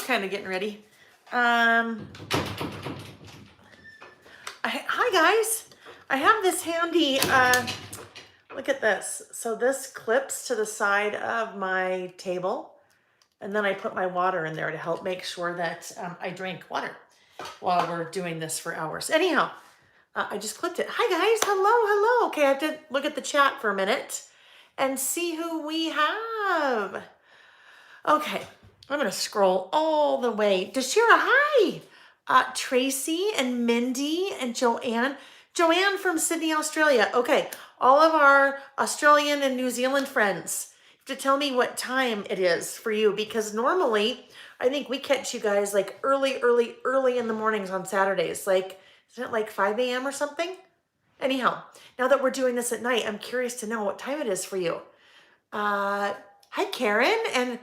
kind of getting ready. Hi guys. I have this handy, look at this. So this clips to the side of my table, and then I put my water in there to help make sure that I drink water while we're doing this for hours. Anyhow, I just clipped it. Hi guys, hello. Okay, I have to look at the chat for a minute and see who we have. Okay, I'm gonna scroll all the way. Deshira, hi. Tracy and Mindy and Joanne. Joanne from Sydney, Australia. Okay, all of our Australian and New Zealand friends, you have to tell me what time it is for you, because normally I think we catch you guys like early in the mornings on Saturdays. Like, isn't it like 5 a.m. or something? Anyhow, now that we're doing this at night, I'm curious to know what time it is for you. Hi, Karen and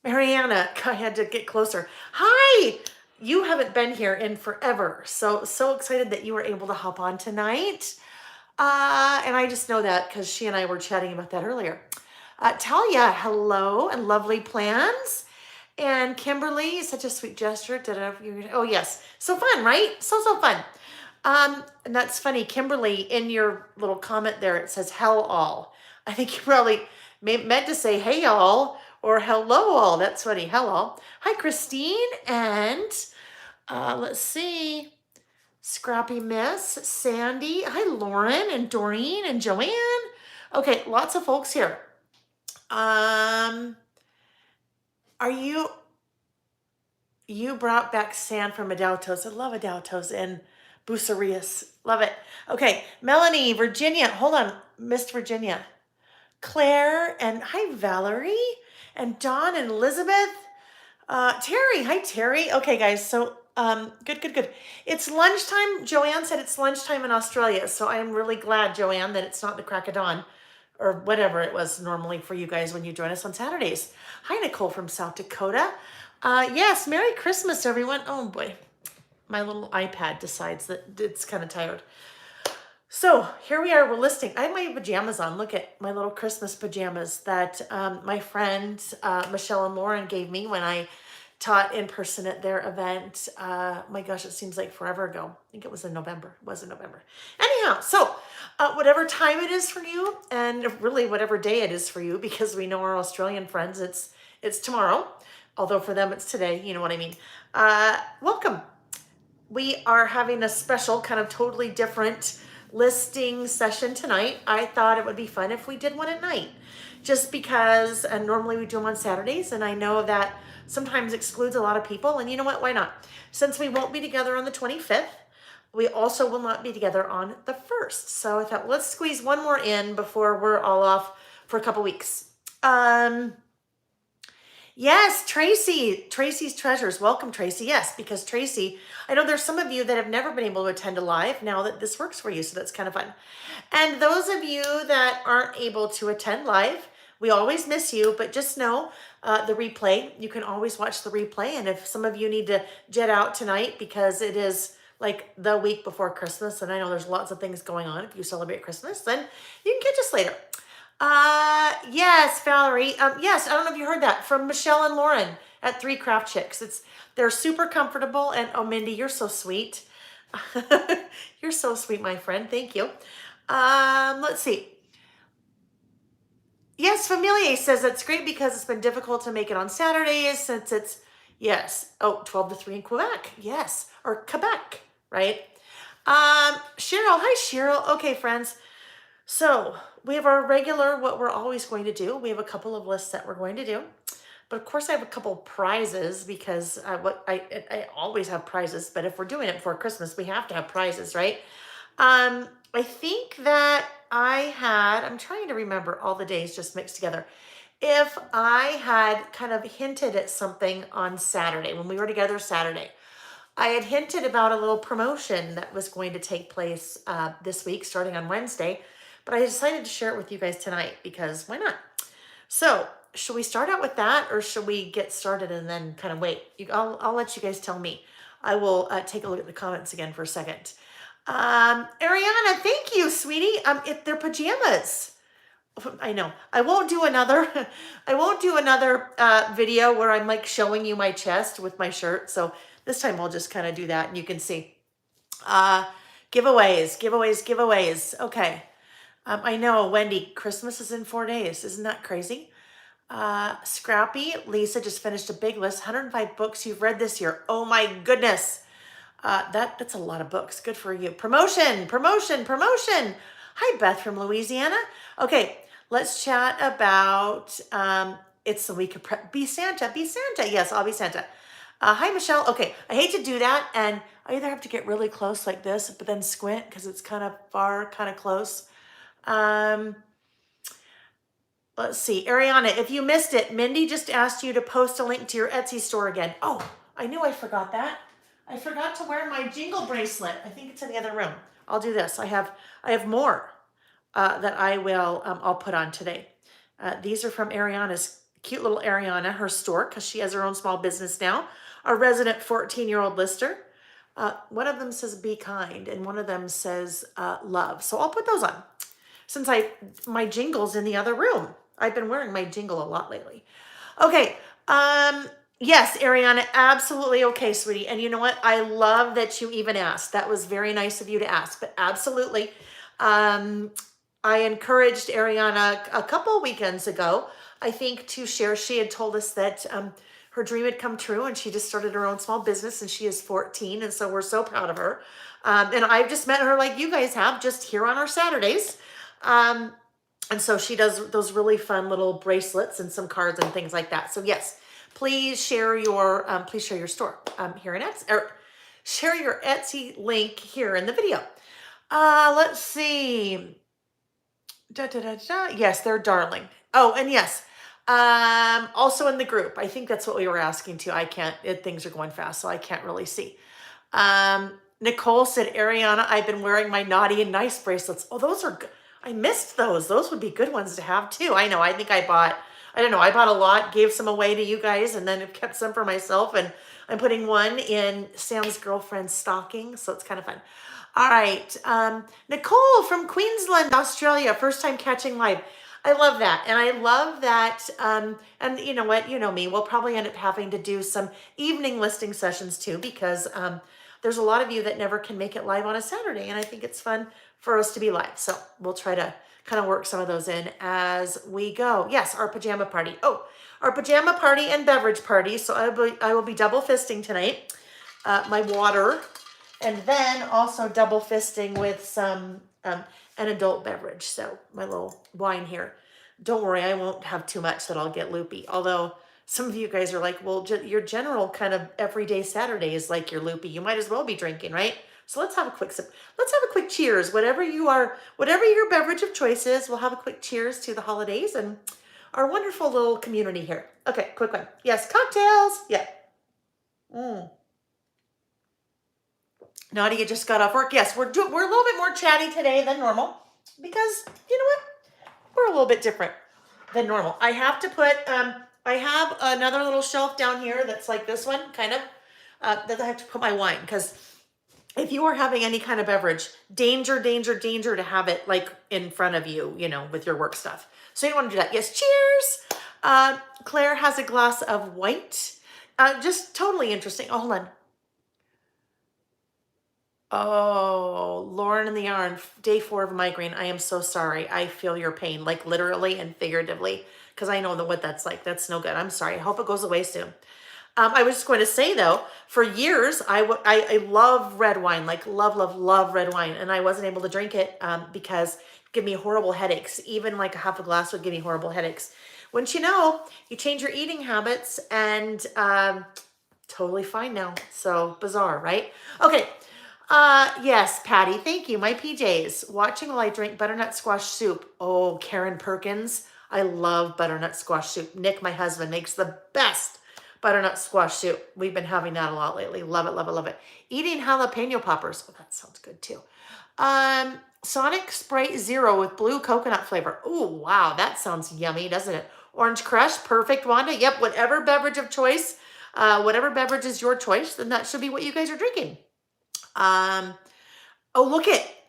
Mariana. I had to get closer. Hi! You haven't been here in forever. So excited that you were able to hop on tonight. And I just know that because she and I were chatting about that earlier. Talia, hello, and lovely plans. And Kimberly, such a sweet gesture. Oh, yes. So fun, right? So fun. And that's funny. Kimberly, in your little comment there, it says hell all. I think you probably meant to say hey all or hello all. That's funny. Hello. Hi, Christine. And let's see. Scrappy Miss, Sandy. Hi, Lauren and Doreen and Joanne. Okay, lots of folks here. Are you brought back sand from Adautos? I love Adautos and Bucerius. Love it. Okay, Melanie, Virginia. Hold on, Miss Virginia. Claire, and hi, Valerie, and Dawn and Elizabeth. Terry, hi, Terry. Okay, guys, so good. It's lunchtime. Joanne said it's lunchtime in Australia, so I am really glad, Joanne, that it's not the crack of dawn or whatever it was normally for you guys when you join us on Saturdays. Hi, Nicole from South Dakota. Yes, Merry Christmas, everyone. Oh boy, my little iPad decides that it's kind of tired. So here we are, we're listing. I have my pajamas on. Look at my little Christmas pajamas that my friend Michelle and Lauren gave me when I taught in person at their event. My gosh, it seems like forever ago. I think it was in November. It was in November. Anyhow, so whatever time it is for you, and really whatever day it is for you, because we know our Australian friends, it's tomorrow. Although for them it's today, you know what I mean. Welcome. We are having a special kind of totally different listing session tonight. I thought it would be fun if we did one at night, just because normally we do them on Saturdays, and I know that sometimes excludes a lot of people, and you know what, why not? Since we won't be together on the 25th, we also will not be together on the 1st. So I thought, let's squeeze one more in before we're all off for a couple weeks. Yes, Tracy's Treasures. Welcome, Tracy. Yes, because Tracy, I know there's some of you that have never been able to attend a live now that this works for you, so that's kind of fun. And those of you that aren't able to attend live, we always miss you, but just know the replay, you can always watch the replay. And if some of you need to jet out tonight because it is like the week before Christmas, and I know there's lots of things going on if you celebrate Christmas, then you can catch us later. Yes, Valerie. Yes, I don't know if you heard that from Michelle and Lauren at 3 Craft Chicks. They're super comfortable, and oh, Mindy, you're so sweet. You're so sweet, my friend. Thank you. Let's see. Yes, Familia says that's great because it's been difficult to make it on Saturdays since it's, yes, 12 to 3 in Quebec. Yes, or Quebec, right? Cheryl, hi, Cheryl. Okay, friends. So we have our regular, what we're always going to do. We have a couple of lists that we're going to do. But of course I have a couple prizes because I always have prizes, but if we're doing it before Christmas, we have to have prizes, right? I think that I'm trying to remember all the days just mixed together. If I had kind of hinted at something on Saturday, when we were together Saturday, I had hinted about a little promotion that was going to take place this week, starting on Wednesday, but I decided to share it with you guys tonight because why not? So should we start out with that, or should we get started and then kind of wait? I'll let you guys tell me. I will take a look at the comments again for a second. Ariana, thank you, sweetie. They're pajamas. I know. I won't do another. I won't do another video where I'm like showing you my chest with my shirt. So this time I'll just kind of do that, and you can see. Uh, giveaways, giveaways, giveaways. Okay. I know, Wendy. Christmas is in 4 days. Isn't that crazy? Scrappy. Lisa just finished a big list. 105 books you've read this year. Oh my goodness. That's a lot of books. Good for you. Promotion, promotion, promotion. Hi, Beth from Louisiana. Okay, let's chat about, it's the week of prep. Be Santa, be Santa. Yes, I'll be Santa. Hi, Michelle. Okay, I hate to do that, and I either have to get really close like this, but then squint because it's kind of far, kind of close. Um, let's see. Ariana, if you missed it, Mindy just asked you to post a link to your Etsy store again. Oh, I knew I forgot that. I forgot to wear my jingle bracelet. I think it's in the other room. I'll do this. I have more that I will I'll put on today. These are from Ariana's cute little Ariana, her store, because she has her own small business now. Our resident 14-year-old lister. One of them says be kind, and one of them says love. So I'll put those on. Since my jingle's in the other room. I've been wearing my jingle a lot lately. Okay. Yes, Ariana, absolutely okay, sweetie. And you know what? I love that you even asked. That was very nice of you to ask, but absolutely. I encouraged Ariana a couple weekends ago, I think, to share. She had told us that her dream had come true, and she just started her own small business, and she is 14. And so we're so proud of her. And I've just met her like you guys have, just here on our Saturdays. And so she does those really fun little bracelets and some cards and things like that. So yes, please share your store here in Etsy, or share your Etsy link here in the video. Let's see. Yes, they're darling. Oh, and yes, also in the group. I think that's what we were asking too. I can't. Things are going fast, so I can't really see. Nicole said, Ariana, I've been wearing my naughty and nice bracelets. Oh, those are good. I missed those. Those would be good ones to have too. I know. I think I bought a lot, gave some away to you guys, and then I've kept some for myself. And I'm putting one in Sam's girlfriend's stocking, so it's kind of fun. All right. Nicole from Queensland, Australia, first time catching live. I love that. And I love that. And you know what? You know me. We'll probably end up having to do some evening listing sessions too, because there's a lot of you that never can make it live on a Saturday. And I think it's fun for us to be live. So we'll try to kind of work some of those in as we go. Yes, our pajama party. Oh, our pajama party and beverage party. So I will be double fisting tonight. My water. And then also double fisting with some an adult beverage. So my little wine here. Don't worry, I won't have too much that I'll get loopy. Although some of you guys are like, well, your general kind of everyday Saturday is like your loopy. You might as well be drinking, right? So let's have a quick sip. Let's have a quick cheers. Whatever your beverage of choice is, we'll have a quick cheers to the holidays and our wonderful little community here. Okay, quick one. Yes, cocktails. Yeah. Nadia just got off work. Yes, we're a little bit more chatty today than normal because you know what? We're a little bit different than normal. I have to put, I have another little shelf down here that's like this one, kind of, that I have to put my wine because if you are having any kind of beverage, danger, danger, danger to have it like in front of you, you know, with your work stuff. So you don't want to do that. Yes, cheers. Claire has a glass of white. Just totally interesting. Oh, hold on. Oh, Lauren and the Yarn, day 4 of migraine. I am so sorry. I feel your pain, like literally and figuratively, because I know what that's like. That's no good. I'm sorry. I hope it goes away soon. I was just going to say though, for years, I love red wine, like love red wine. And I wasn't able to drink it because it gave me horrible headaches. Even like a half a glass would give me horrible headaches. Once you know, you change your eating habits and totally fine now. So bizarre, right? Okay. Yes, Patty, thank you. My PJs. Watching while I drink butternut squash soup. Oh, Karen Perkins. I love butternut squash soup. Nick, my husband, makes the best butternut squash soup. We've been having that a lot lately. Love it, love it, love it. Eating jalapeno poppers. Oh, that sounds good too. Sonic Sprite Zero with blue coconut flavor. Oh, wow. That sounds yummy, doesn't it? Orange Crush. Perfect, Wanda. Yep, whatever beverage of choice, whatever beverage is your choice, then that should be what you guys are drinking. Oh,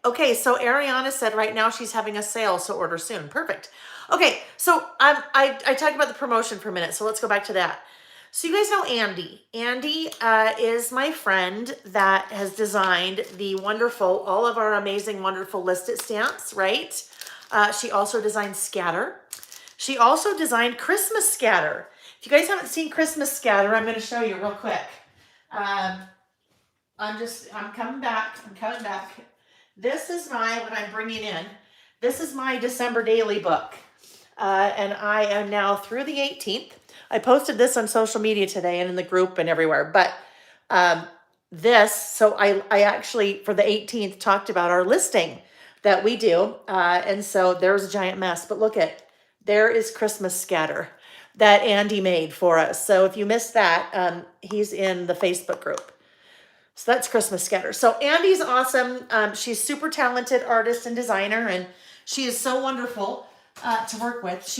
Okay, so Ariana said right now she's having a sale, so order soon. Perfect. Okay, so I talked about the promotion for a minute, so let's go back to that. So you guys know Andy. Andy is my friend that has designed the wonderful, all of our amazing, wonderful listed stamps, right? She also designed Scatter. She also designed Christmas Scatter. If you guys haven't seen Christmas Scatter, I'm going to show you real quick. I'm coming back. This is what I'm bringing in. This is my December daily book. And I am now through the 18th. I posted this on social media today and in the group and everywhere. But so I actually, for the 18th, talked about our listing that we do. And so there's a giant mess. But look there is Christmas Scatter that Andy made for us. So if you missed that, he's in the Facebook group. So that's Christmas Scatter. So Andy's awesome. She's super talented artist and designer, and she is so wonderful to work with.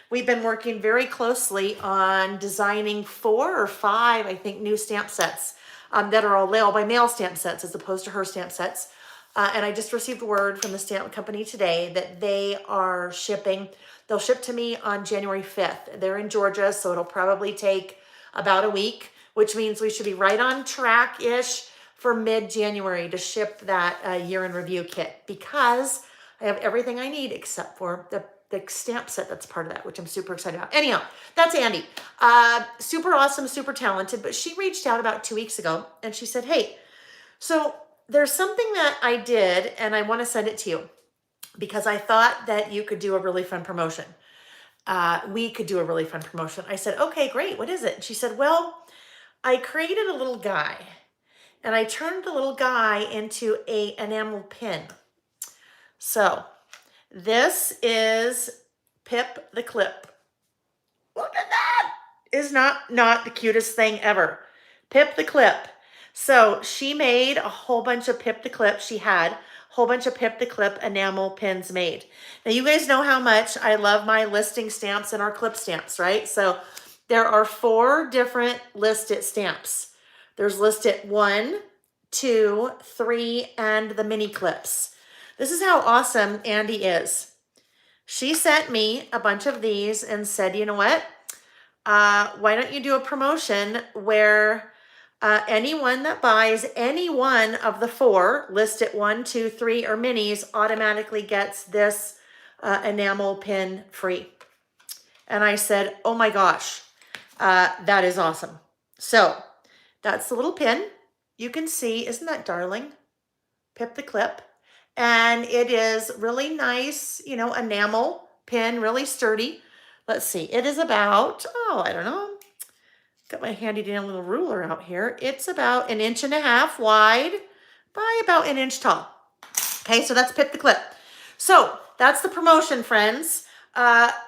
We've been working very closely on designing 4 or 5, I think, new stamp sets that are all mail by mail stamp sets as opposed to her stamp sets. And I just received word from the stamp company today that they are shipping. They'll ship to me on January 5th. They're in Georgia, so it'll probably take about a week, which means we should be right on track-ish for mid-January to ship that year in review kit, because I have everything I need except for the stamp set that's part of that, which I'm super excited about. Anyhow, that's Andy. Super awesome, super talented, but she reached out about 2 weeks ago and she said, hey, so there's something that I did and I want to send it to you because I thought that you could do a really fun promotion. We could do a really fun promotion. I said, okay, great. What is it? And she said, well, I created a little guy and I turned the little guy into a enamel pin. So this is Pip the Clip. Look at that. Is not the cutest thing ever. Pip the Clip. So she made a whole bunch of Pip the Clip. She had a whole bunch of Pip the Clip enamel pins made. Now you guys know how much I love my listing stamps and our clip stamps, right? So there are 4 different listed stamps. There's listed 1, 2, 3, and the mini clips. This is how awesome Andy is. She sent me a bunch of these and said, you know what? Why don't you do a promotion where anyone that buys any one of the 4 listed 1, 2, 3, or minis automatically gets this enamel pin free. And I said, oh my gosh. That is awesome. So that's the little pin. You can see, isn't that darling? Pip the Clip. And it is really nice, enamel pin, really sturdy. Let's see, it is about, I don't know. Got my handy dandy little ruler out here. It's about 1.5 inches wide by about 1 inch tall. Okay, so that's Pip the Clip. So that's the promotion, friends.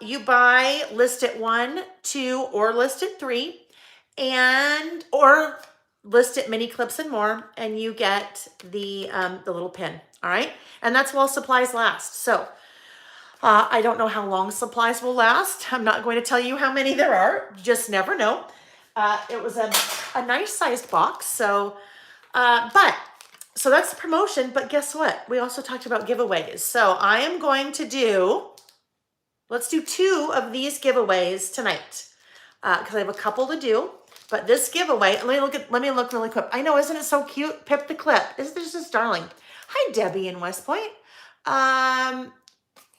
You buy listed 1, 2, or listed 3, or listed mini clips and more, and you get the little pin. All right, and that's while supplies last. So I don't know how long supplies will last. I'm not going to tell you how many there are. You just never know. It was a nice sized box. So that's the promotion. But guess what? We also talked about giveaways. So I am going to let's do 2 of these giveaways tonight because I have a couple to do. But this giveaway, let me look really quick. I know, isn't it so cute? Pip the Clip. Isn't this just darling? Hi, Debbie in West Point. Ariana,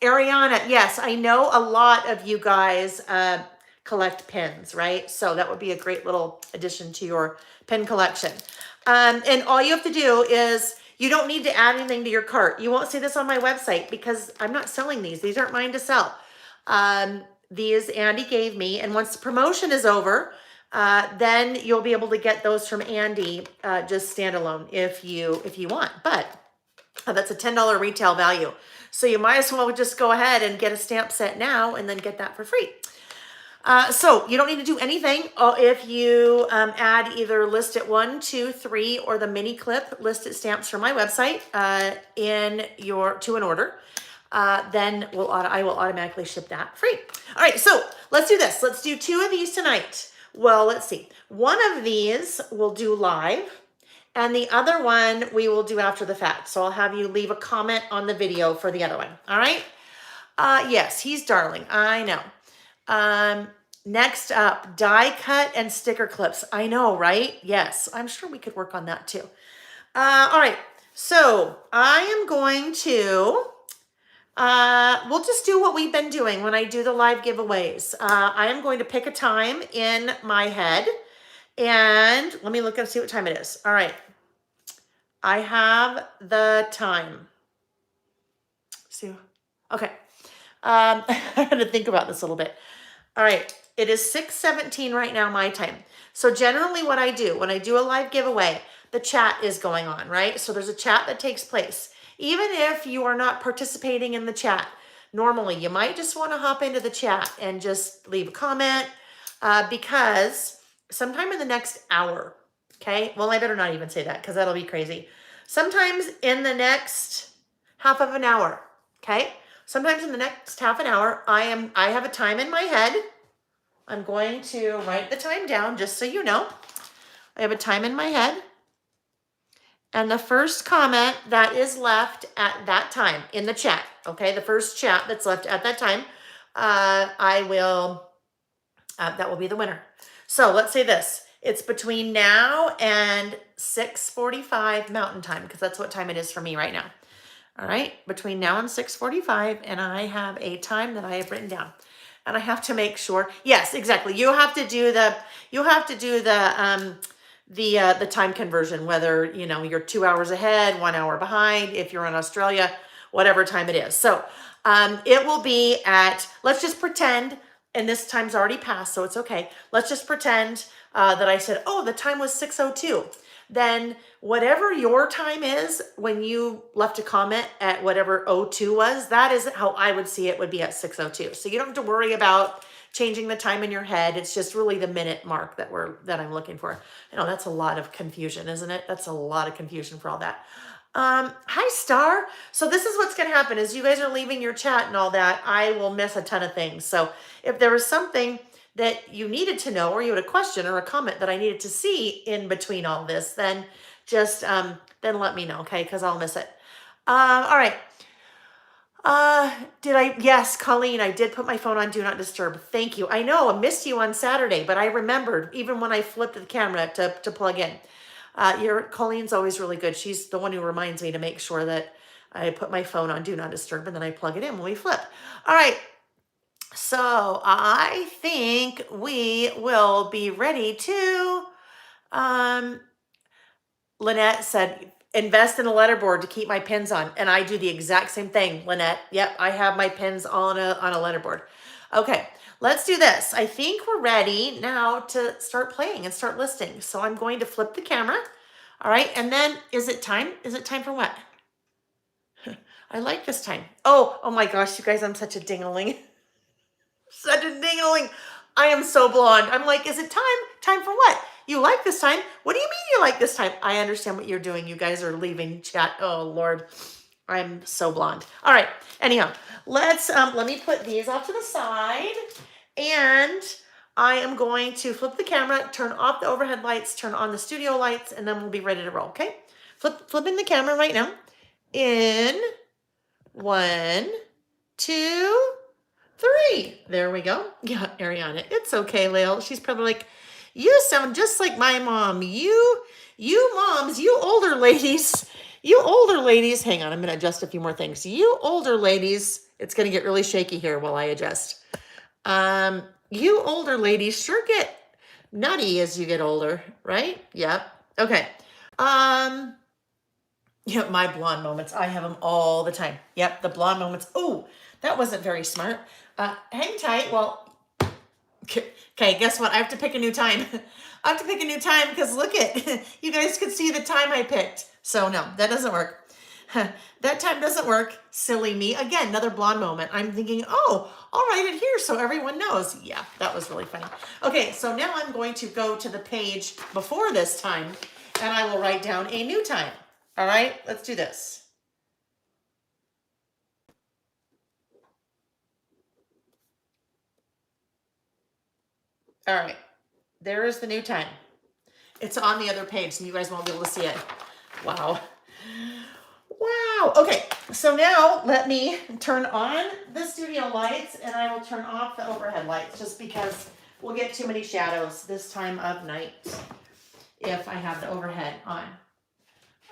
yes, I know a lot of you guys collect pins, right? So that would be a great little addition to your pin collection. And all you have to do is, you don't need to add anything to your cart. You won't see this on my website because I'm not selling these. These aren't mine to sell. These Andy gave me, and once the promotion is over, then you'll be able to get those from Andy just standalone if you want. But that's a $10 retail value. So you might as well just go ahead and get a stamp set now and then get that for free. So you don't need to do anything if you add either listed 1, 2, 3, or the mini clip listed stamps from my website to an order. Then I will automatically ship that free. All right, so let's do this. Let's do 2 of these tonight. Well, let's see. 1 of these we'll do live, And the other one we will do after the fact. So I'll have you leave a comment on the video for the other one. All right. Yes, he's darling. I know. Next up, die cut and sticker clips. I know, right? Yes, I'm sure we could work on that too. All right. So I am going to, we'll just do what we've been doing when I do the live giveaways. I am going to pick a time in my head and let me look and see what time it is. All right. I have the time. See, okay. I had to think about this a little bit. All right, it is 6:17 right now, my time. So generally what I do, when I do a live giveaway, the chat is going on, right? So there's a chat that takes place. Even if you are not participating in the chat, normally you might just want to hop into the chat and just leave a comment because sometime in the next hour, okay? Well, I better not even say that because that'll be crazy. Sometimes in the next half of an hour, okay? Sometimes in the next half an hour, I have a time in my head. I'm going to write the time down just so you know. I have a time in my head. And the first comment that is left at that time in the chat, okay, the first chat that's left at that time, that will be the winner. So let's say this. It's between now and 6:45 Mountain Time because that's what time it is for me right now. All right, between now and 6:45, and I have a time that I have written down, and I have to make sure. Yes, exactly. You have to do the time conversion, whether you're 2 hours ahead, 1 hour behind, if you're in Australia, whatever time it is. So it will be at. Let's just pretend, and this time's already passed, so it's okay. Let's just pretend that I said, oh, the time was 6:02. Then whatever your time is when you left a comment at whatever 02 was, that is how I would see it would be at 6:02. So you don't have to worry about changing the time in your head. It's just really the minute mark that I'm looking for. I know that's a lot of confusion, isn't it? That's a lot of confusion for all that. Hi Star. So this is what's going to happen is you guys are leaving your chat and all that. I will miss a ton of things. So if there was something that you needed to know or you had a question or a comment that I needed to see in between all this, then just then let me know, okay? Because I'll miss it. All right. Yes, Colleen, I did put my phone on Do Not Disturb. Thank you. I know I missed you on Saturday, but I remembered even when I flipped the camera to plug in. Colleen's always really good. She's the one who reminds me to make sure that I put my phone on Do Not Disturb and then I plug it in when we flip. All right. So I think we will be ready to, Lynette said, invest in a letterboard to keep my pins on. And I do the exact same thing, Lynette. Yep, I have my pins on a letterboard. Okay, let's do this. I think we're ready now to start playing and start listing. So I'm going to flip the camera. All right, and then is it time? Is it time for what? I like this time. Oh my gosh, you guys, I'm such a ding-a-ling. Such a ding-a-ling. I am so blonde. I'm like, is it time? Time for what? You like this time? What do you mean you like this time? I understand what you're doing. You guys are leaving chat. Oh, Lord. I'm so blonde. All right. Anyhow, let me put these off to the side. And I am going to flip the camera, turn off the overhead lights, turn on the studio lights, and then we'll be ready to roll, okay? Flipping the camera right now. In 1, 2, 3. There we go. Yeah, Ariana. It's okay, Lael. She's probably like, you sound just like my mom. You moms, you older ladies. Hang on, I'm going to adjust a few more things. You older ladies, it's going to get really shaky here while I adjust. You older ladies sure get nutty as you get older, right? Yep. Okay. Yeah, my blonde moments. I have them all the time. Yep, the blonde moments. Oh, that wasn't very smart. Hang tight. Well, okay, guess what? I have to pick a new time. I have to pick a new time because look it. You guys could see the time I picked. So no, that doesn't work. That time doesn't work. Silly me. Again, another blonde moment. I'm thinking, oh, I'll write it here so everyone knows. Yeah, that was really funny. Okay, so now I'm going to go to the page before this time and I will write down a new time. All right, let's do this. All right, there is the new time. It's on the other page, so you guys won't be able to see it. Wow. Wow. Okay, so now let me turn on the studio lights and I will turn off the overhead lights just because we'll get too many shadows this time of night if I have the overhead on.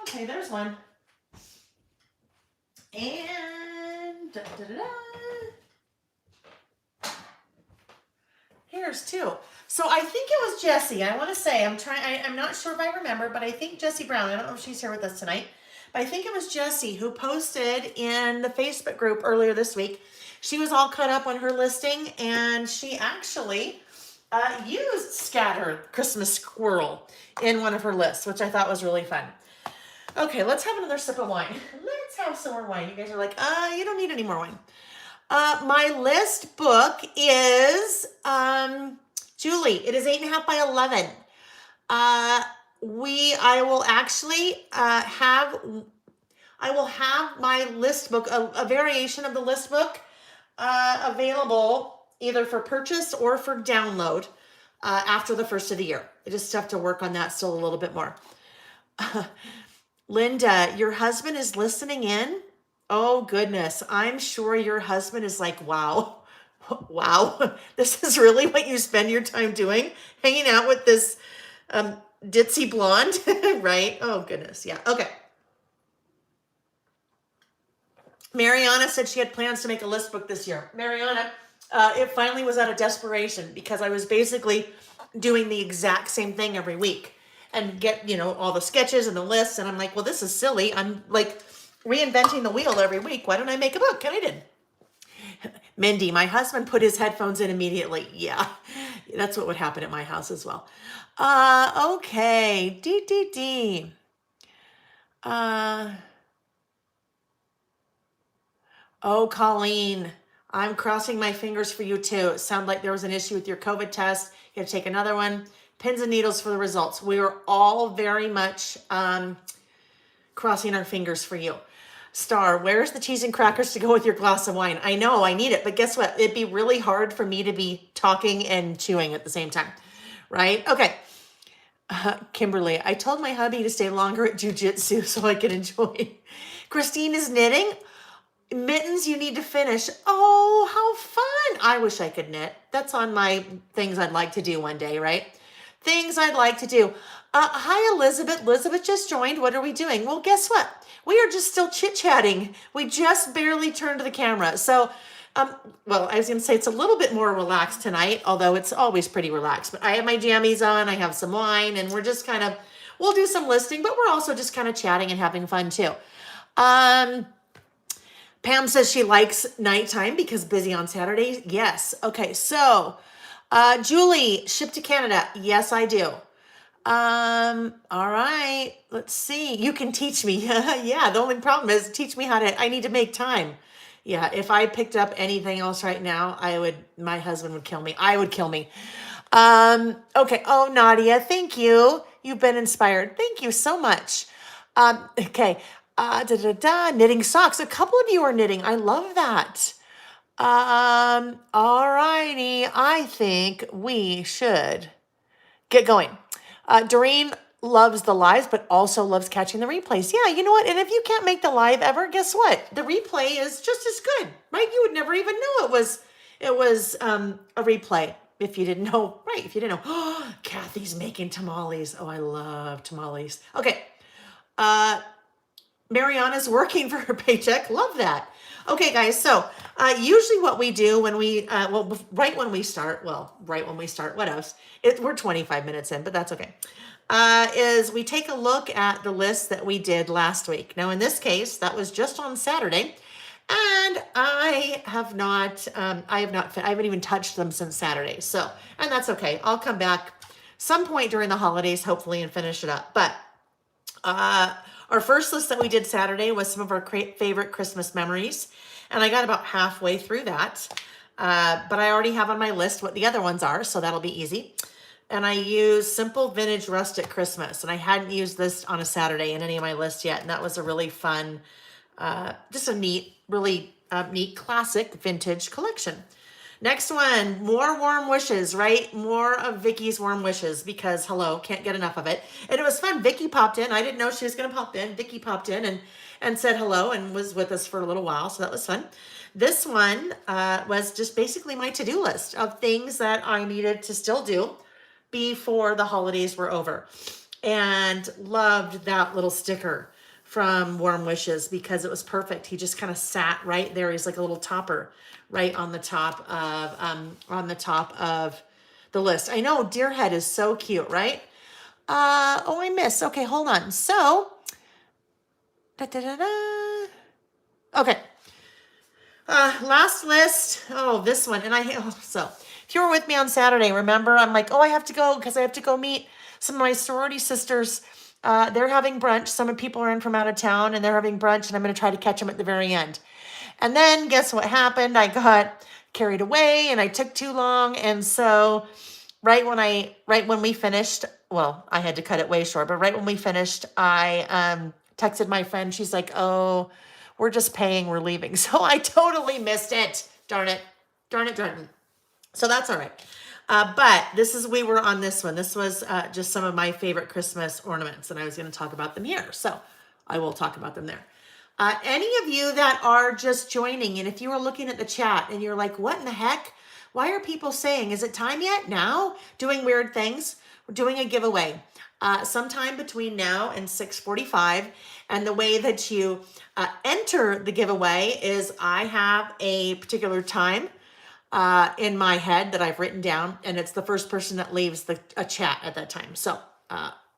Okay, there's one. And da, da, da, da. Here's two. So I think it was Jessie. I want to say, I'm not sure if I remember, but I think Jessie Brown, I don't know if she's here with us tonight, but I think it was Jessie who posted in the Facebook group earlier this week. She was all cut up on her listing and she actually used Scattered Christmas Squirrel in one of her lists, which I thought was really fun. Okay, let's have another sip of wine. Let's have some more wine. You guys are like, you don't need any more wine. My list book is, Julie, it is 8.5 by 11. I will have my list book, a variation of the list book, available either for purchase or for download, after the first of the year. I just have to work on that still a little bit more. Linda, your husband is listening in? Oh goodness, I'm sure your husband is like, wow, wow, this is really what you spend your time doing? Hanging out with this ditzy blonde, right? Oh goodness, yeah, okay. Mariana said she had plans to make a list book this year. Mariana, it finally was out of desperation because I was basically doing the exact same thing every week and get, all the sketches and the lists. And I'm like, well, this is silly. I'm like reinventing the wheel every week. Why don't I make a book? And I did. Mindy, my husband put his headphones in immediately. Yeah, that's what would happen at my house as well. Okay. Oh, Colleen, I'm crossing my fingers for you too. It sounded like there was an issue with your COVID test. You have to take another one. Pins and needles for the results. We are all very much crossing our fingers for you. Star, where's the cheese and crackers to go with your glass of wine? I know, I need it, but guess what? It'd be really hard for me to be talking and chewing at the same time, right? Okay. Kimberly, I told my hubby to stay longer at jujitsu so I could enjoy. Christine is knitting. Mittens, you need to finish. Oh, how fun. I wish I could knit. That's on my things I'd like to do one day, right? Things I'd like to do. Hi, Elizabeth. Elizabeth just joined. What are we doing? Well, guess what? We are just still chit-chatting. We just barely turned to the camera. So, well, I was going to say it's a little bit more relaxed tonight, although it's always pretty relaxed. But I have my jammies on. I have some wine, and we're just kind of, we'll do some listing, but we're also just kind of chatting and having fun too. Pam says she likes nighttime because busy on Saturdays. Yes. Okay. So, Julie, ship to Canada. Yes, I do. All right. Let's see. You can teach me. Yeah. The only problem is teach me I need to make time. Yeah. If I picked up anything else right now, my husband would kill me. I would kill me. Okay. Oh, Nadia, thank you. You've been inspired. Thank you so much. Okay. Knitting socks. A couple of you are knitting. I love that. All righty. I think we should get going. Doreen loves the lives, but also loves catching the replays. Yeah, you know what? And if you can't make the live ever, guess what? The replay is just as good, right? You would never even know it was a replay if you didn't know, right? If you didn't know, oh, Kathy's making tamales. Oh, I love tamales. Okay. Mariana's working for her paycheck. Love that. Okay, guys. So usually what we do when right when we start, what else? We're 25 minutes in, but that's okay. Is we take a look at the list that we did last week. Now, in this case, that was just on Saturday. And I haven't even touched them since Saturday. So, and that's okay. I'll come back some point during the holidays, hopefully, and finish it up. But, our first list that we did Saturday was some of our favorite Christmas memories. And I got about halfway through that. But I already have on my list what the other ones are, so that'll be easy. And I used Simple Vintage Rustic Christmas. And I hadn't used this on a Saturday in any of my lists yet. And that was a really fun, just a neat, really neat classic vintage collection. Next one, more warm wishes, right? More of Vicky's warm wishes because hello, can't get enough of it. And it was fun. Vicky popped in. I didn't know she was going to pop in. Vicky popped in and said hello and was with us for a little while. So that was fun. This one was just basically my to-do list of things that I needed to still do before the holidays were over. And loved that little sticker from Warm Wishes because it was perfect. He just kind of sat right there. He's like a little topper right on the top of the list. I know Deerhead is so cute, right? Oh, I missed. Okay, hold on. So, okay. Last list. Oh, this one. And so if you were with me on Saturday, remember, I'm like, oh, I have to go because I have to go meet some of my sorority sisters. They're having brunch. Some people are in from out of town and they're having brunch and I'm going to try to catch them at the very end. And then guess what happened? I got carried away and I took too long. And so right when we finished, well, I had to cut it way short, but right when we finished, I texted my friend. She's like, oh, we're just paying, we're leaving. So I totally missed it. Darn it. So that's all right. But we were on this one. This was just some of my favorite Christmas ornaments, and I was going to talk about them here. So I will talk about them there. Any of you that are just joining, and if you are looking at the chat and you're like, what in the heck? Why are people saying, is it time yet? Now? Doing weird things? We're doing a giveaway sometime between now and 6:45. And the way that you enter the giveaway is I have a particular time in my head that I've written down, and it's the first person that leaves a chat at that time. So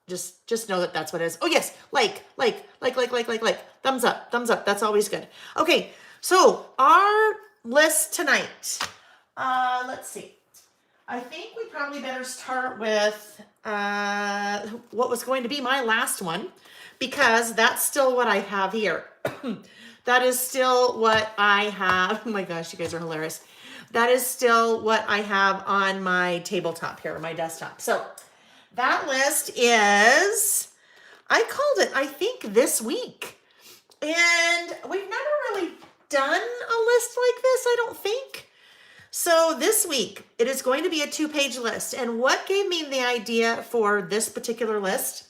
just know that that's what it is. Oh yes, like, thumbs up. That's always good. Okay, so our list tonight. Let's see. I think we probably better start with what was going to be my last one, because that's still what I have here. That is still what I have. Oh my gosh, you guys are hilarious. That is still what I have on my tabletop here, my desktop. So that list is, I called it, I think, this week. And we've never really done a list like this, I don't think. So this week, it is going to be a 2-page list. And what gave me the idea for this particular list?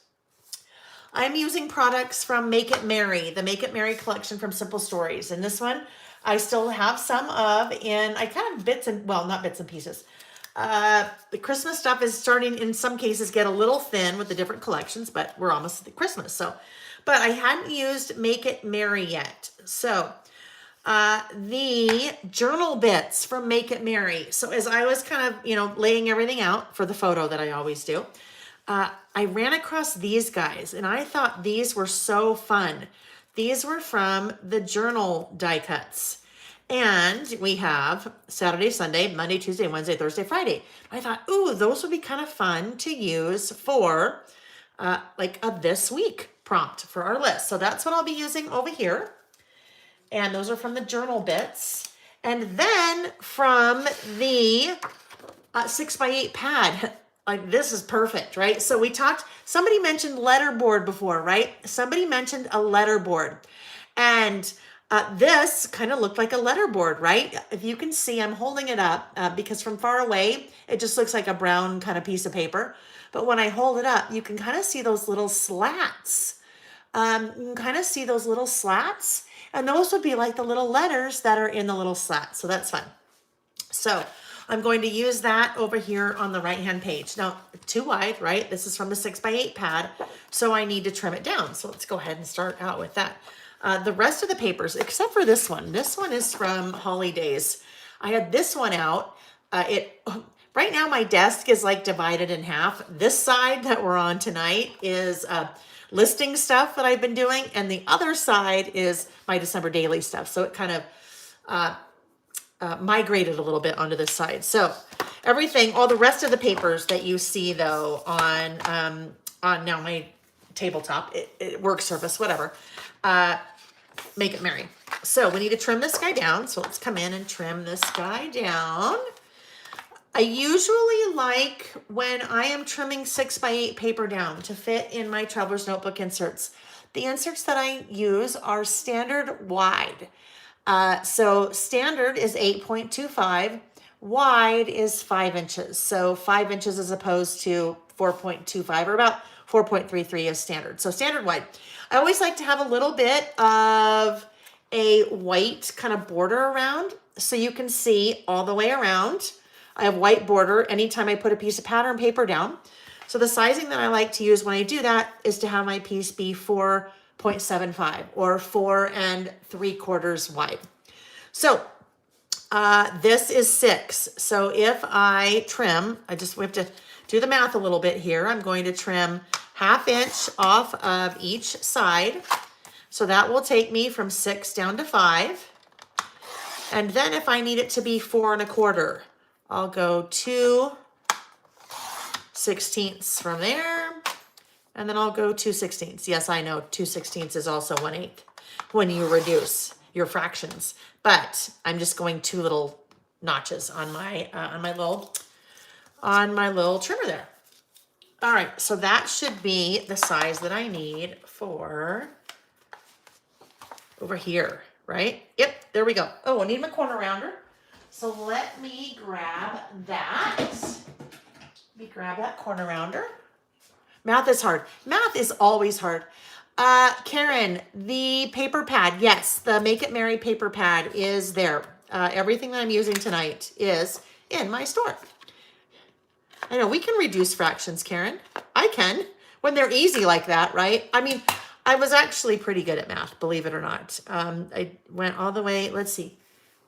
I'm using products from Make It Merry, the Make It Merry collection from Simple Stories. And this one, I still have some of in, I kind of not bits and pieces. The Christmas stuff is starting, in some cases, get a little thin with the different collections, but we're almost at Christmas. So, but I hadn't used Make It Merry yet. So, the journal bits from Make It Merry. So as I was kind of, laying everything out for the photo that I always do, I ran across these guys and I thought these were so fun. These were from the journal die cuts. And we have Saturday, Sunday, Monday, Tuesday, Wednesday, Thursday, Friday. I thought, ooh, those would be kind of fun to use for like a this week prompt for our list. So that's what I'll be using over here. And those are from the journal bits. And then from the 6x8 pad. Like, this is perfect, right? So somebody mentioned letterboard before, right? Somebody mentioned a letterboard. And this kind of looked like a letterboard, right? If you can see, I'm holding it up because from far away, it just looks like a brown kind of piece of paper. But when I hold it up, you can kind of see those little slats. You can kind of see those little slats. And those would be like the little letters that are in the little slats. So that's fun. So I'm going to use that over here on the right-hand page. Now, too wide, right? This is from the 6x8 pad, so I need to trim it down. So let's go ahead and start out with that. The rest of the papers, except for this one is from Holly Days. I had this one out. Right now my desk is like divided in half. This side that we're on tonight is listing stuff that I've been doing, and the other side is my December daily stuff. So it kind of migrated a little bit onto this side. So all the rest of the papers that you see though on now my tabletop, work surface, whatever, Make It Merry. So we need to trim this guy down. So let's come in and trim this guy down. I usually like, when I am trimming 6x8 paper down to fit in my Traveler's Notebook inserts, the inserts that I use are standard wide. So standard is 8.25, wide is 5 inches. So 5 inches as opposed to 4.25 or about 4.33 is standard. So standard wide. I always like to have a little bit of a white kind of border around so you can see all the way around. I have white border anytime I put a piece of pattern paper down. So the sizing that I like to use when I do that is to have my piece be 4.75 or 4 3/4 wide. So this is 6. So if I trim, we have to do the math a little bit here. I'm going to trim 1/2 inch off of each side. So that will take me from 6 down to 5. And then if I need it to be 4 1/4, I'll go 2/16 from there. And then I'll go 2/16. Yes, I know 2/16 is also 1/8 when you reduce your fractions. But I'm just going 2 little notches on my little trimmer there. All right, so that should be the size that I need for over here, right? Yep, there we go. Oh, I need my corner rounder. So let me grab that. Let me grab that corner rounder. Math is hard. Math is always hard. Karen, the paper pad. Yes, the Make It Merry paper pad is there. Everything that I'm using tonight is in my store. I know we can reduce fractions, Karen. I can when they're easy like that, right? I mean, I was actually pretty good at math, believe it or not. I went all the way, let's see,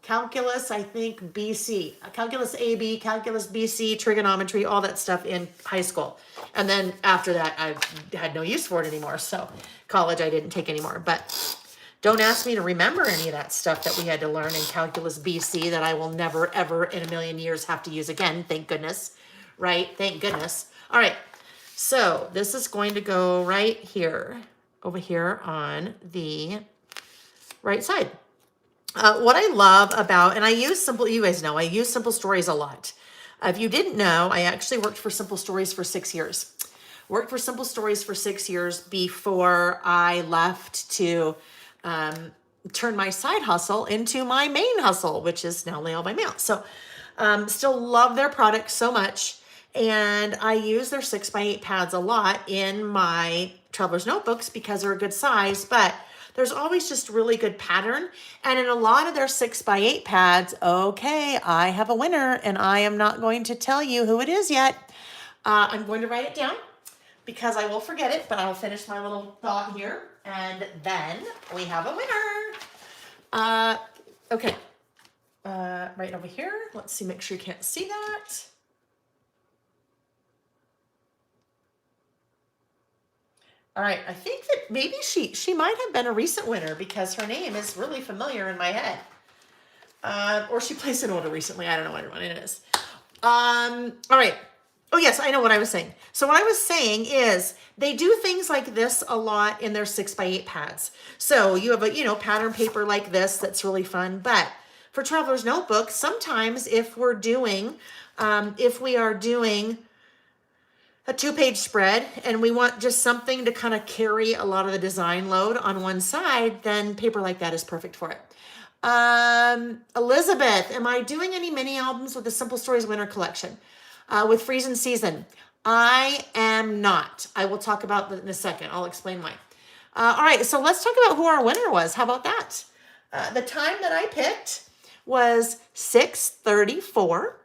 calculus, I think BC, calculus AB, calculus BC, trigonometry, all that stuff in high school. And then after that, I had no use for it anymore. So college, I didn't take anymore. But don't ask me to remember any of that stuff that we had to learn in calculus BC that I will never, ever in a million years have to use again. Thank goodness, right? Thank goodness. All right. So this is going to go right here, over here on the right side. What I love about, and I use Simple, you guys know, I use Simple Stories a lot. If you didn't know, I actually worked for Simple Stories for 6 years. Worked for Simple Stories for 6 years before I left to turn my side hustle into my main hustle, which is now Layout by Mail. So still love their products so much. And I use their 6x8 pads a lot in my traveler's notebooks because they're a good size, but there's always just really good pattern. And in a lot of their 6x8 pads, okay, I have a winner and I am not going to tell you who it is yet. I'm going to write it down because I will forget it, but I'll finish my little thought here. And then we have a winner. Okay, right over here. Let's see, make sure you can't see that. All right, I think that maybe she might have been a recent winner because her name is really familiar in my head. Or she placed an order recently. I don't know which one it is. All right. Oh, yes, I know what I was saying. So what I was saying is they do things like this a lot in their 6x8 pads. So you have a, pattern paper like this that's really fun. But for Traveler's Notebook, sometimes if we are doing a 2-page spread and we want just something to kind of carry a lot of the design load on one side, then paper like that is perfect for it. Elizabeth, am I doing any mini albums with the Simple Stories Winter Collection with Freeze and Season? I am not. I will talk about that in a second. I'll explain why. All right, so let's talk about who our winner was. How about that? The time that I picked was 6:34.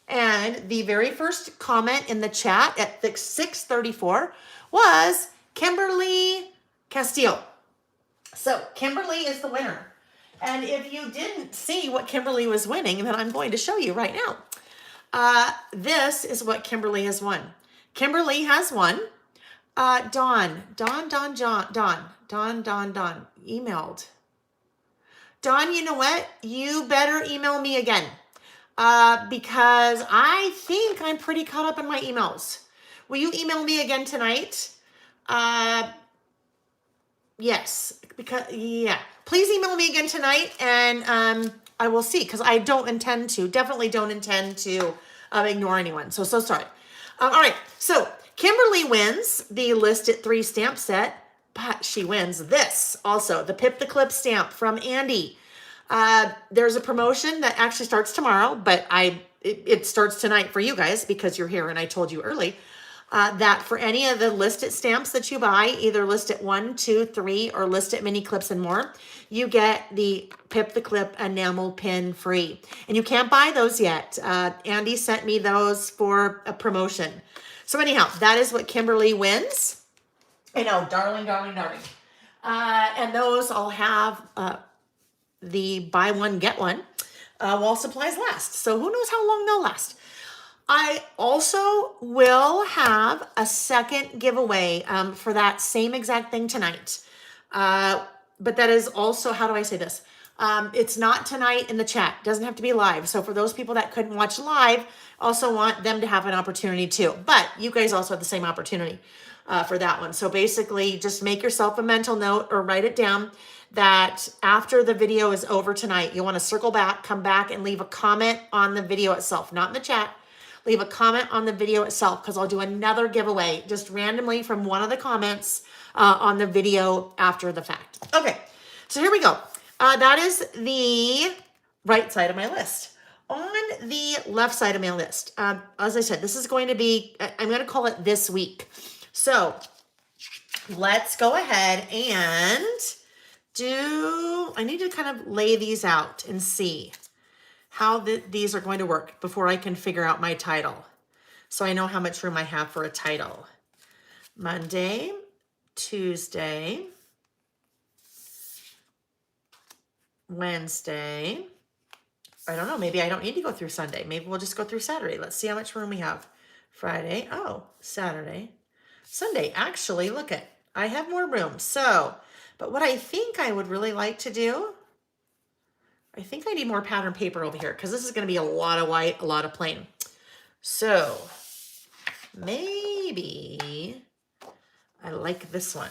And the very first comment in the chat at 6:34 was Kimberly Castillo. So Kimberly is the winner. And if you didn't see what Kimberly was winning, then I'm going to show you right now. This is what Kimberly has won. Kimberly has won. Dawn, emailed. Dawn, you know what? You better email me again. Because I think I'm pretty caught up in my emails. Will you email me again tonight? Yes, please email me again tonight and I will see, because I definitely don't intend to ignore anyone. So sorry. All right, so Kimberly wins the List It 3 stamp set, but she wins this also, the Pip the Clip stamp from Andy. There's a promotion that actually starts tomorrow, but it starts tonight for you guys because you're here and I told you early. That for any of the listed stamps that you buy, either list it 1, 2, 3, or list it mini clips and more, you get the Pip the Clip enamel pin free. And you can't buy those yet. Andy sent me those for a promotion. So anyhow, that is what Kimberly wins. I know, darling, darling, darling. And those all have the buy one, get one while supplies last. So who knows how long they'll last. I also will have a second giveaway for that same exact thing tonight. But that is also, how do I say this? It's not tonight in the chat. It doesn't have to be live. So for those people that couldn't watch live, also want them to have an opportunity too. But you guys also have the same opportunity for that one. So basically just make yourself a mental note or write it down that after the video is over tonight, you want to circle back, come back and leave a comment on the video itself, not in the chat. Leave a comment on the video itself because I'll do another giveaway just randomly from one of the comments on the video after the fact. Okay, so here we go. That is the right side of my list. On the left side of my list, as I said, this is going to be, I'm going to call it this week. So let's go ahead and I need to kind of lay these out and see how these are going to work before I can figure out my title. So I know how much room I have for a title. Monday, Tuesday, Wednesday. I don't know, maybe I don't need to go through Sunday. Maybe we'll just go through Saturday. Let's see how much room we have. Friday, oh, Saturday, Sunday. Actually, look at, I have more room. So, but what I think I would really like to do, I think I need more pattern paper over here because this is going to be a lot of white, a lot of plain. So maybe I like this one.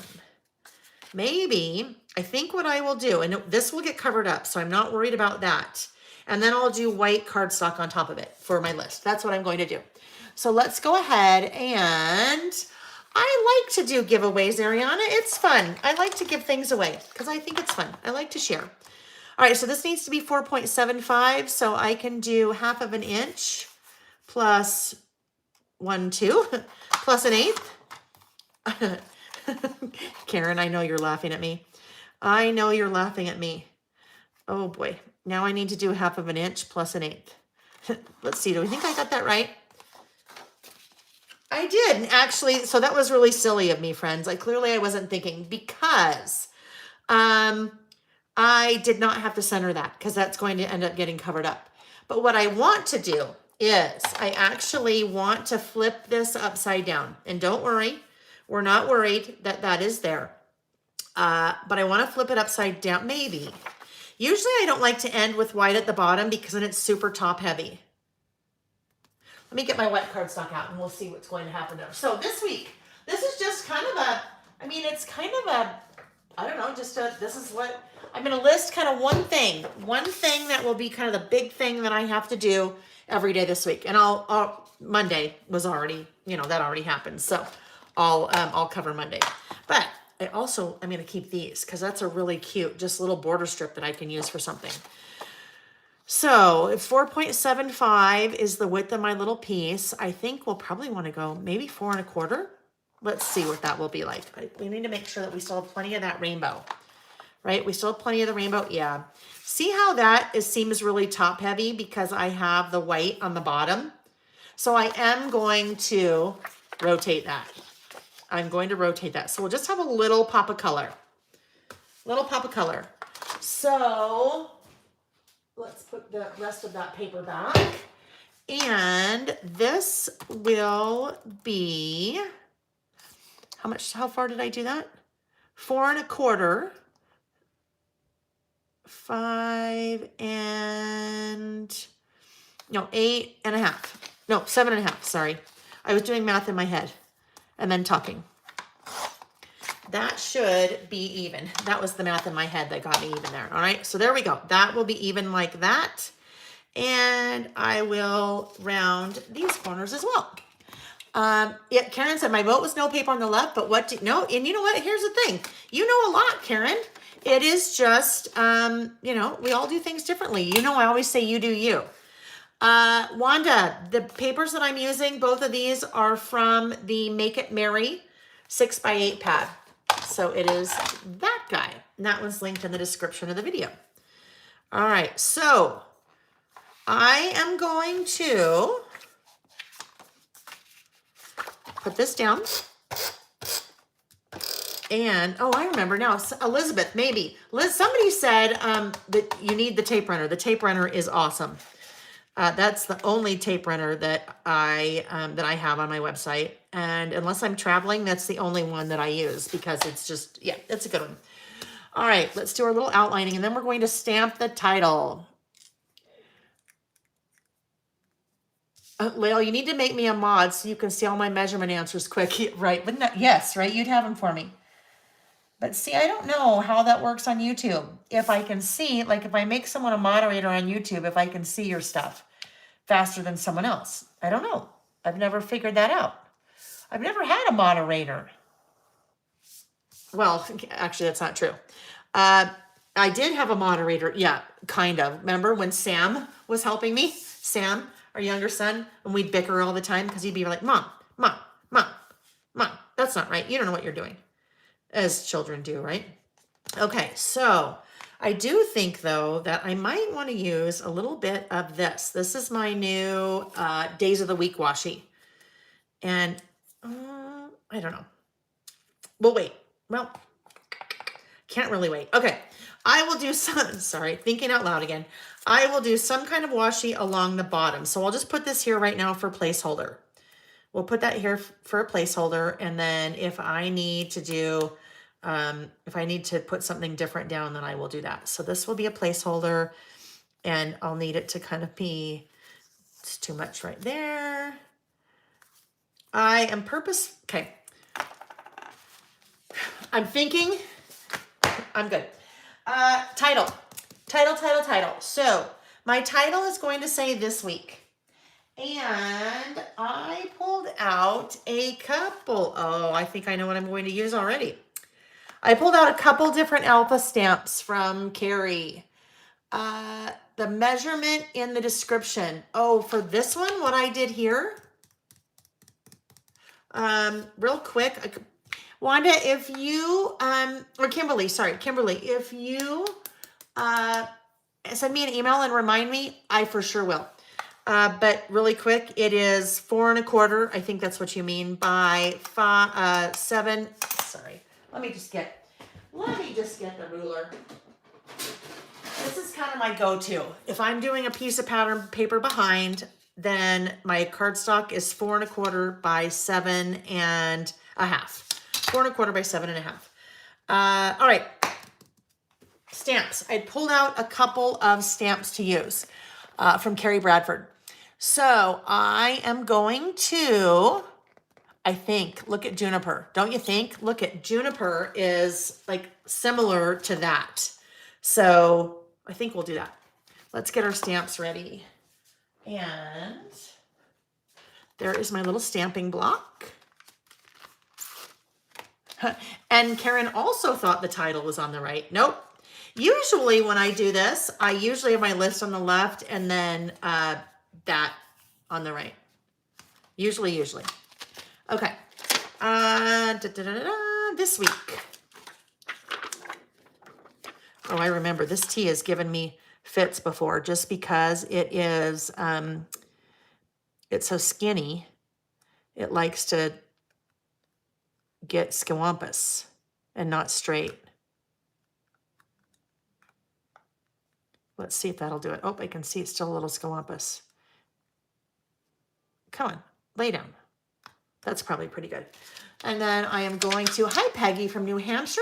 Maybe I think what I will do, and this will get covered up, so I'm not worried about that. And then I'll do white cardstock on top of it for my list. That's what I'm going to do. So let's go ahead, and I like to do giveaways, Ariana. It's fun. I like to give things away because I think it's fun. I like to share. All right, so this needs to be 4.75, so I can do 1/2 of an inch plus 1, 2, plus 1/8. Karen, I know you're laughing at me. I know you're laughing at me. Oh boy, now I need to do 1/2 of an inch plus 1/8. Let's see, do we think I got that right? I did, actually, so that was really silly of me, friends. Clearly I wasn't thinking because I did not have to center that because that's going to end up getting covered up. But what I want to do is I actually want to flip this upside down. And don't worry, we're not worried that that is there. But I want to flip it upside down, maybe. Usually I don't like to end with white at the bottom because then it's super top heavy. Let me get my wet cardstock out and we'll see what's going to happen there. So this week, this is just kind of a, I mean, it's kind of a, I don't know, just a, this is what, I'm going to list kind of one thing that will be kind of the big thing that I have to do every day this week. And Monday was already, that already happened. So I'll cover Monday. But I'm going to keep these because that's a really cute, just little border strip that I can use for something. So if 4.75 is the width of my little piece, I think we'll probably want to go maybe 4 1/4. Let's see what that will be like. We need to make sure that we still have plenty of that rainbow, right? We still have plenty of the rainbow. Yeah. See how that seems really top heavy because I have the white on the bottom. So I am going to rotate that. I'm going to rotate that. So we'll just have a little pop of color. So let's put the rest of that paper back. And this will be, how far did I do that? 4 1/4. 8 1/2. No, 7 1/2. Sorry. I was doing math in my head and then talking. That should be even. That was the math in my head that got me even there. All right. So there we go. That will be even like that. And I will round these corners as well. Yeah, Karen said my vote was no paper on the left, but no, and you know what? Here's the thing. You know a lot, Karen. It is just, you know, we all do things differently. You know, I always say you do you. Wanda, the papers that I'm using, both of these are from the Make It Merry 6x8 pad. So it is that guy. And that one's linked in the description of the video. All right, so I am going to put this down. And, oh, I remember now, Elizabeth, maybe. Somebody said that you need the tape runner. The tape runner is awesome. That's the only tape runner that I have on my website. And unless I'm traveling, that's the only one that I use because it's just, yeah, it's a good one. All right, let's do our little outlining and then we're going to stamp the title. Lael, you need to make me a mod so you can see all my measurement answers quick. Right, wouldn't that, yes, right, you'd have them for me. But see, I don't know how that works on YouTube. If I can see, like if I make someone a moderator on YouTube, if I can see your stuff faster than someone else. I don't know. I've never figured that out. I've never had a moderator. Well, actually, that's not true. I did have a moderator. Yeah, kind of. Remember when Sam was helping me? Sam, our younger son, and we'd bicker all the time because he'd be like, Mom, Mom, Mom, Mom, that's not right. You don't know what you're doing. As children do, right? Okay, so I do think, though, that I might want to use a little bit of this. This is my new Days of the Week washi. And I don't know. We'll wait. Well, can't really wait. Okay, I will do some, sorry, thinking out loud again. I will do some kind of washi along the bottom. So I'll just put this here right now for placeholder. We'll put that here for a placeholder. And then if I need to do, if I need to put something different down, then I will do that. So this will be a placeholder and I'll need it to kind of be, it's too much right there. I am okay. I'm thinking, I'm good. Title. So my title is going to say this week. And I pulled out a couple. Oh, I think I know what I'm going to use already. I pulled out a couple different alpha stamps from Kerri. The measurement in the description. Oh, for this one, what I did here. Real quick. Wanda, if you, or Kimberly, if you send me an email and remind me, I for sure will. But really quick, it is 4 1/4. I think that's what you mean by 7. Sorry, let me just get the ruler. This is kind of my go-to. If I'm doing a piece of pattern paper behind, then my cardstock is 4 1/4 by 7 1/2. 4 1/4 by 7 1/2. All right. Stamps. I pulled out a couple of stamps to use from Kerri Bradford. So I am going to, I think, look at Juniper. Don't you think? Look at Juniper is like similar to that. So I think we'll do that. Let's get our stamps ready. And there is my little stamping block. And Karen also thought the title was on the right. Nope. Usually when I do this, I usually have my list on the left and then that on the right. Usually. Okay. This week. Oh, I remember this tee has given me fits before just because it is, it's so skinny. It likes to get scawampus and not straight. Let's see if that'll do it. Oh, I can see it's still a little scawampus. Come on, lay down. That's probably pretty good. And then I am going to, hi Peggy from New Hampshire.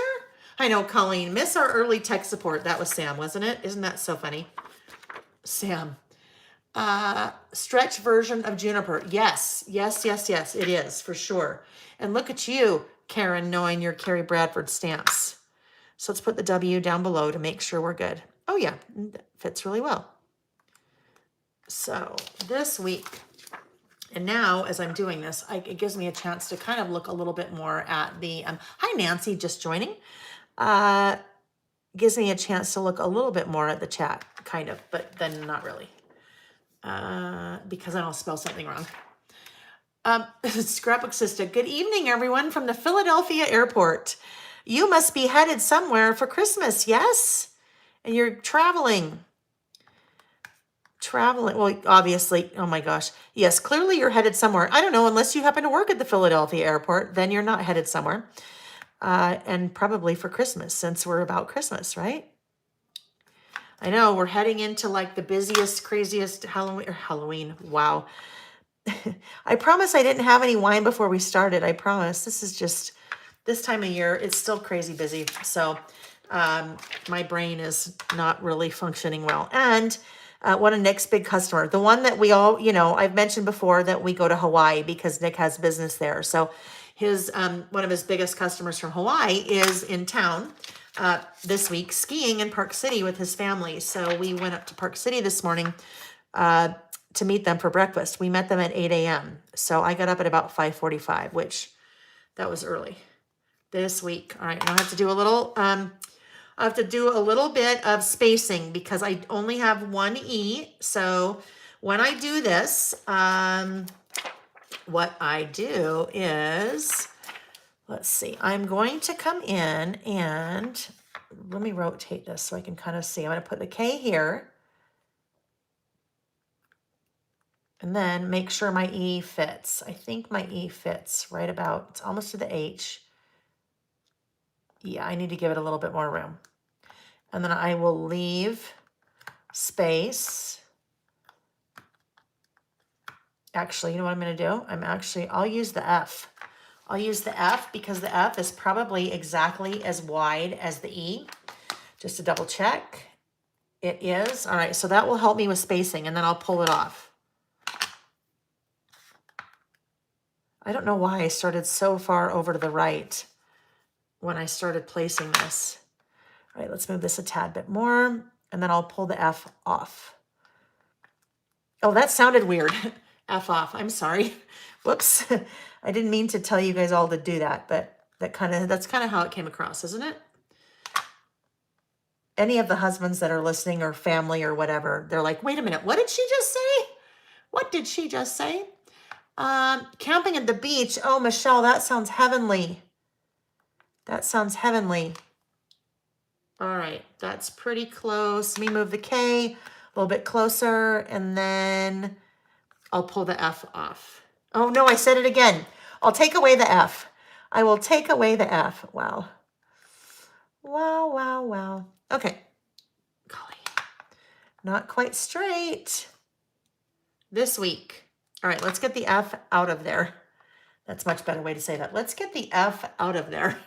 I know, Colleen, miss our early tech support. That was Sam, wasn't it? Isn't that so funny? Sam. Stretch version of Juniper. Yes, it is for sure. And look at you, Karen, knowing your Kerri Bradford stamps. So let's put the W down below to make sure we're good. Oh yeah, that fits really well. So this week, and now as I'm doing this, it gives me a chance to kind of look a little bit more at the, hi Nancy, just joining. gives me a chance to look a little bit more at the chat, kind of, but then not really, because then I'll spell something wrong. Scrapbook Sister, good evening, everyone, from the Philadelphia airport. You must be headed somewhere for Christmas, yes? And you're traveling. Well, obviously, oh my gosh. Yes, clearly you're headed somewhere. I don't know, unless you happen to work at the Philadelphia airport, then you're not headed somewhere. And probably for Christmas, since we're about Christmas, right? I know, we're heading into like the busiest, craziest Halloween. Wow. I promise I didn't have any wine before we started. I promise. This is just, this time of year, it's still crazy busy. So my brain is not really functioning well. And one of Nick's big customer, the one that we all, you know, I've mentioned before that we go to Hawaii because Nick has business there. So his one of his biggest customers from Hawaii is in town this week skiing in Park City with his family. So we went up to Park City this morning to meet them for breakfast. We met them at 8 a.m. So I got up at about 5:45, which that was early this week. All right, now I have to do a little, bit of spacing because I only have one E. So when I do this, what I do is, let's see, I'm going to come in and let me rotate this so I can kind of see. I'm going to put the K here. And then make sure my E fits. I think my E fits right about, it's almost to the H. Yeah, I need to give it a little bit more room. And then I will leave space. Actually, you know what I'm going to do? I'll use the F. I'll use the F because the F is probably exactly as wide as the E. Just to double check. It is. All right, so that will help me with spacing, and then I'll pull it off. I don't know why I started so far over to the right when I started placing this. All right, let's move this a tad bit more, and then I'll pull the F off. Oh, that sounded weird. F off. I'm sorry. Whoops. I didn't mean to tell you guys all to do that, but that's kind of how it came across, isn't it? Any of the husbands that are listening or family or whatever, they're like, wait a minute, what did she just say? What did she just say? Camping at the beach. Oh, Michelle, that sounds heavenly. That sounds heavenly. All right, that's pretty close. Let me move the K a little bit closer, and then I'll pull the F off. Oh, no, I said it again. I'll take away the F. I will take away the F. Wow. Wow, wow, wow. Okay. Golly. Not quite straight. This week. All right, let's get the F out of there. That's a much better way to say that. Let's get the F out of there.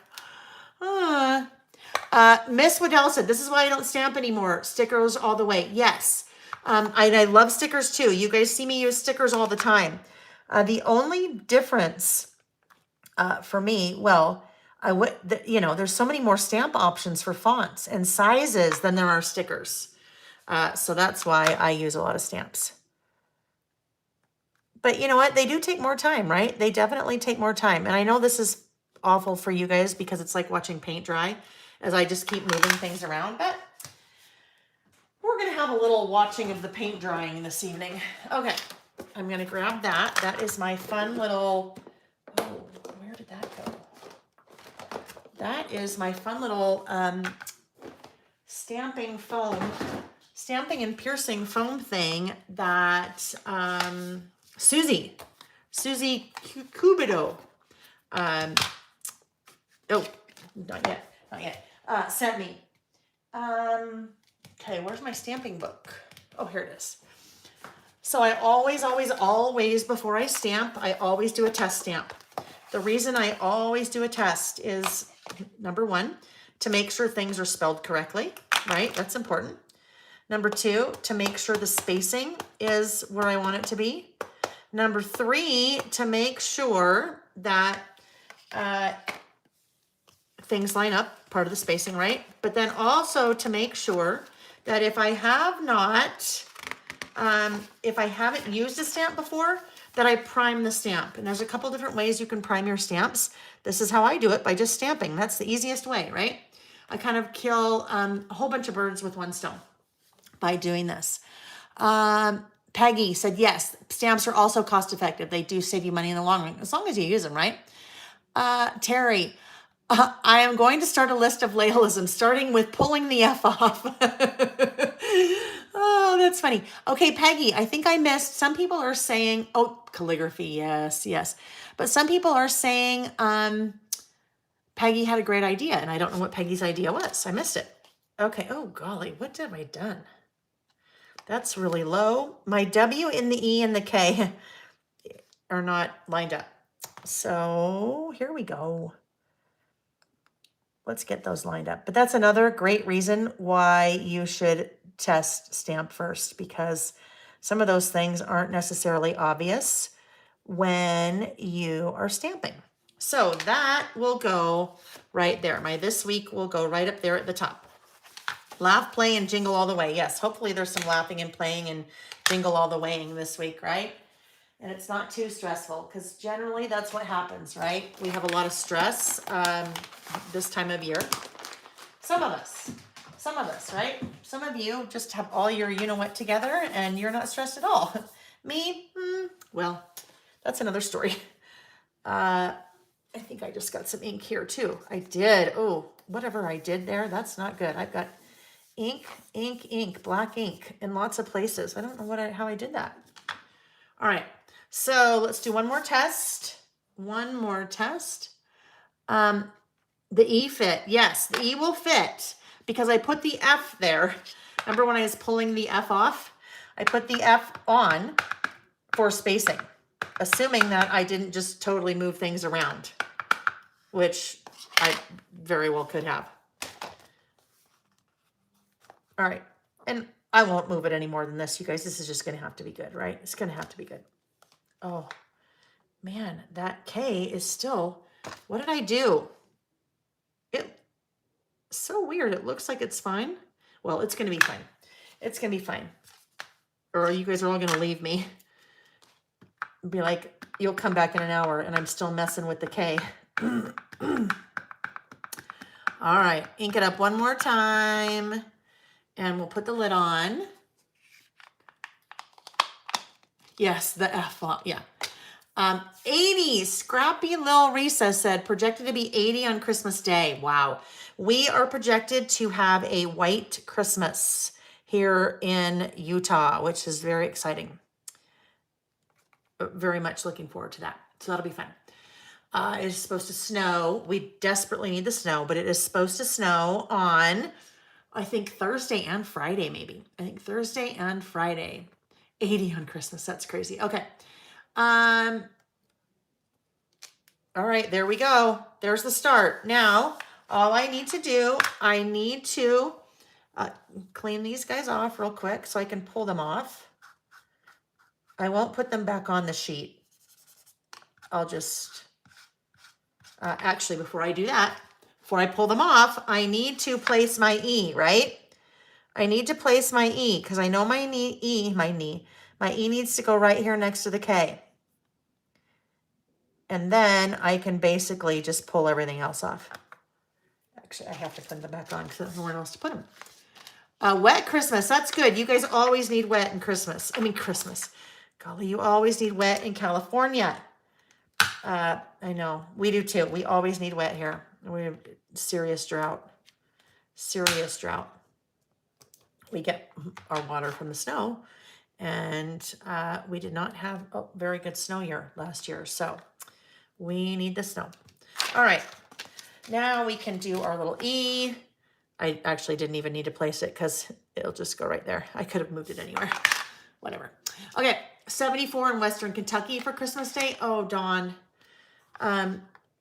Miss Waddell said, this is why I don't stamp anymore. Stickers all the way. Yes. I love stickers too. You guys see me use stickers all the time. The only difference for me, well, there's so many more stamp options for fonts and sizes than there are stickers. So that's why I use a lot of stamps. But you know what? They do take more time, right? They definitely take more time. And I know this is awful for you guys because it's like watching paint dry as I just keep moving things around. But we're going to have a little watching of the paint drying this evening. Okay, I'm going to grab that. That is my fun little... Oh, where did that go? That is my fun little stamping and piercing foam thing that... Susie Cubido, oh, not yet, sent me. Okay, where's my stamping book? Oh, here it is. So I always, before I stamp, I always do a test stamp. The reason I always do a test is, number one, to make sure things are spelled correctly, right? That's important. Number two, to make sure the spacing is where I want it to be. Number three, to make sure that things line up, part of the spacing, right? But then also to make sure that if I haven't used a stamp before, that I prime the stamp. And there's a couple different ways you can prime your stamps. This is how I do it, by just stamping. That's the easiest way, right? I kind of kill a whole bunch of birds with one stone by doing this. Peggy said, yes, stamps are also cost effective. They do save you money in the long run, as long as you use them, right? Terry, I am going to start a list of Layelisms, starting with pulling the F off. Oh, that's funny. Okay, Peggy, I think I missed. Some people are saying, oh, calligraphy, yes, yes. But some people are saying Peggy had a great idea, and I don't know what Peggy's idea was. I missed it. Okay, oh golly, what have I done? That's really low. My W and the E and the K are not lined up. So here we go. Let's get those lined up. But that's another great reason why you should test stamp first, because some of those things aren't necessarily obvious when you are stamping. So that will go right there. My this week will go right up there at the top. Laugh, play, and jingle all the way. Yes, hopefully there's some laughing and playing and jingle all the waying this week, right? And it's not too stressful, because generally that's what happens, right? We have a lot of stress this time of year. Some of us, right? Some of you just have all your you-know-what together and you're not stressed at all. Me, well, that's another story. I think I just got some ink here too. I did. Oh, whatever I did there, that's not good. I've got ink, black ink in lots of places. I don't know how I did that. All right, so let's do one more test. The E fit. Yes, the E will fit because I put the F there. Remember when I was pulling the F off? I put the F on for spacing, assuming that I didn't just totally move things around, which I very well could have. All right, and I won't move it any more than this, you guys. This is just going to have to be good, right? It's going to have to be good. Oh, man, that K is still, what did I do? It's so weird. It looks like it's fine. Well, it's going to be fine. It's going to be fine. Or you guys are all going to leave me. Be like, you'll come back in an hour and I'm still messing with the K. All right, ink it up one more time. And we'll put the lid on. Yes, the F font, yeah. 80, Scrappy Lil Risa said, projected to be 80 on Christmas Day. Wow. We are projected to have a white Christmas here in Utah, which is very exciting. Very much looking forward to that. So that'll be fun. It is supposed to snow. We desperately need the snow, but it is supposed to snow on, I think, Thursday and Friday, maybe. I think Thursday and Friday. 80 on Christmas. That's crazy. Okay. All right, there we go. There's the start. Now, all I need to do, I need to clean these guys off real quick so I can pull them off. I won't put them back on the sheet. I'll just, actually, before I do that, before I pull them off, I need to place my E, right? I need to place my E because I know my E needs to go right here next to the K. And then I can basically just pull everything else off. Actually, I have to put them back on because there's nowhere else to put them. Wet Christmas, that's good. You guys always need wet in Christmas. Christmas. Golly, you always need wet in California. I know, we do too. We always need wet here. We have serious drought. Serious drought. We get our water from the snow, and we did not have a very good snow year last year, so we need the snow. All right, now we can do our little E. I actually didn't even need to place it because it'll just go right there. I could have moved it anywhere. Whatever. Okay, 74 in Western Kentucky for Christmas Day. Oh, Dawn.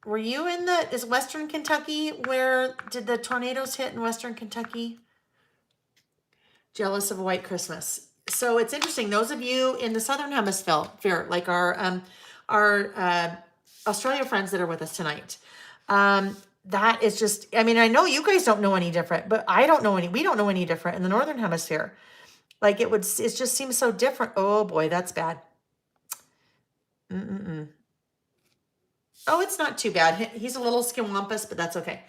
Were you in is Western Kentucky? Where did the tornadoes hit in Western Kentucky? Jealous of a white Christmas. So it's interesting. Those of you in the Southern Hemisphere, like our Australia friends that are with us tonight, that is just, I mean, I know you guys don't know any different, but we don't know any different in the Northern Hemisphere. Like it just seems so different. Oh boy, that's bad. Oh, it's not too bad. He's a little skimwampus, but that's okay.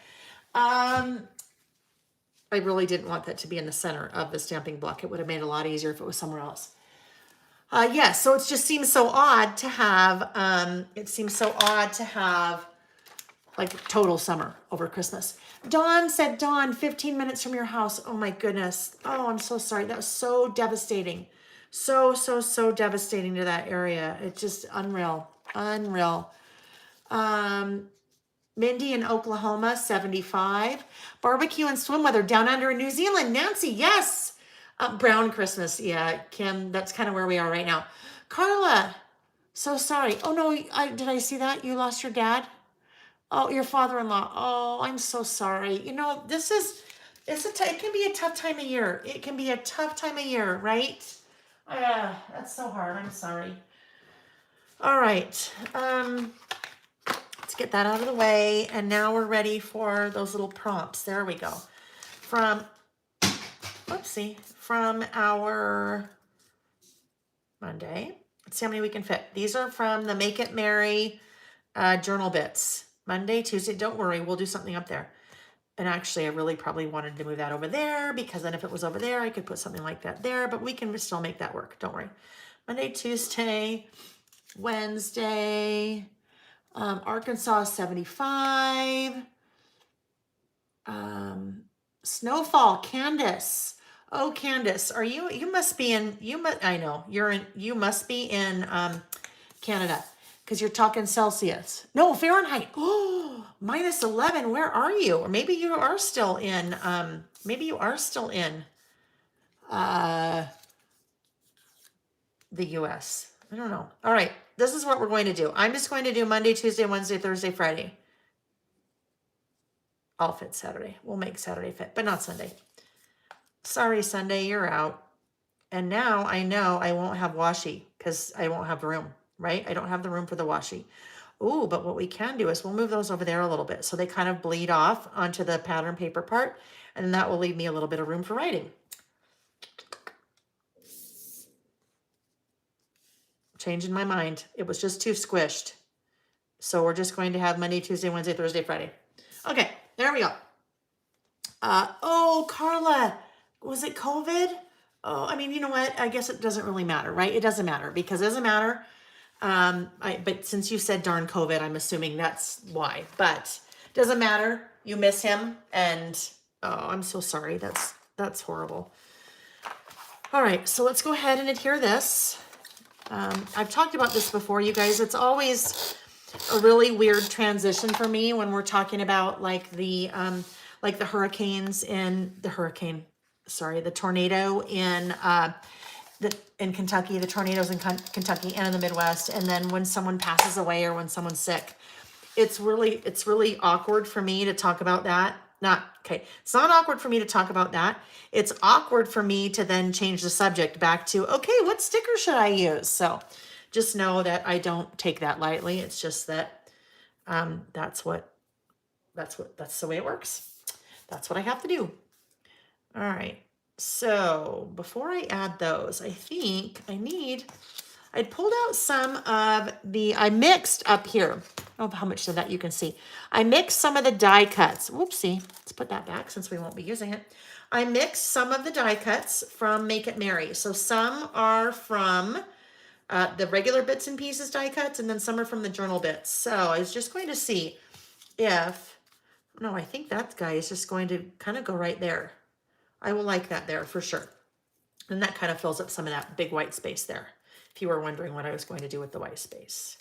I really didn't want that to be in the center of the stamping block. It would have made it a lot easier if it was somewhere else. Yes, so it just seems so odd to have, like total summer over Christmas. Dawn said, Dawn, 15 minutes from your house. Oh my goodness. Oh, I'm so sorry. That was so devastating. So devastating to that area. It's just unreal. Unreal. Mindy in Oklahoma, 75. Barbecue and swim weather down under in New Zealand. Nancy, yes. Brown Christmas. Yeah, Kim, that's kind of where we are right now. Carla, so sorry. Oh no, did I see that? You lost your dad? Oh, your father-in-law. Oh, I'm so sorry. You know, it can be a tough time of year. It can be a tough time of year, right? That's so hard. I'm sorry. All right. Let's get that out of the way. And now we're ready for those little prompts. There we go. From our Monday. Let's see how many we can fit. These are from the Make It Merry journal bits. Monday, Tuesday, don't worry, we'll do something up there. And actually, I really probably wanted to move that over there because then if it was over there, I could put something like that there, but we can still make that work. Don't worry. Monday, Tuesday, Wednesday, Arkansas 75. Snowfall, Candace. Oh, Candace, you must be in Canada. Because you're talking Celsius. No, Fahrenheit. Oh, -11. Where are you? Or maybe you are still in, the US. I don't know. All right. This is what we're going to do. I'm just going to do Monday, Tuesday, Wednesday, Thursday, Friday. I'll fit Saturday. We'll make Saturday fit, but not Sunday. Sorry, Sunday, you're out. And now I know I won't have washi because I won't have room. Right? I don't have the room for the washi. Ooh, but what we can do is we'll move those over there a little bit so they kind of bleed off onto the pattern paper part, and that will leave me a little bit of room for writing. Changing my mind. It was just too squished. So we're just going to have Monday, Tuesday, Wednesday, Thursday, Friday. Okay, there we go. Oh, Carla, was it COVID? Oh, I mean, you know what? I guess it doesn't really matter, right? It doesn't matter because it doesn't matter. But since you said darn COVID, I'm assuming that's why, but doesn't matter. You miss him. And oh, I'm so sorry. That's horrible. All right. So let's go ahead and adhere this. I've talked about this before, you guys. It's always a really weird transition for me when we're talking about the tornado in Kentucky, the tornadoes in Kentucky and in the Midwest, and then when someone passes away or when someone's sick, it's really awkward for me to talk about that. It's not awkward for me to talk about that. It's awkward for me to then change the subject back to, okay, what sticker should I use? So just know that I don't take that lightly. It's just that that's the way it works. That's what I have to do. All right. So before I add those, I think I pulled out some of I mixed up here. I don't know how much of that you can see. I mixed some of the die cuts. Whoopsie. Let's put that back since we won't be using it. I mixed some of the die cuts from Make It Merry. So some are from the regular bits and pieces die cuts, and then some are from the journal bits. So I was just going to see if, no, I think that guy is just going to kind of go right there. I will like that there for sure. And that kind of fills up some of that big white space there. If you were wondering what I was going to do with the white space.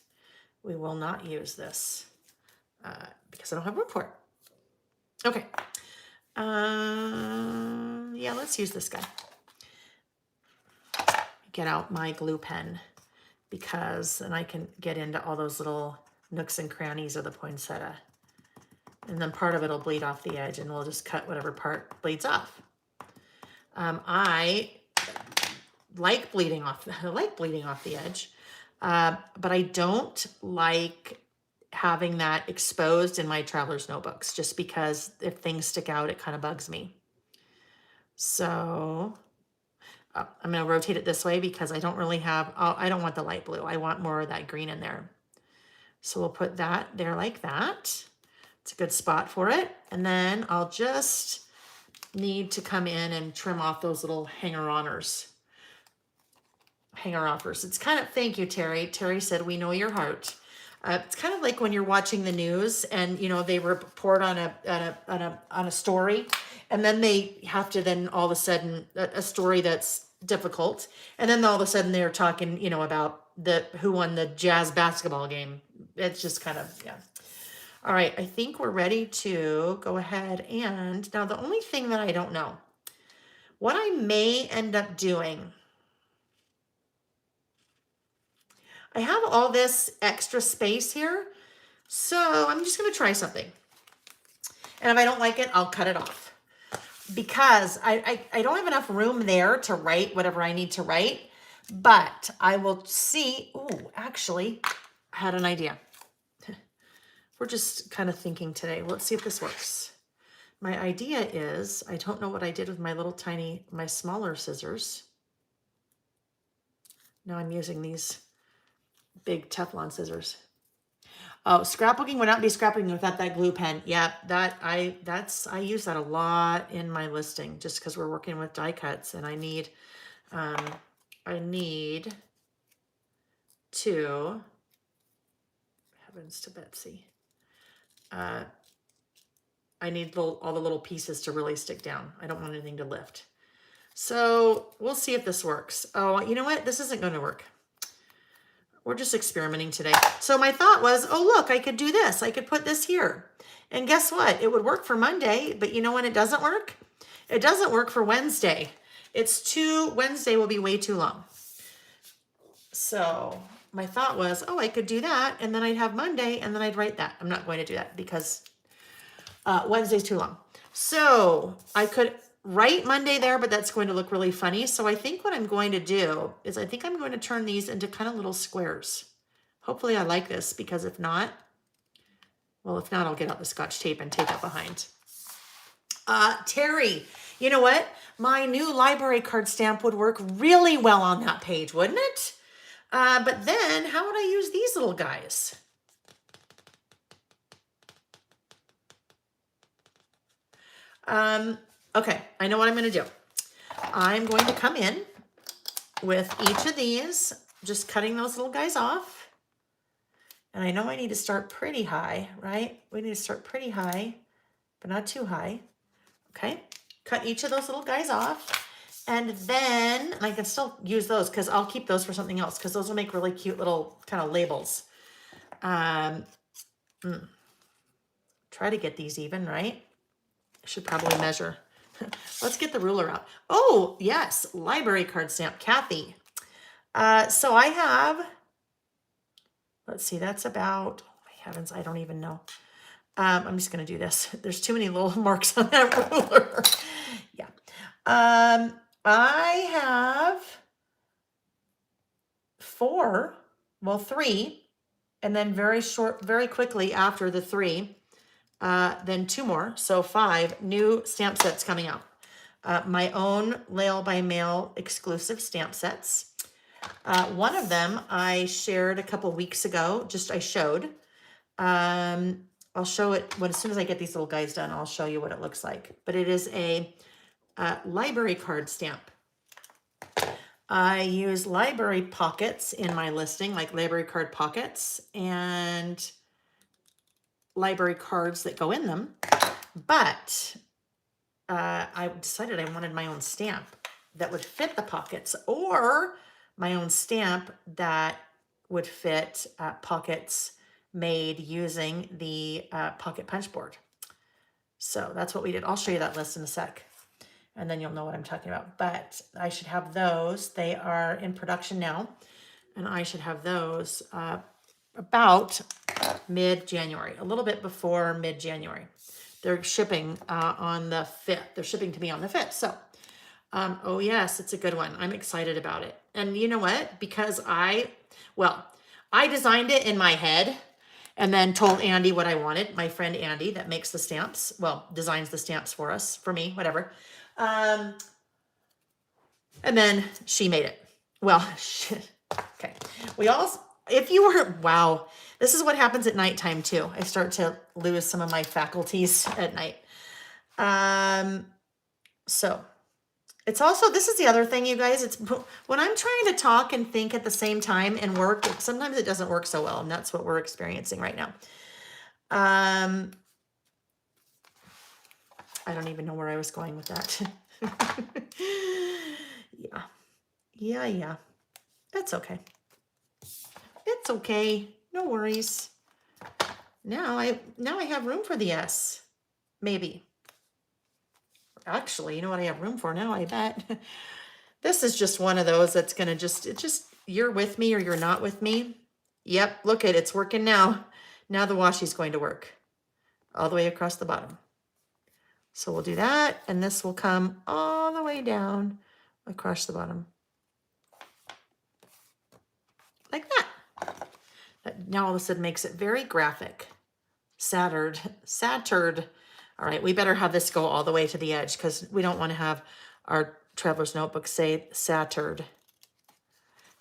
We will not use this because I don't have room for it. Okay. Yeah, let's use this guy. Get out my glue pen because then I can get into all those little nooks and crannies of the poinsettia. And then part of it will bleed off the edge and we'll just cut whatever part bleeds off. I like bleeding off the edge, but I don't like having that exposed in my traveler's notebooks just because if things stick out, it kind of bugs me. So I'm going to rotate it this way because I don't really have, I don't want the light blue. I want more of that green in there. So we'll put that there like that. It's a good spot for it. And then I'll just need to come in and trim off those little hanger-offers. It's kind of, thank you, Terry. Terry said, we know your heart. It's kind of like when you're watching the news and, you know, they report on a story, and then they have to then all of a sudden, a story that's difficult. And then all of a sudden they're talking, you know, about who won the Jazz basketball game. It's just kind of, yeah. All right, I think we're ready to go ahead. And now the only thing that I don't know, what I may end up doing, I have all this extra space here, so I'm just going to try something. And if I don't like it, I'll cut it off. Because I don't have enough room there to write whatever I need to write. But I will see. Ooh, actually, I had an idea. We're just kind of thinking today. Let's see if this works. My idea is, I don't know what I did with my smaller scissors. Now I'm using these big Teflon scissors. Oh, scrapbooking would not be scrapbooking without that glue pen. Yeah, I use that a lot in my listing just because we're working with die cuts, and I need to, heavens to Betsy. I need all the little pieces to really stick down. I don't want anything to lift. So we'll see if this works. Oh, you know what? This isn't going to work. We're just experimenting today. So my thought was, oh, look, I could do this. I could put this here. And guess what? It would work for Monday, but you know when it doesn't work? It doesn't work for Wednesday. Wednesday will be way too long. So my thought was, oh, I could do that, and then I'd have Monday, and then I'd write that. I'm not going to do that because Wednesday's too long. So I could write Monday there, but that's going to look really funny. So I think what I'm going to do is I think I'm going to turn these into kind of little squares. Hopefully I like this, because if not, I'll get out the Scotch tape and tape it behind. Terry, you know what? My new library card stamp would work really well on that page, wouldn't it? But then how would I use these little guys? Okay, I know what I'm going to do. I'm going to come in with each of these, just cutting those little guys off. And I know I need to start pretty high, right? We need to start pretty high, but not too high. Okay, cut each of those little guys off. And then I can still use those because I'll keep those for something else, because those will make really cute little kind of labels. Try to get these even, right? I should probably measure. Let's get the ruler out. Oh, yes, library card stamp, Kathy. So I have, let's see, that's about, oh my heavens, I don't even know. I'm just going to do this. There's too many little marks on that ruler. Yeah. I have 3, and then very quickly after the 3, then 2 more, so 5 new stamp sets coming out. My own Lail by Mail exclusive stamp sets. One of them I shared a couple weeks ago, I showed. I'll show it as soon as I get these little guys done. I'll show you what it looks like. But it is a library card stamp. I use library pockets in my listing, like library card pockets and library cards that go in them. But I decided I wanted my own stamp that would fit the pockets, or my own stamp that would fit pockets made using the pocket punch board. So that's what we did. I'll show you that list in a sec, and then you'll know what I'm talking about. But I should have those. They are in production now, and I should have those about mid-January, a little bit before mid-January. They're shipping on the 5th. They're shipping to me on the 5th. So, oh yes, it's a good one. I'm excited about it. And you know what? Because I designed it in my head and then told Andy what I wanted. My friend Andy that makes the stamps, designs the stamps for us, for me, whatever. And then she made it. Well, shit. Okay. Wow. This is what happens at nighttime too. I start to lose some of my faculties at night. So it's also, this is the other thing, you guys, it's when I'm trying to talk and think at the same time and work, sometimes it doesn't work so well. And that's what we're experiencing right now. I don't even know where I was going with that. Yeah. That's okay. It's okay. No worries. Now I have room for the S. Maybe. Actually, you know what I have room for now, I bet. This is just one of those that's gonna you're with me or you're not with me. Yep, look at it, it's working now. Now the washi's going to work all the way across the bottom. So we'll do that, and this will come all the way down across the bottom. Like that. That now all of a sudden makes it very graphic. Sattered. All right, we better have this go all the way to the edge because we don't want to have our traveler's notebook say sattered.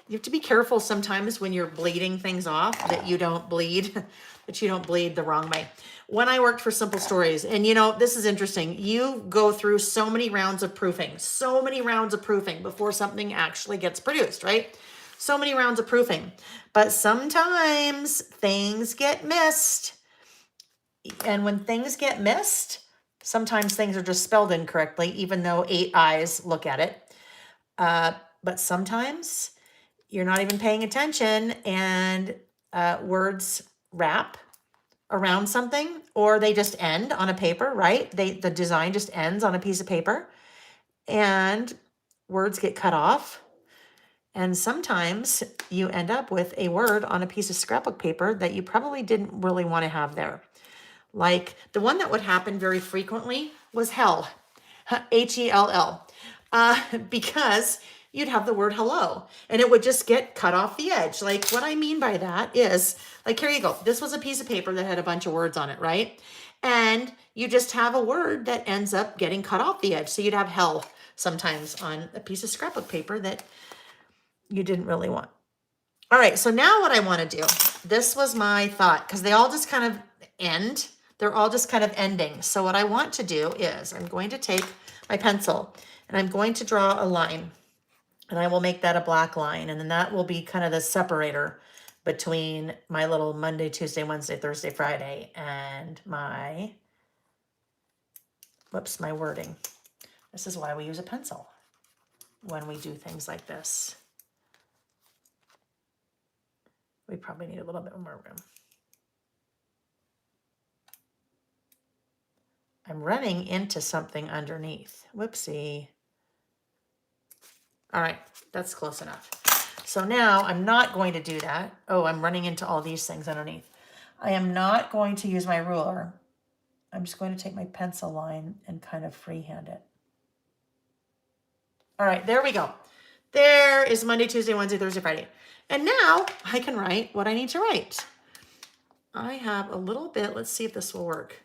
You have to be careful sometimes when you're bleeding things off that you don't bleed the wrong way. When I worked for Simple Stories, and you know, this is interesting. You go through so many rounds of proofing before something actually gets produced, right? So many rounds of proofing. But sometimes things get missed. And when things get missed, sometimes things are just spelled incorrectly, even though 8 eyes look at it. But sometimes you're not even paying attention and words wrap around something, or they just end on a paper, right? The design just ends on a piece of paper and words get cut off. And sometimes you end up with a word on a piece of scrapbook paper that you probably didn't really want to have there. Like the one that would happen very frequently was hell, H-E-L-L, because you'd have the word hello and it would just get cut off the edge. Like what I mean by that is, like, here you go. This was a piece of paper that had a bunch of words on it, right? And you just have a word that ends up getting cut off the edge. So you'd have hell sometimes on a piece of scrapbook paper that you didn't really want. All right, so now what I want to do, this was my thought, because they all just kind of end. They're all just kind of ending. So what I want to do is I'm going to take my pencil and I'm going to draw a line, and I will make that a black line. And then that will be kind of the separator between my little Monday, Tuesday, Wednesday, Thursday, Friday, and my wording. This is why we use a pencil when we do things like this. We probably need a little bit more room. I'm running into something underneath. Whoopsie. All right, that's close enough. So now I'm not going to do that. Oh, I'm running into all these things underneath. I am not going to use my ruler. I'm just going to take my pencil line and kind of freehand it. All right, there we go. There is Monday, Tuesday, Wednesday, Thursday, Friday. And now I can write what I need to write. I have a little bit, let's see if this will work.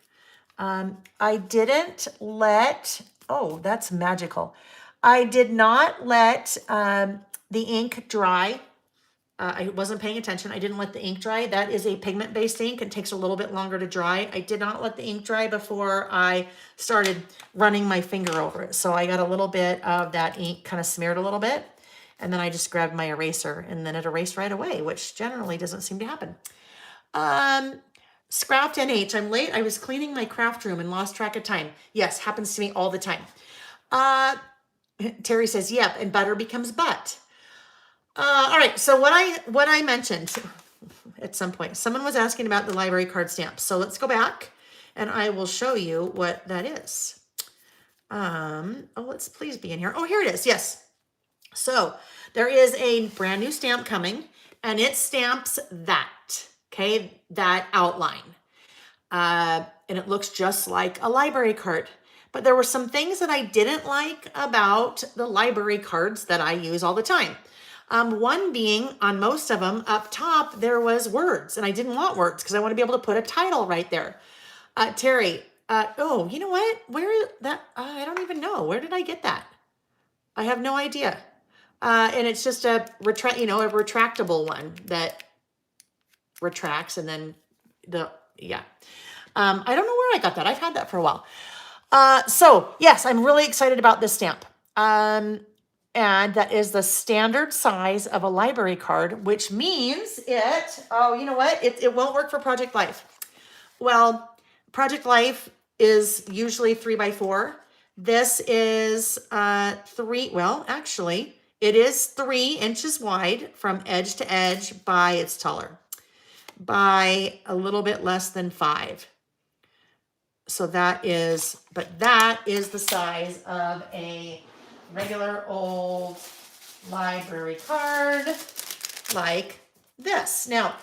I didn't let, oh, that's magical. I did not let the ink dry. I wasn't paying attention. I didn't let the ink dry. That is a pigment-based ink. It takes a little bit longer to dry. I did not let the ink dry before I started running my finger over it. So I got a little bit of that ink kind of smeared a little bit. And then I just grabbed my eraser and then it erased right away, which generally doesn't seem to happen. Scrapped NH. I'm late. I was cleaning my craft room and lost track of time. Yes, happens to me all the time. Terry says, yep, and butter becomes butt. All right, so what I mentioned at some point, someone was asking about the library card stamps. So let's go back and I will show you what that is. Oh, let's please be in here. Oh, here it is. Yes. So there is a brand new stamp coming and it stamps that, okay, that outline. And it looks just like a library card. But there were some things that I didn't like about the library cards that I use all the time. One being on most of them up top, there was words and I didn't want words because I want to be able to put a title right there. Terry, oh, you know what? Where that, I don't even know. Where did I get that? I have no idea. And it's just a retractable one that retracts and then yeah. I don't know where I got that. I've had that for a while. So yes, I'm really excited about this stamp. And that is the standard size of a library card, which means oh, you know what? It won't work for Project Life. Well, Project Life is usually 3x4. This is well, actually, it is 3 inches wide from edge to edge it's taller by a little bit less than 5. So that is the size of a regular old library card like this. Now,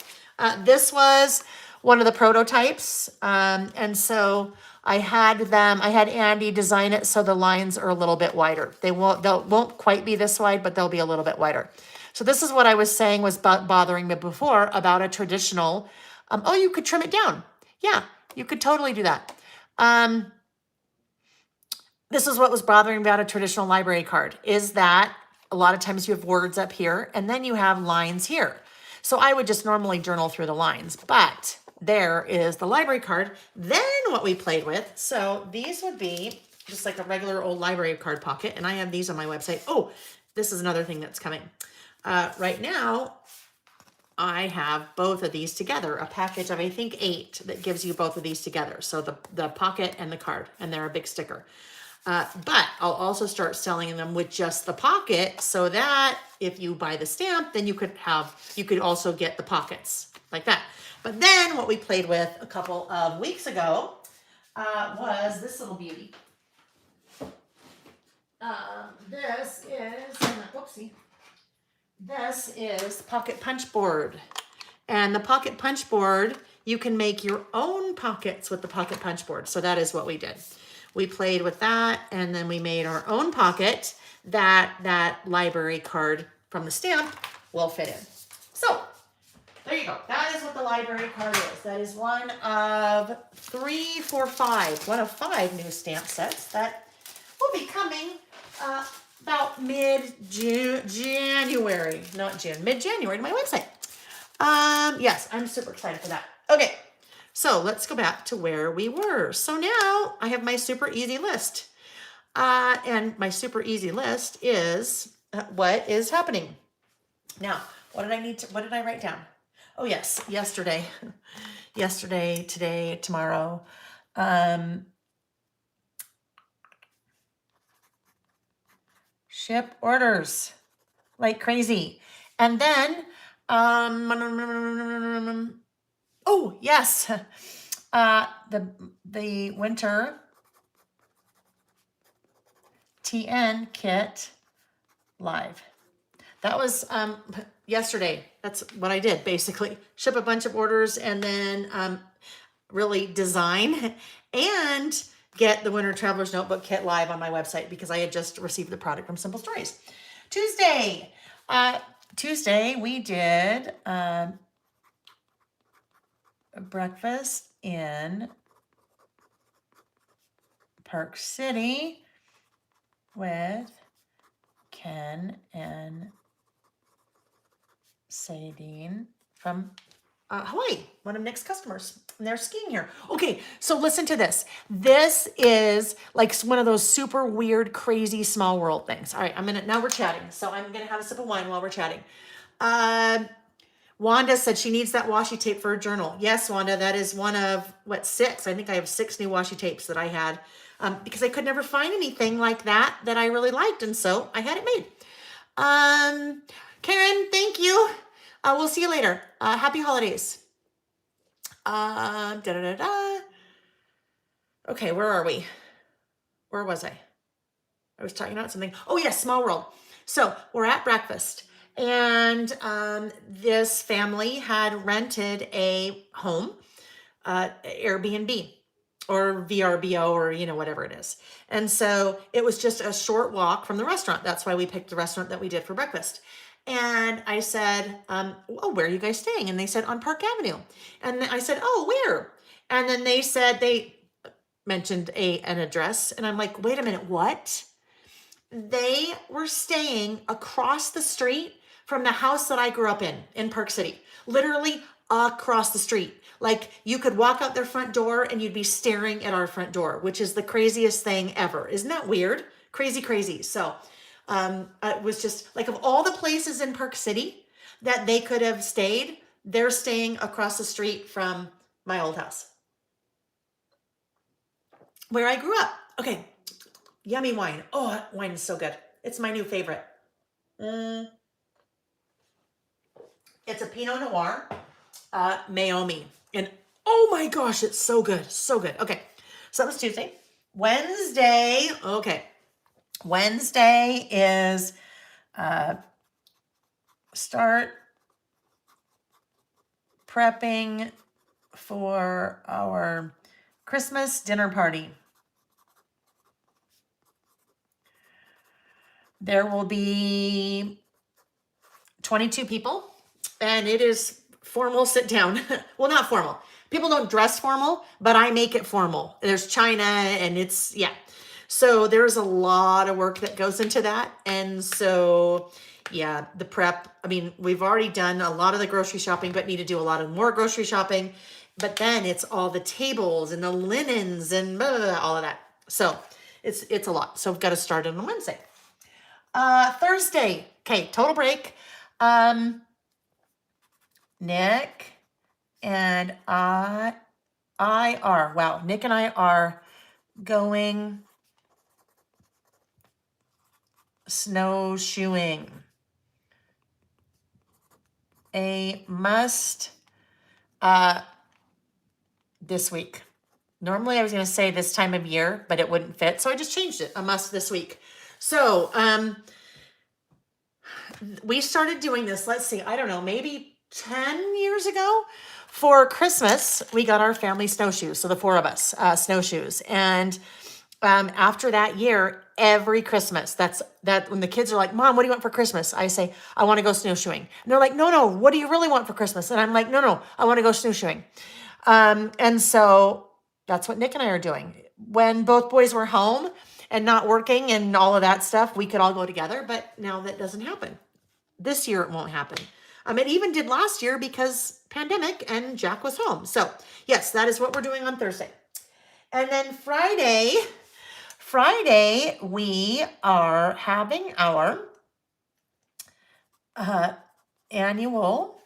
this was one of the prototypes. And so I had Andy design it so the lines are a little bit wider. They won't quite be this wide, but they'll be a little bit wider. So this is what I was saying was bothering me before about a traditional, oh, you could trim it down. Yeah, you could totally do that. This is what was bothering me about a traditional library card, is that a lot of times you have words up here and then you have lines here. So I would just normally journal through the lines, but there is the library card. Then what we played with, so these would be just like a regular old library card pocket, and I have these on my website. Oh, this is another thing that's coming. Right now, I have both of these together, a package of I think 8 that gives you both of these together. So the pocket and the card, and they're a big sticker. But I'll also start selling them with just the pocket, so that if you buy the stamp, then you could also get the pockets like that. But then what we played with a couple of weeks ago was this little beauty. This is pocket punch board. And the pocket punch board, you can make your own pockets with the pocket punch board. So that is what we did. We played with that, and then we made our own pocket that library card from the stamp will fit in. So there you go. That is what the library card is. That is one of 5 new stamp sets that will be coming about mid-January, not June, mid-January to my website. Yes, I'm super excited for that. Okay, so let's go back to where we were. So now I have my super easy list. And my super easy list is what is happening. Now, what did I write down? Oh yes, yesterday, today, tomorrow. Ship orders like crazy. And then, oh yes, the winter TN kit live. That was yesterday. That's what I did, basically. Ship a bunch of orders and then really design and get the Winter Traveler's Notebook Kit live on my website because I had just received the product from Simple Stories. Tuesday we did a breakfast in Park City with Ken and Sadine from Hawaii, one of Nick's customers, and they're skiing here. Okay, so listen to this. This is like one of those super weird, crazy small world things. All right, now we're chatting, so I'm gonna have a sip of wine while we're chatting. Wanda said she needs that washi tape for her journal. Yes, Wanda, that is one of, 6? I think I have 6 new washi tapes that I had because I could never find anything like that I really liked, and so I had it made. Karen, thank you. We'll see you later. Happy holidays. Okay, where are we? Where was I? I was talking about something. Oh yes, small world. So we're at breakfast, and this family had rented a home, Airbnb or VRBO or whatever it is. And so it was just a short walk from the restaurant. That's why we picked the restaurant that we did for breakfast. And I said, oh, where are you guys staying? And they said, on Park Avenue. And I said, oh, where? And then they said, they mentioned an address. And I'm like, wait a minute, what? They were staying across the street from the house that I grew up in Park City. Literally across the street. Like you could walk out their front door and you'd be staring at our front door, which is the craziest thing ever. Isn't that weird? Crazy, crazy. So it was just like of all the places in Park City that they could have stayed, they're staying across the street from my old house where I grew up. Okay. Yummy wine. Oh, that wine is so good. It's my new favorite. It's a Pinot Noir, Maomi. And oh my gosh, it's so good. So good. Okay. So that was Tuesday. Wednesday. Okay. Wednesday is start prepping for our Christmas dinner party. There will be 22 people, and it is formal sit down. Well, not formal. People don't dress formal, but I make it formal. There's china and it's, yeah. So there's a lot of work that goes into that. And so, yeah, the prep, I mean, we've already done a lot of the grocery shopping, but need to do a lot of more grocery shopping. But then it's all the tables and the linens and blah, blah, blah, all of that. So it's a lot. So we've got to start it on Wednesday. Thursday. Okay, total break. Nick and I are, wow, Nick and I are going snowshoeing. A must this week. Normally I was going to say this time of year, but it wouldn't fit. So I just changed it. A must this week. So, we started doing this, let's see, I don't know, maybe 10 years ago. For Christmas, we got our family snowshoes. So the four of us, snowshoes. And after that year, every Christmas, that's when the kids are like, Mom, what do you want for Christmas? I say, I want to go snowshoeing. And they're like, no, what do you really want for Christmas? And I'm like, no, I want to go snowshoeing. And so that's what Nick and I are doing. When both boys were home and not working and all of that stuff, we could all go together. But now that doesn't happen. This year it won't happen. It even did last year because pandemic and Jack was home. So yes, that is what we're doing on Thursday. And then Friday, we are having our annual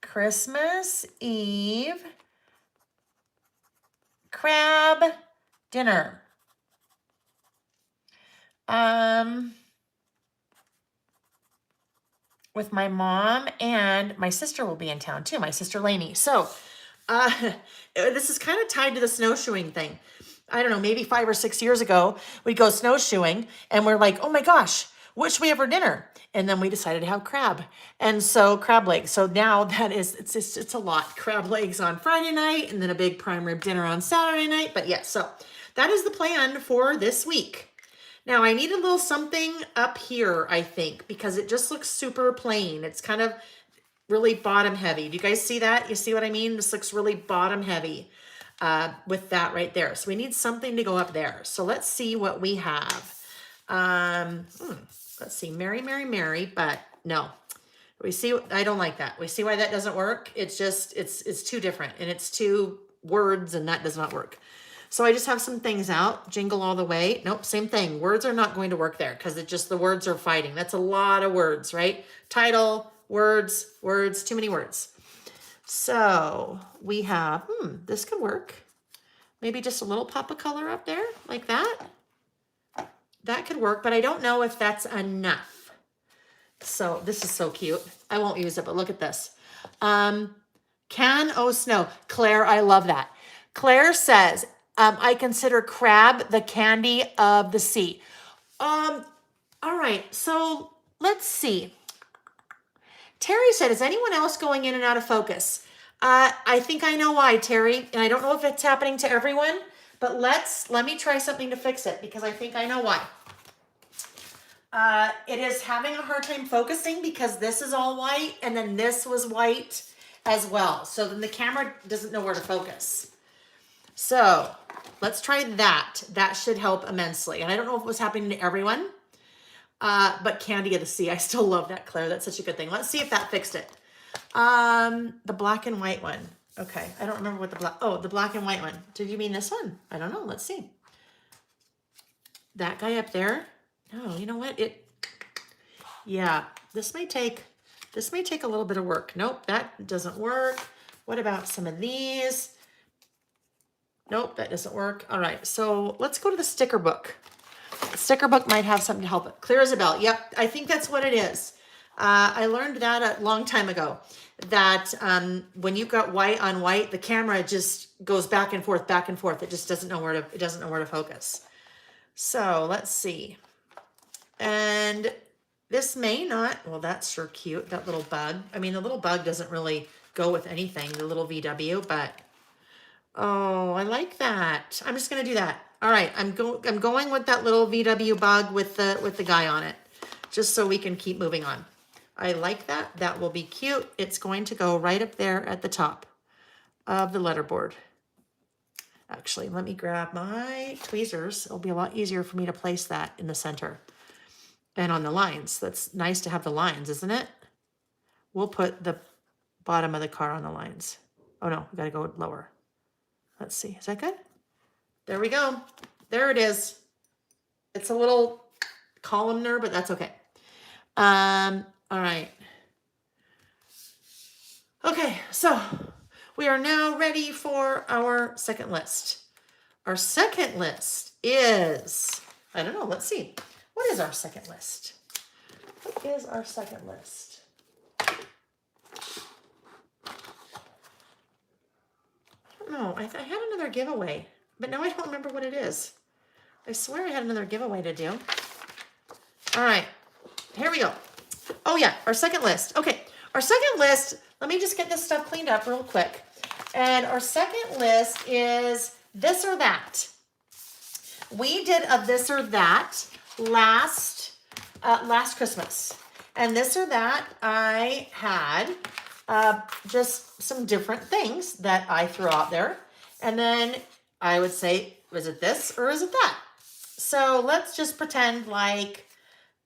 Christmas Eve crab dinner. With my mom, and my sister will be in town too, my sister Lainey. So this is kind of tied to the snowshoeing thing. I don't know, maybe 5 or 6 years ago, we'd go snowshoeing and we're like, oh my gosh, what should we have for dinner? And then we decided to have crab. And so crab legs. So now that is, it's a lot. Crab legs on Friday night and then a big prime rib dinner on Saturday night. But yes, so that is the plan for this week. Now I need a little something up here, I think, because it just looks super plain. It's kind of really bottom heavy. Do you guys see that? You see what I mean? This looks really bottom heavy with that right there. So we need something to go up there. So let's see what we have. Let's see, Mary, Mary, Mary, but no. We see, I don't like that. We see why that doesn't work. It's just, it's too different and it's two words and that does not work. So I just have some things out. Jingle all the way. Nope, same thing. Words are not going to work there because the words are fighting. That's a lot of words, right? Title, words, too many words. So we have, this could work. Maybe just a little pop of color up there like that. That could work, but I don't know if that's enough. So this is so cute. I won't use it, but look at this. Can O Snow. Claire, I love that. Claire says, I consider crab the candy of the sea. All right, so let's see. Terry said, is anyone else going in and out of focus? I think I know why, Terry, and I don't know if it's happening to everyone, but let me try something to fix it because I think I know why. It is having a hard time focusing because this is all white and then this was white as well. So then the camera doesn't know where to focus. So let's try that. That should help immensely. And I don't know if it was happening to everyone, but candy of the sea. I still love that, Claire. That's such a good thing. Let's see if that fixed it. The black and white one. Okay, I don't remember what the black and white one. Did you mean this one? I don't know. Let's see. That guy up there. No, you know what? Yeah, this may take a little bit of work. Nope, that doesn't work. What about some of these? Nope, that doesn't work. All right, so let's go to the sticker book. The sticker book might have something to help it. Clear as a bell. Yep, I think that's what it is. I learned that a long time ago, that when you've got white on white, the camera just goes back and forth, back and forth. It just doesn't know where to focus. So let's see. And this may not, well, that's sure cute, that little bug. I mean, the little bug doesn't really go with anything, the little VW, but oh, I like that. I'm just gonna do that. All right, I'm going with that little VW bug with the guy on it, just so we can keep moving on. I like that. That will be cute. It's going to go right up there at the top of the letterboard. Actually, let me grab my tweezers. It'll be a lot easier for me to place that in the center and on the lines. That's nice to have the lines, isn't it? We'll put the bottom of the car on the lines. Oh no, we gotta go lower. Let's see, is that good? There we go. There it is. It's a little columnar, but that's okay. All right. Okay, so we are now ready for our second list. Our second list is, I don't know, let's see. What is our second list? What is our second list? I don't know. I had another giveaway, but now I don't remember what it is. I swear I had another giveaway to do. All right, here we go. Oh yeah, our second list. Okay, our second list, let me just get this stuff cleaned up real quick. And our second list is this or that. We did a this or that last Christmas. And this or that, I had just some different things that I threw out there. And then I would say, is it this or is it that? So let's just pretend like,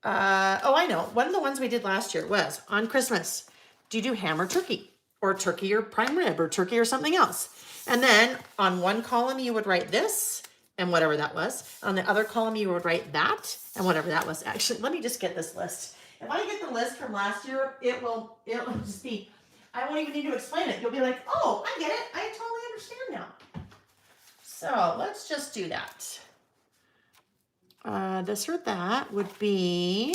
oh, I know. One of the ones we did last year was on Christmas. Do you do ham or turkey or prime rib or turkey or something else? And then on one column, you would write this and whatever that was. On the other column, you would write that and whatever that was. Actually, let me just get this list. If I get the list from last year, it'll just be, I won't even need to explain it. You'll be like, oh, I get it. I totally understand now. So let's just do that. This or that would be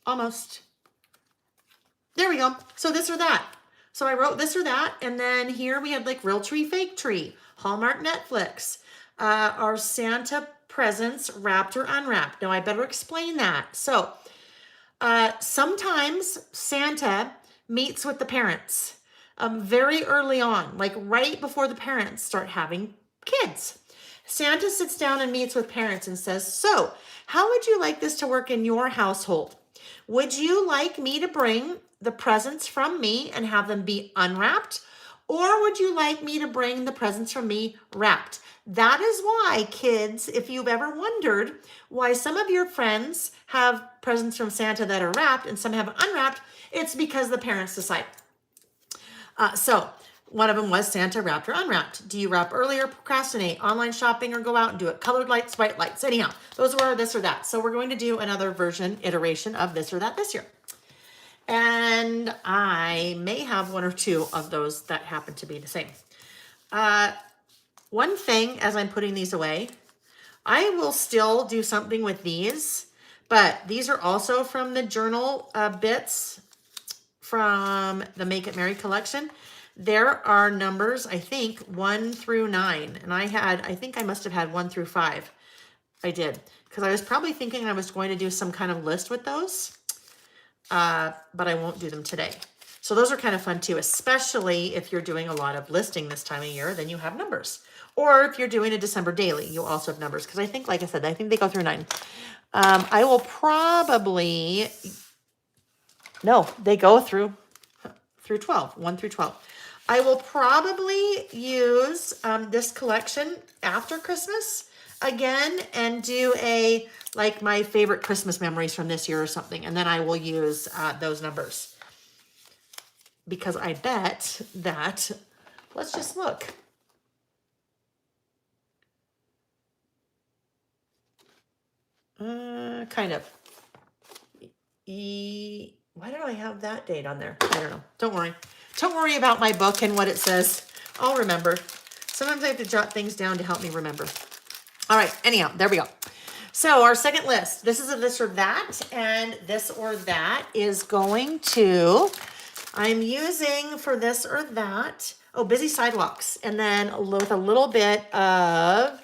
almost. There we go. So this or that. So I wrote this or that, and then here we had like real tree, fake tree, Hallmark, Netflix, our Santa presents, wrapped or unwrapped. Now I better explain that. So sometimes Santa meets with the parents very early on, like right before the parents start having kids. Santa sits down and meets with parents and says, so how would you like this to work in your household? Would you like me to bring the presents from me and have them be unwrapped? Or would you like me to bring the presents from me wrapped? That is why, kids, if you've ever wondered why some of your friends have presents from Santa that are wrapped and some have unwrapped, it's because the parents decide. So one of them was Santa wrapped or unwrapped. Do you wrap early or procrastinate? Online shopping or go out and do it? Colored lights, white lights. Anyhow, those were this or that. So we're going to do another iteration of this or that this year. And I may have one or two of those that happen to be the same. One thing, as I'm putting these away, I will still do something with these, but these are also from the journal bits from the Make It Merry collection. There are numbers, I think, 1 through 9. And I think I must have had 1 through 5. I did. Because I was probably thinking I was going to do some kind of list with those. But I won't do them today. So those are kind of fun too, especially if you're doing a lot of listing this time of year, then you have numbers. Or if you're doing a December daily, you also have numbers. Because I think, like I said, I think they go through 9. I will probably... No, they go through 12, 1 through 12. I will probably use this collection after Christmas again and do a, like my favorite Christmas memories from this year or something. And then I will use those numbers. Because I bet that, let's just look. Kind of. Why did I have that date on there? I don't know. Don't worry. Don't worry about my book and what it says. I'll remember. Sometimes I have to jot things down to help me remember. All right. Anyhow, there we go. So our second list, this is a this or that, and this or that is going to, I'm using for this or that, oh, busy sidewalks. And then with a little bit of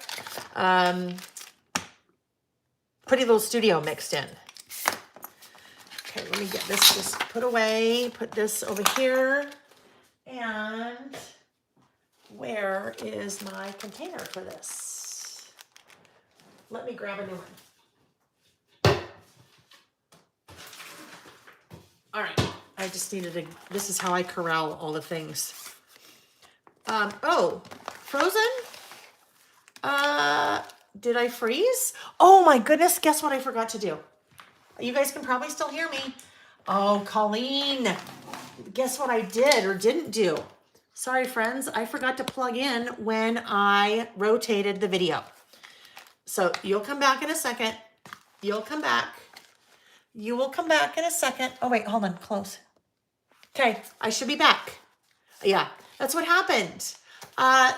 Pretty Little Studio mixed in. Okay, let me get this just put away, put this over here. And where is my container for this? Let me grab a new one. All right, I just needed to, this is how I corral all the things. Oh, frozen? Did I freeze? Oh my goodness, guess what I forgot to do? You guys can probably still hear me. Oh, Colleen, guess what I did or didn't do? Sorry, friends, I forgot to plug in when I rotated the video. So you'll come back in a second. You'll come back. You will come back in a second. Oh, wait, hold on, close. Okay, I should be back. Yeah, that's what happened.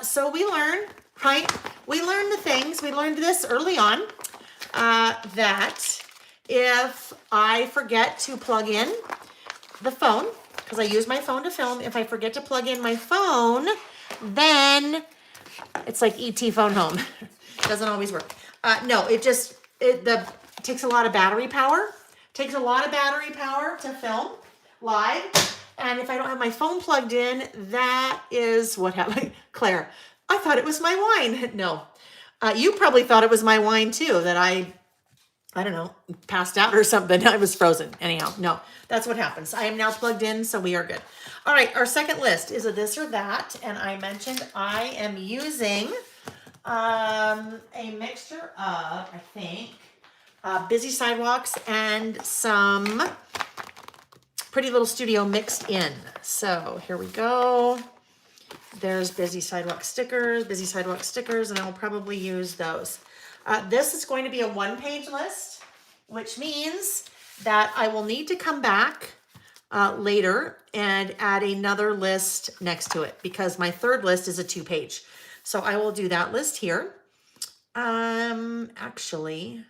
So we learned, right? We learned the things. We learned this early on, that if I forget to plug in the phone, because I use my phone to film, if I forget to plug in my phone, then it's like ET phone home. Doesn't always work. No, it takes a lot of battery power. Takes a lot of battery power to film live. And if I don't have my phone plugged in, that is what happened. Claire, I thought it was my wine. No, you probably thought it was my wine too, that I don't know, passed out or something. I was frozen. Anyhow, no, that's what happens. I am now plugged in, so we are good. All right, our second list is a this or that. And I mentioned I am using a mixture of, I think, busy sidewalks and some Pretty Little Studio mixed in. So here we go. There's busy sidewalk stickers, and I'll probably use those. This is going to be a one-page list, which means that I will need to come back later and add another list next to it because my third list is a 2-page. So I will do that list here. Actually,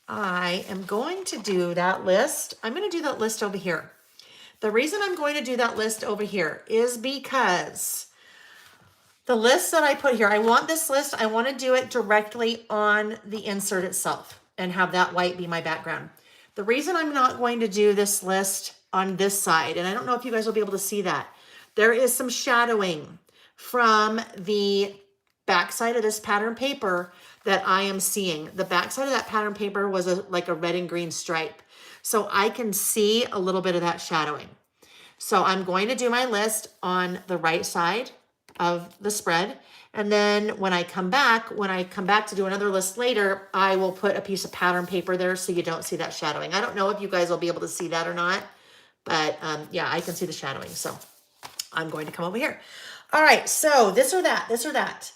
I am going to do that list. I'm going to do that list over here. The reason I'm going to do that list over here is because the list that I put here, I want this list, I want to do it directly on the insert itself and have that white be my background. The reason I'm not going to do this list on this side, and I don't know if you guys will be able to see that, there is some shadowing from the backside of this pattern paper that I am seeing. The backside of that pattern paper was like a red and green stripe. So I can see a little bit of that shadowing. So I'm going to do my list on the right side of the spread. And then when I come back to do another list later, I will put a piece of pattern paper there so you don't see that shadowing. I don't know if you guys will be able to see that or not, but yeah, I can see the shadowing. So I'm going to come over here. All right, so this or that.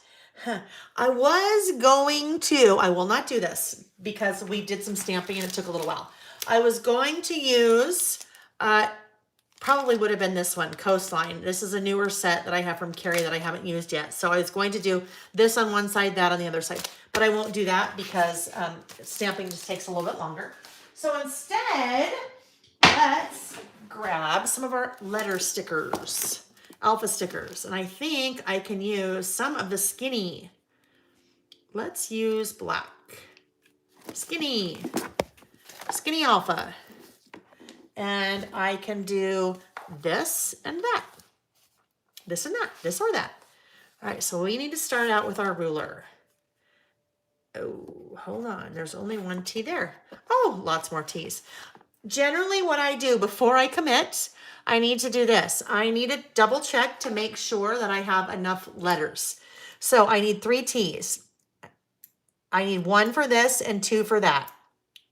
I will not do this because we did some stamping and it took a little while. I was going to use, probably would have been this one, Coastline. This is a newer set that I have from Kerri that I haven't used yet. So I was going to do this on one side, that on the other side. But I won't do that because stamping just takes a little bit longer. So instead, let's grab some of our letter stickers, alpha stickers. And I think I can use some of the skinny. Let's use black. Skinny alpha. And I can do this and that. This and that, this or that. All right, so we need to start out with our ruler. Oh, hold on, there's only one T there. Oh, lots more T's. Generally what I do before I commit, I need to do this. I need to double check to make sure that I have enough letters. So I need 3 T's. I need 1 for this and 2 for that.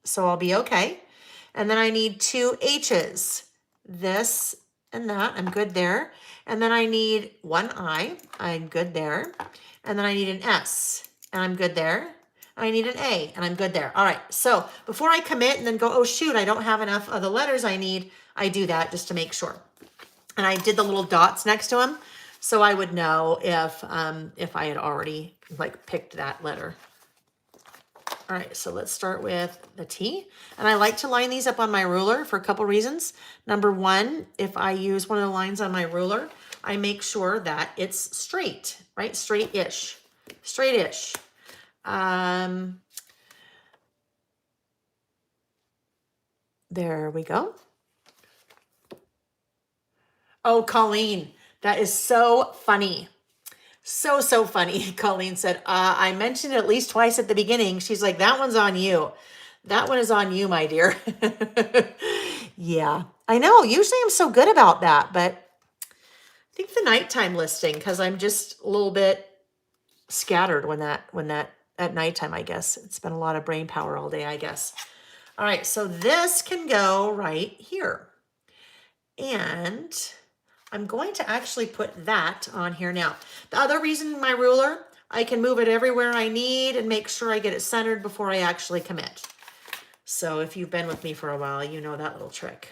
So I'll be okay. And then I need 2 H's. This and that, I'm good there. And then I need 1 I, I'm good there. And then I need an S, and I'm good there. I need an A, and I'm good there. All right, so before I commit and then go, oh shoot, I don't have enough of the letters I need, I do that just to make sure. And I did the little dots next to them, so I would know if I had already like picked that letter. All right, so let's start with the T. And I like to line these up on my ruler for a couple reasons. Number one, if I use one of the lines on my ruler, I make sure that it's straight, right? Straight-ish, straight-ish. There we go. Oh, Colleen, that is so funny. So funny. Colleen said, I mentioned it at least twice at the beginning. She's like, that one's on you. That one is on you, my dear. Yeah, I know. Usually I'm so good about that, but I think the nighttime listing, because I'm just a little bit scattered when that at nighttime, I guess. It's been a lot of brain power all day, I guess. All right, so this can go right here. And I'm going to actually put that on here now. The other reason my ruler, I can move it everywhere I need and make sure I get it centered before I actually commit. So if you've been with me for a while, you know that little trick.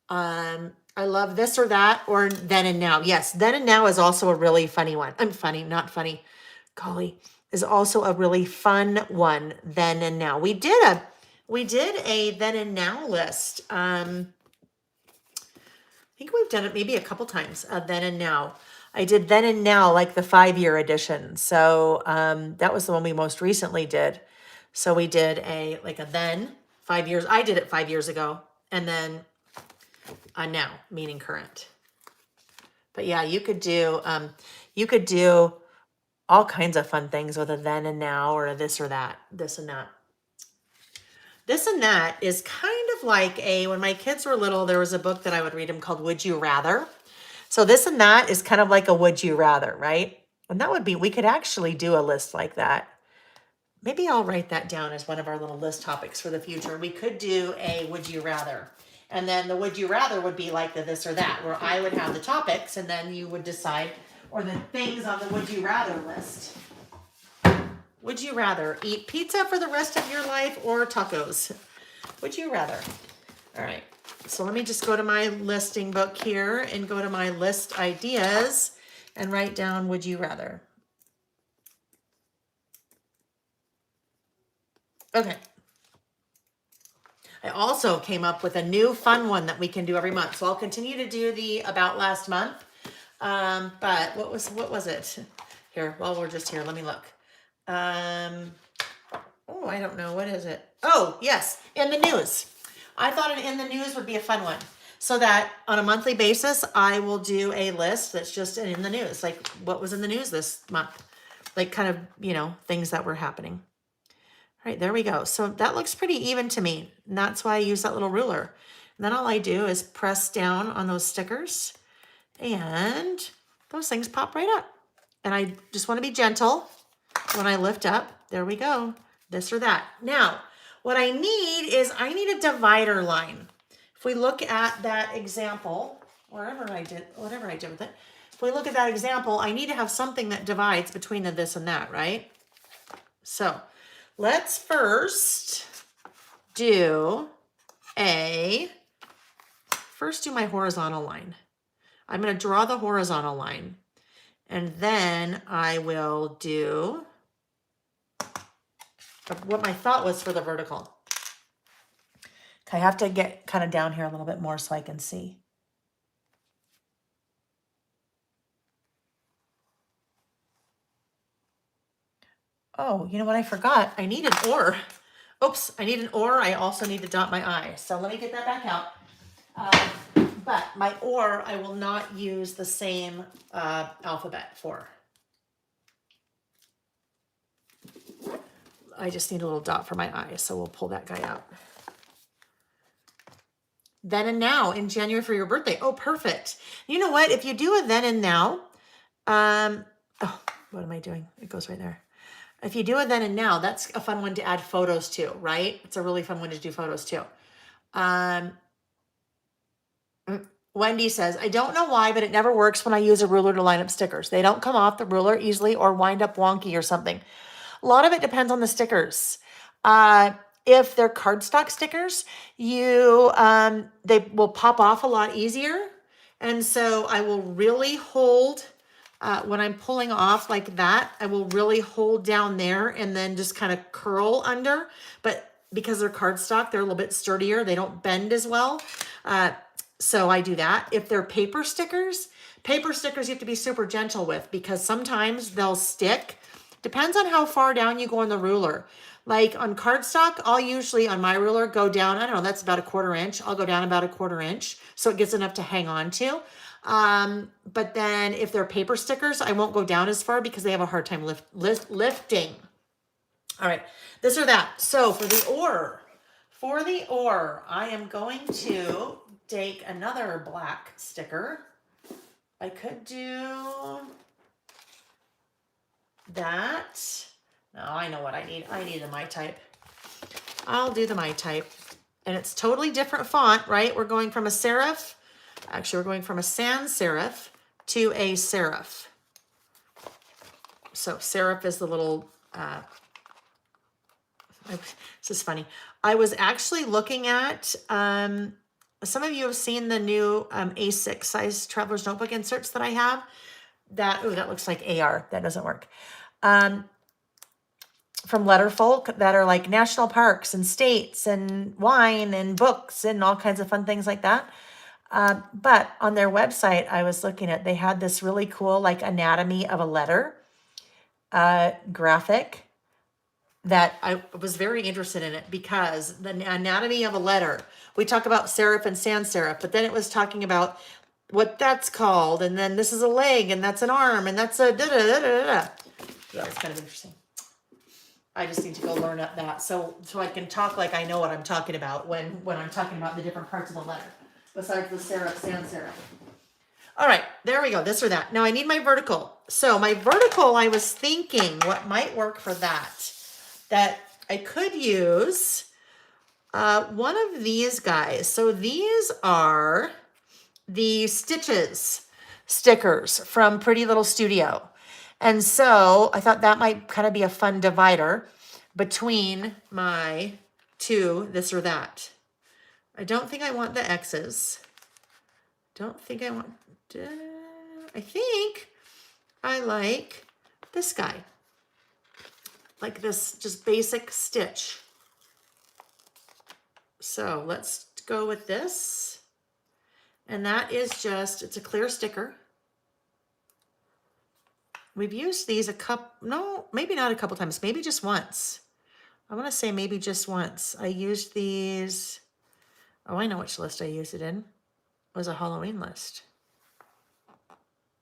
I love this or that or then and now. Yes, then and now is also a really funny one. I'm funny, not funny. Golly, is also a really fun one, then and now. We did a then and now list. I think we've done it maybe a couple times, then and now. I did then and now, like the 5-year edition. So that was the one we most recently did. So we did a then 5 years. I did it 5 years ago, and then a now, meaning current. But yeah, you could do all kinds of fun things with a then and now, or a this or that, this and that. This and that is kind of like when my kids were little, there was a book that I would read them called Would You Rather? So this and that is kind of like a would you rather, right? And that would be, we could actually do a list like that. Maybe I'll write that down as one of our little list topics for the future. We could do a would you rather. And then the would you rather would be like the this or that, where I would have the topics and then you would decide, or the things on the would you rather list. Would you rather eat pizza for the rest of your life or tacos? Would you rather? All right. So let me just go to my listing book here and go to my list ideas and write down would you rather. Okay. I also came up with a new fun one that we can do every month. So I'll continue to do the about last month. But what was it? Here, while we're just here, let me look. Oh, I don't know. What is it? Oh, yes. In the news. I thought an in the news would be a fun one. So that on a monthly basis, I will do a list that's just in the news. Like what was in the news this month? Like kind of, things that were happening. All right, there we go. So that looks pretty even to me. And that's why I use that little ruler. And then all I do is press down on those stickers and those things pop right up. And I just want to be gentle when I lift up. There we go. This or that. Now, what I need is I need a divider line. If we look at that example, whatever I did with it, if we look at that example, I need to have something that divides between the this and that, right? So let's first do my horizontal line. I'm going to draw the horizontal line, and then I will do what my thought was for the vertical. I have to get kind of down here a little bit more so I can see. Oh, you know what I forgot? I need an or. Oops, I need an or. I also need to dot my I. So let me get that back out. But my or, I will not use the same alphabet for. I just need a little dot for my I, so we'll pull that guy out. Then and now in January for your birthday. Oh, perfect. You know what? If you do a then and now, oh, what am I doing? It goes right there. If you do it then and now, that's a fun one to add photos to, right? It's a really fun one to do photos too. Um, Wendy says, I don't know why, but it never works when I use a ruler to line up stickers. They don't come off the ruler easily or wind up wonky or something. A lot of it depends on the stickers. If they're cardstock stickers, they will pop off a lot easier. And so I will really hold, when I'm pulling off like that, I will really hold down there and then just kind of curl under. But because they're cardstock, they're a little bit sturdier. They don't bend as well. So I do that. If they're paper stickers you have to be super gentle with because sometimes they'll stick. Depends on how far down you go on the ruler. Like on cardstock, I'll usually on my ruler go down, I don't know, that's about a 1/4 inch. I'll go down about a 1/4 inch so it gets enough to hang on to. But then if they're paper stickers, I won't go down as far because they have a hard time lifting. All right, this or that. So for the or, I am going to take another black sticker. I could do that. No, I know what I need. I need the My Type. I'll do the My Type. And it's totally different font, right? We're going from a serif. Actually, we're going from a sans serif to a serif. So serif is the little, this is funny. I was actually looking at, some of you have seen the new A6 size Traveler's Notebook inserts that I have. That looks like AR. That doesn't work. From Letterfolk that are like national parks and states and wine and books and all kinds of fun things like that. But on their website, I was looking at, they had this really cool like anatomy of a letter graphic that I was very interested in it because the anatomy of a letter, we talk about serif and sans serif, but then it was talking about what that's called. And then this is a leg and that's an arm and that's a da-da-da-da-da. That was kind of interesting. I just need to go learn up that so I can talk like I know what I'm talking about when I'm talking about the different parts of the letter, besides the serif, sans serif. All right, there we go, this or that. Now I need my vertical. So my vertical, I was thinking what might work for that I could use one of these guys. So these are the Stitches stickers from Pretty Little Studio. And so I thought that might kind of be a fun divider between my two, this or that. I don't think I want the X's. I think I like this guy. Like this just basic stitch. So let's go with this. And that is just, it's a clear sticker. We've used these maybe not a couple times, maybe just once. I want to say maybe just once. I used these, I know which list I used it in. It was a Halloween list.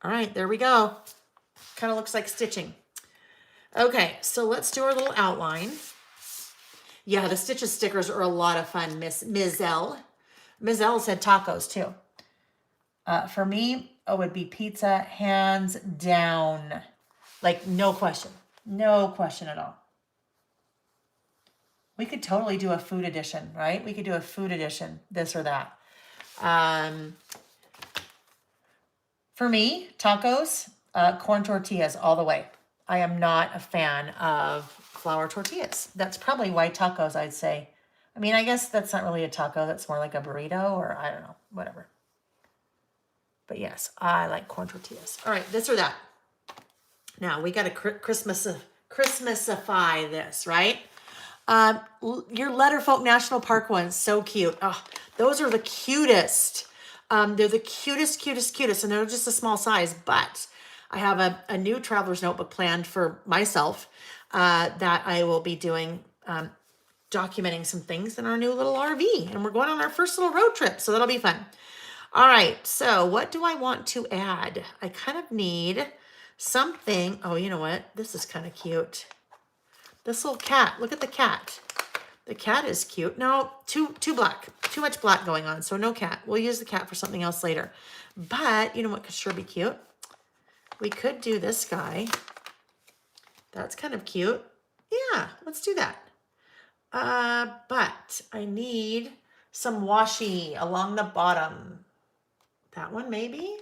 All right, there we go. Kind of looks like stitching. Okay, so let's do our little outline. Yeah, the Stitches stickers are a lot of fun, Ms. L. Ms. L said tacos too. For me, it would be pizza, hands down. Like, no question. No question at all. We could totally do a food edition, right? We could do a food edition, this or that. For me, tacos, corn tortillas all the way. I am not a fan of flour tortillas. That's probably white tacos, I'd say. I mean, I guess that's not really a taco. That's more like a burrito or I don't know, whatever. But yes, I like corn tortillas. All right, this or that. Now we got to Christmasify this, right? Your Letterfolk National Park ones, so cute. Oh, those are the cutest. They're the cutest, and they're just a small size. But I have a new Traveler's Notebook planned for myself that I will be doing, documenting some things in our new little RV. And we're going on our first little road trip, so that'll be fun. All right, so what do I want to add? I kind of need something. Oh, you know what? This is kind of cute. This little cat. Look at the cat. The cat is cute. No, too black. Too much black going on, so no cat. We'll use the cat for something else later. But you know what could sure be cute? We could do this guy. That's kind of cute. Yeah, let's do that. But I need some washi along the bottom. That one maybe?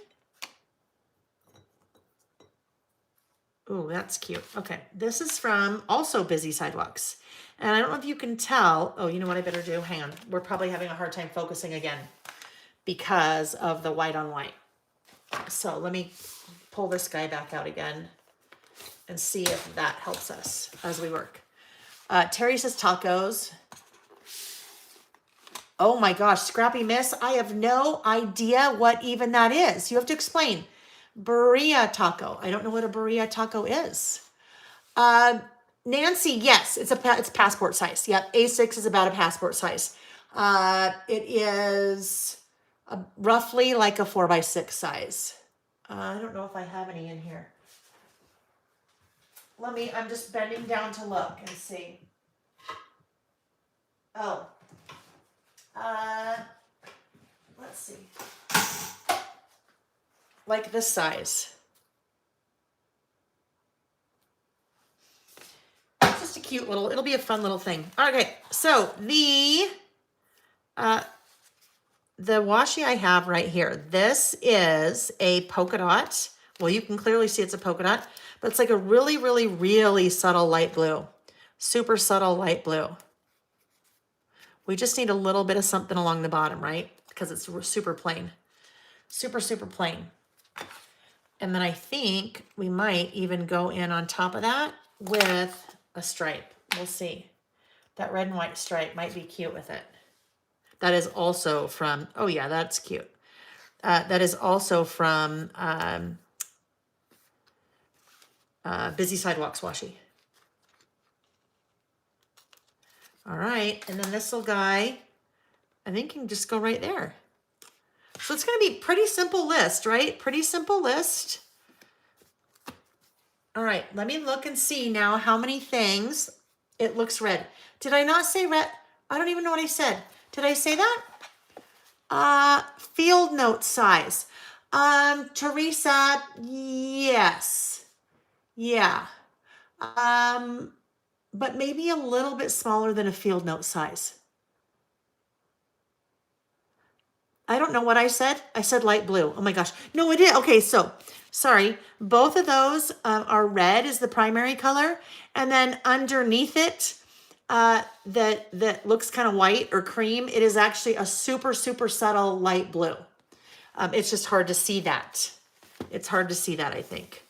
Ooh, that's cute. Okay, this is from also Busy Sidewalks. And I don't know if you can tell. Oh, you know what I better do? Hang on. We're probably having a hard time focusing again because of the white on white. So let me pull this guy back out again and see if that helps us as we work. Terry says tacos. Oh my gosh, Scrappy Miss, I have no idea what even that is. You have to explain. Burrilla taco. I don't know what a burrilla taco is. Nancy, yes, it's passport size. Yep, A6 is about a passport size. It is roughly like a 4x6 size. I don't know if I have any in here. I'm just bending down to look and see. Oh. Let's see. Like this size. It's just a cute little, it'll be a fun little thing. Okay, so the washi I have right here, this is a polka dot. Well, you can clearly see it's a polka dot, but it's like a really, really, really subtle light blue. Super subtle light blue. We just need a little bit of something along the bottom, right? Because it's super plain. Super, super plain. And then I think we might even go in on top of that with a stripe. We'll see. That red and white stripe might be cute with it. That is also from, oh yeah, that's cute. That is also from Busy Sidewalks washi. All right, and then this little guy, I think can just go right there. So it's going to be pretty simple list, right? Pretty simple list. All right, let me look and see now how many things. It looks red. Did I not say red? I don't even know what I said. Did I say that? Field note size. Teresa, yes. Yeah. But maybe a little bit smaller than a field note size. I don't know what I said. I said light blue. Oh my gosh. No, it is. Okay, so sorry. Both of those are red is the primary color. And then underneath it, that looks kind of white or cream, it is actually a super, super subtle light blue. It's just hard to see that. It's hard to see that, I think.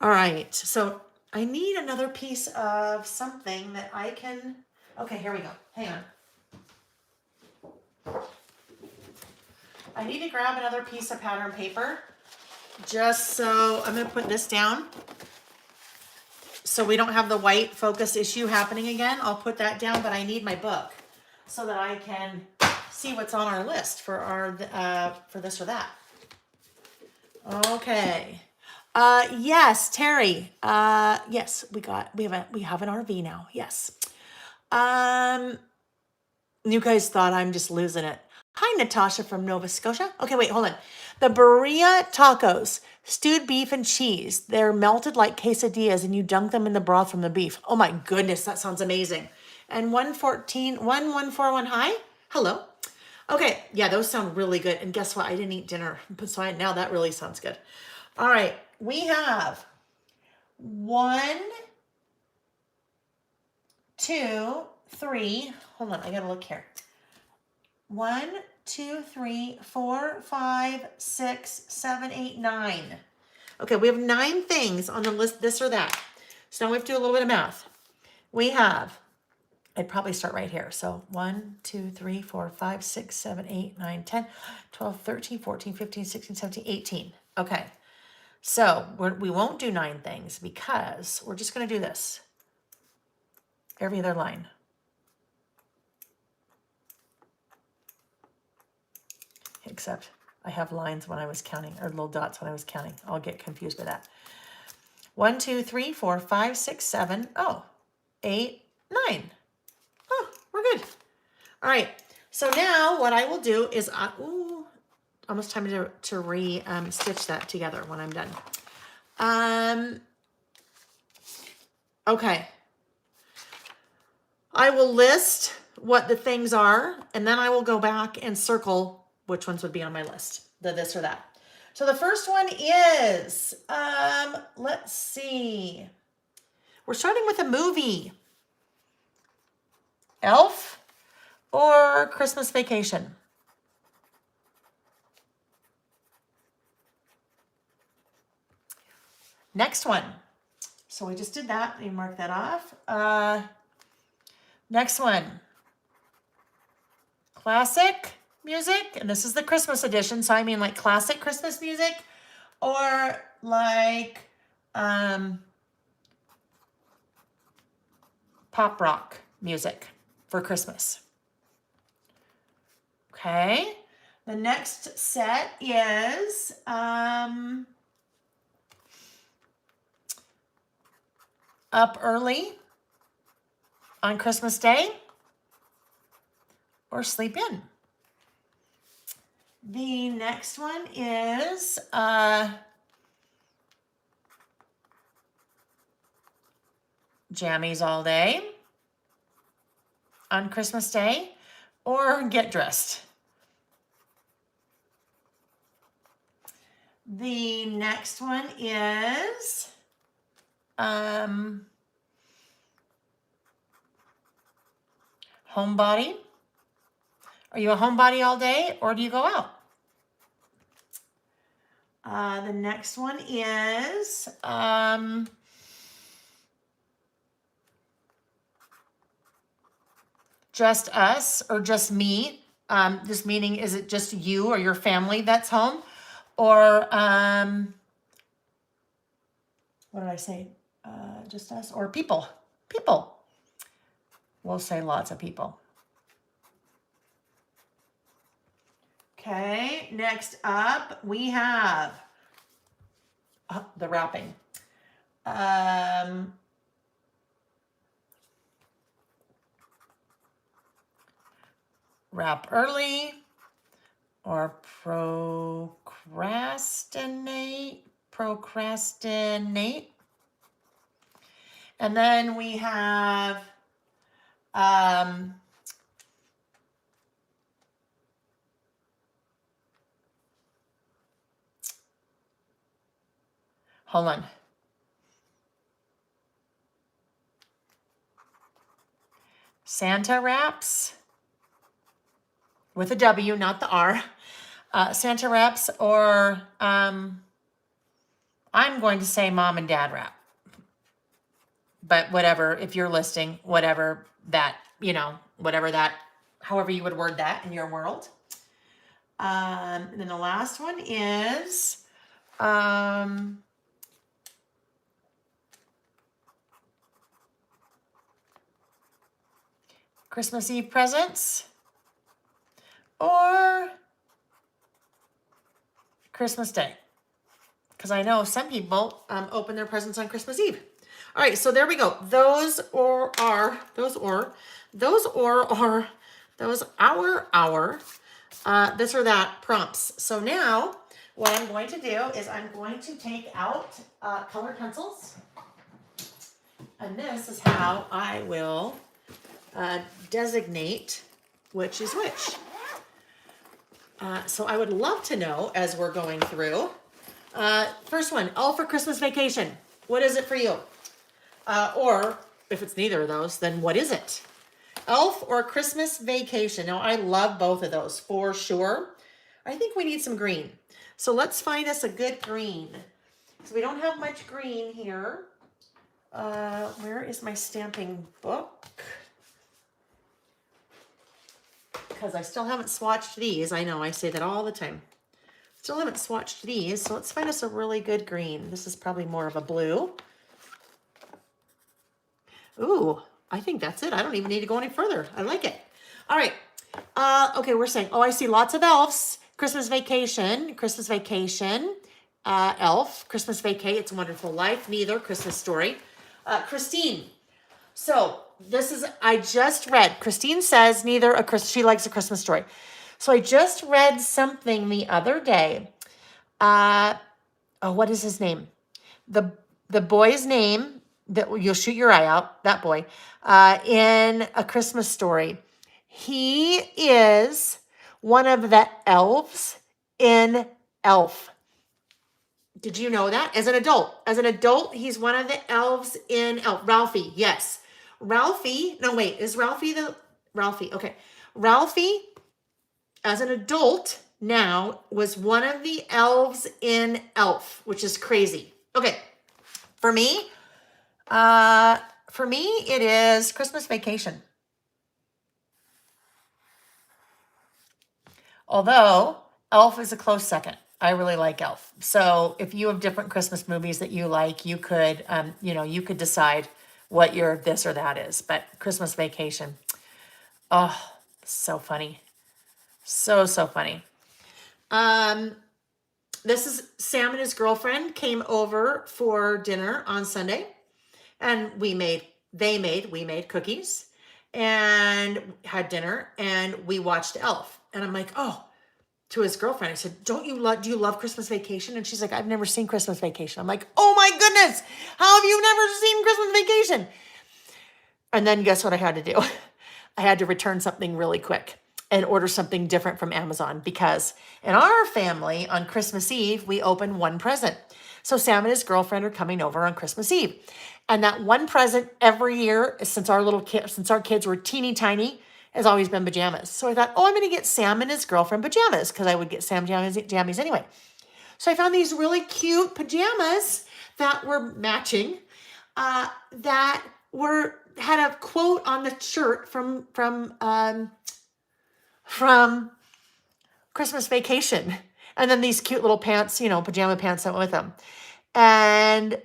All right. So I need another piece of something that I can... Okay, here we go. Hang on. I need to grab another piece of pattern paper just so I'm going to put this down so we don't have the white focus issue happening again. I'll put that down, but I need my book so that I can see what's on our list for our for this or that. Okay. Yes, Terry. Yes, we have an RV now. Yes. You guys thought I'm just losing it. Hi, Natasha from Nova Scotia. Okay, wait, hold on. The Burrilla tacos, stewed beef and cheese. They're melted like quesadillas and you dunk them in the broth from the beef. Oh my goodness, that sounds amazing. And 1141 hi. Hello. Okay, yeah, those sound really good. And guess what? I didn't eat dinner. So now that really sounds good. All right, we have 1, 2, 3. Hold on, I gotta look here. 1, 2, 3, 4, 5, 6, 7, 8, 9. Okay, we have 9 things on the list, this or that. So now we have to do a little bit of math. We have, I'd probably start right here. So 1, 2, 3, 4, 5, 6, 7, 8, 9, 10, 12, 13, 14, 15, 16, 17, 18. Okay, so we won't do 9 things because we're just going to do this. Every other line. Except I have lines when I was counting, or little dots when I was counting. I'll get confused by that. 1, 2, 3, 4, 5, 6, 7, 8, 9. Oh, we're good. All right. So now what I will do is, almost time to stitch that together when I'm done. Okay. I will list what the things are, and then I will go back and circle which ones would be on my list, the this or that. So the first one is, let's see. We're starting with a movie. Elf or Christmas Vacation? Next one. So we just did that. Let me mark that off. Next one. Classic music. And this is the Christmas edition. So I mean like classic Christmas music or like pop rock music for Christmas. Okay. The next set is up early on Christmas Day or sleep in. The next one is jammies all day on Christmas Day or get dressed. The next one is homebody. Are you a homebody all day or do you go out? The next one is just us or just me. Just meaning, is it just you or your family that's home? Or what did I say? Just us or people? People. We'll say lots of people. Okay, next up we have the wrapping. Wrap early or procrastinate. And then we have hold on. Santa wraps with a W, not the R. Santa wraps or I'm going to say mom and dad wrap. But whatever, if you're listing, whatever that, whatever that, however you would word that in your world. And then the last one is Christmas Eve presents or Christmas Day. Because I know some people open their presents on Christmas Eve. All right, so there we go. Those are our this or that prompts. So now what I'm going to do is I'm going to take out colored pencils. And this is how I will designate which is which. So I would love to know as we're going through. First one, Elf for Christmas Vacation. What is it for you? Or if it's neither of those, then what is it? Elf or Christmas Vacation. Now, I love both of those for sure. I think we need some green. So let's find us a good green. So we don't have much green here. Where is my stamping book? Because I still haven't swatched these. I know, I say that all the time. Still haven't swatched these. So let's find us a really good green. This is probably more of a blue. Ooh, I think that's it. I don't even need to go any further. I like it. All right. Okay, we're saying, I see lots of elves. Christmas Vacation, Elf, Christmas Vacay, It's a Wonderful Life, neither, Christmas Story. Christine. So this is, I just read, Christine says neither, she likes A Christmas Story. So I just read something the other day. What is his name? The boy's name that you'll shoot your eye out, that boy, in A Christmas Story. He is one of the elves in Elf. Did you know that? As an adult, he's one of the elves in Elf. Ralphie, yes. Ralphie, no, wait, is Ralphie, okay. Ralphie, as an adult now, was one of the elves in Elf, which is crazy. Okay, for me, it is Christmas Vacation. Although Elf is a close second. I really like Elf. So if you have different Christmas movies that you like, you could, you could decide what your this or that is. But Christmas Vacation, oh, so funny, so funny. This is Sam and his girlfriend came over for dinner on Sunday, and we made cookies and had dinner, and we watched Elf. And I'm like, oh, to his girlfriend, I said, do you love Christmas Vacation? And she's like, I've never seen Christmas Vacation. I'm like, oh my goodness, how have you never seen Christmas Vacation? And then guess what I had to do? I had to return something really quick and order something different from Amazon, because in our family on Christmas Eve, we open one present. So Sam and his girlfriend are coming over on Christmas Eve. And that one present every year since our kids were teeny tiny has always been pajamas. So I thought, oh, I'm going to get Sam and his girlfriend pajamas, because I would get Sam jammies anyway. So I found these really cute pajamas that were matching, that had a quote on the shirt from Christmas Vacation. And then these cute little pants, pajama pants that went with them. And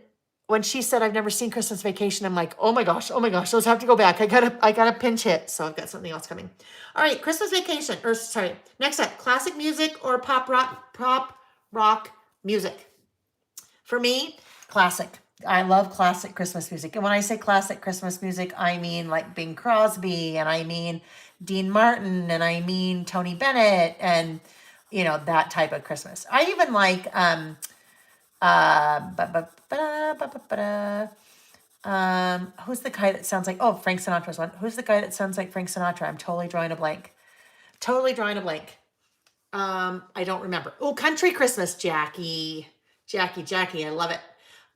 when she said, I've never seen Christmas Vacation, I'm like, oh my gosh, those have to go back. I gotta pinch hit. So I've got something else coming. All right, Christmas Vacation, next up, classic music or pop rock music. For me, classic. I love classic Christmas music. And when I say classic Christmas music, I mean like Bing Crosby, and I mean Dean Martin, and I mean Tony Bennett, and that type of Christmas. I even like who's the guy that sounds like, oh, Frank Sinatra's one. Who's the guy that sounds like Frank Sinatra? I'm totally drawing a blank. I don't remember. Oh, Country Christmas, Jackie, I love it.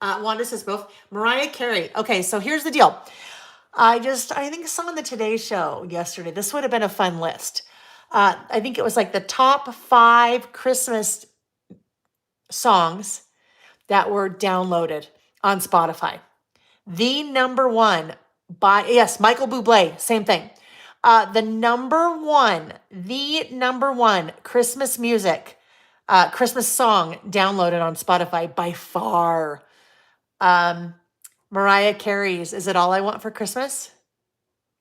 Wanda says both. Mariah Carey. Okay, so here's the deal. I think I saw on the Today Show yesterday, this would have been a fun list. I think it was like the top 5 Christmas songs that were downloaded on Spotify. The number one Michael Bublé, same thing. The number one Christmas music, Christmas song downloaded on Spotify by far. Mariah Carey's Is It All I Want for Christmas?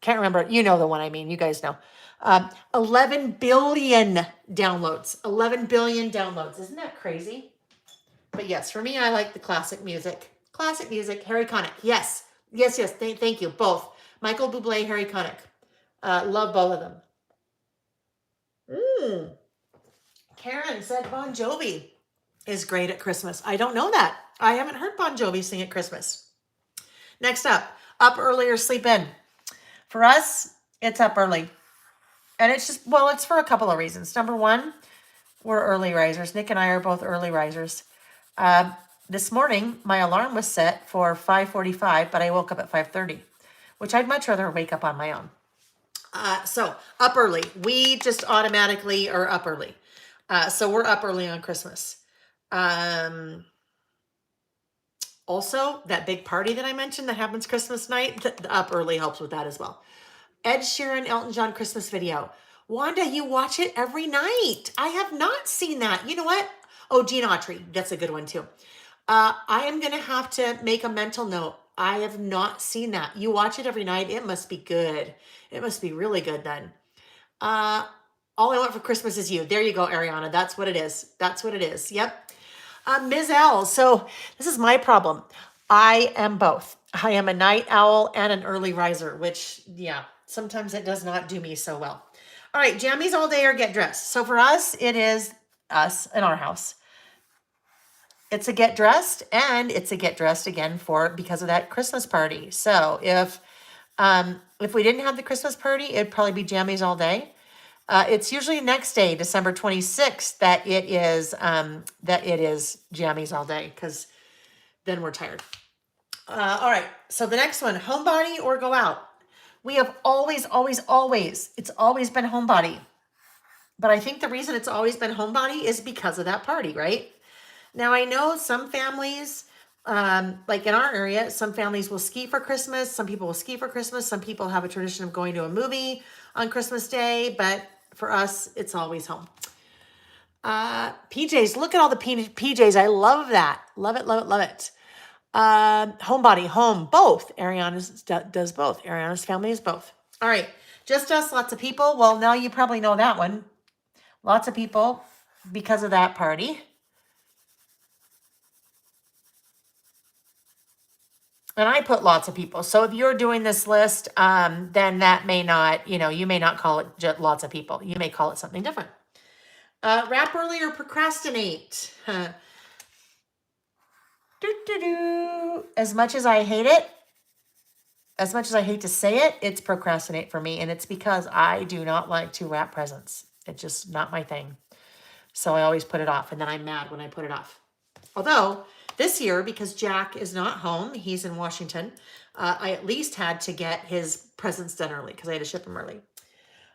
Can't remember. You know the one I mean. You guys know. 11 billion downloads. 11 billion downloads. Isn't that crazy? But yes, for me, I like the classic music. Classic music, Harry Connick. Yes. Thank you. Both. Michael Bublé, Harry Connick. Love both of them. Karen said Bon Jovi is great at Christmas. I don't know that. I haven't heard Bon Jovi sing at Christmas. Next up early or sleep in. For us, it's up early. And it's for a couple of reasons. Number one, we're early risers. Nick and I are both early risers. This morning, my alarm was set for 5:45, but I woke up at 5:30, which I'd much rather wake up on my own. So up early. We just automatically are up early. So we're up early on Christmas. Also, that big party that I mentioned that happens Christmas night, the up early helps with that as well. Ed Sheeran, Elton John Christmas video. Wanda, you watch it every night. I have not seen that. You know what? Oh, Gene Autry. That's a good one too. I am going to have to make a mental note. I have not seen that. You watch it every night. It must be good. It must be really good then. All I Want for Christmas Is You. There you go, Ariana. That's what it is. Yep. Ms. L. So this is my problem. I am both. I am a night owl and an early riser, which, sometimes it does not do me so well. All right, jammies all day or get dressed. So for us, it is us in our house. It's a get dressed, and it's a get dressed again because of that Christmas party. So if we didn't have the Christmas party, it'd probably be jammies all day. It's usually next day, December 26th, that it is jammies all day, because then we're tired. All right, so the next one, homebody or go out. We have always, it's always been homebody. But I think the reason it's always been homebody is because of that party, right? Now, I know some families, like in our area, some families will ski for Christmas. Some people will ski for Christmas. Some people have a tradition of going to a movie on Christmas Day. But for us, it's always home. PJs, look at all the PJs. I love that. Love it, love it, love it. Homebody, home, both. Ariana's does both. Ariana's family is both. All right. Just us, lots of people. Well, now you probably know that one. Lots of people because of that party. And I put lots of people. So if you're doing this list, then that may not, you may not call it just lots of people. You may call it something different. Wrap early or procrastinate. As much as I hate it, as much as I hate to say it, it's procrastinate for me. And it's because I do not like to wrap presents. It's just not my thing. So I always put it off. And then I'm mad when I put it off. Although this year, because Jack is not home, he's in Washington, I at least had to get his presents done early because I had to ship them early.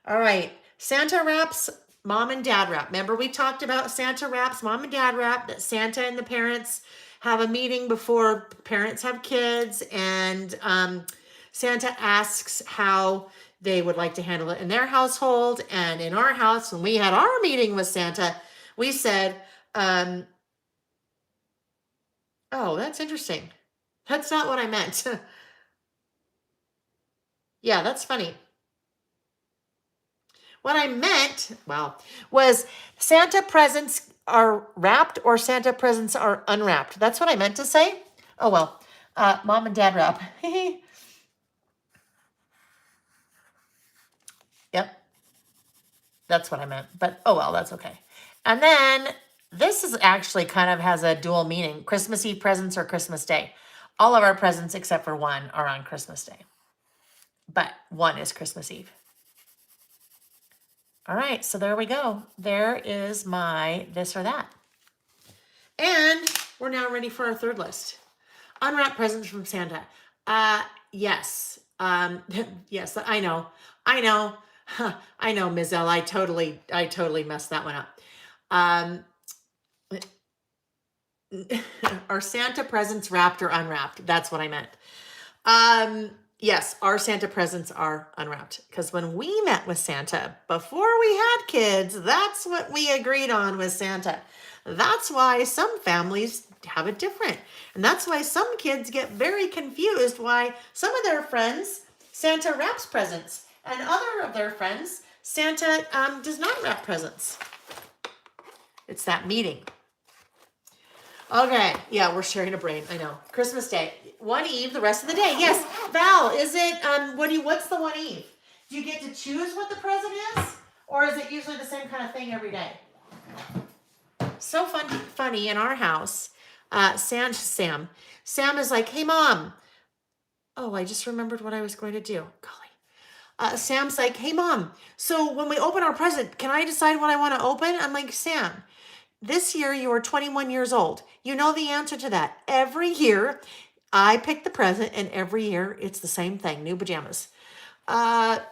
All right. Santa wraps, mom and dad wrap. Remember we talked about Santa wraps, mom and dad wrap, that Santa and the parents have a meeting before parents have kids, and Santa asks how they would like to handle it in their household. And in our house, when we had our meeting with Santa, we said, oh, that's interesting. That's not what I meant. Yeah, that's funny. What I meant, was Santa presents are wrapped or Santa presents are unwrapped. That's what I meant to say. Oh, well, mom and dad wrap. Yep. That's what I meant. But, oh, well, that's okay. And then this is actually kind of has a dual meaning. Christmas Eve presents or Christmas Day. All of our presents except for one are on Christmas Day. But one is Christmas Eve. All right, so there we go. There is my this or that. And we're now ready for our third list. Unwrapped presents from Santa. Yes. Yes, I know. I know, Ms. L. I totally messed that one up. Are Santa presents wrapped or unwrapped? That's what I meant. Yes, our Santa presents are unwrapped, because when we met with Santa before we had kids, that's what we agreed on with Santa. That's why some families have it different. And that's why some kids get very confused why some of their friends, Santa wraps presents, and other of their friends, Santa does not wrap presents. It's that meeting. Okay, yeah, we're sharing a brain. I know. Christmas Day, one eve, the rest of the day. Yes, Val, is it? What's the one eve? Do you get to choose what the present is, or is it usually the same kind of thing every day? So funny in our house. Sam is like, hey mom. Oh, I just remembered what I was going to do. Golly. Sam's like, hey mom. So when we open our present, can I decide what I want to open? I'm like, Sam. This year, you are 21 years old. You know the answer to that. Every year, I pick the present, and every year, it's the same thing, new pajamas. Okay.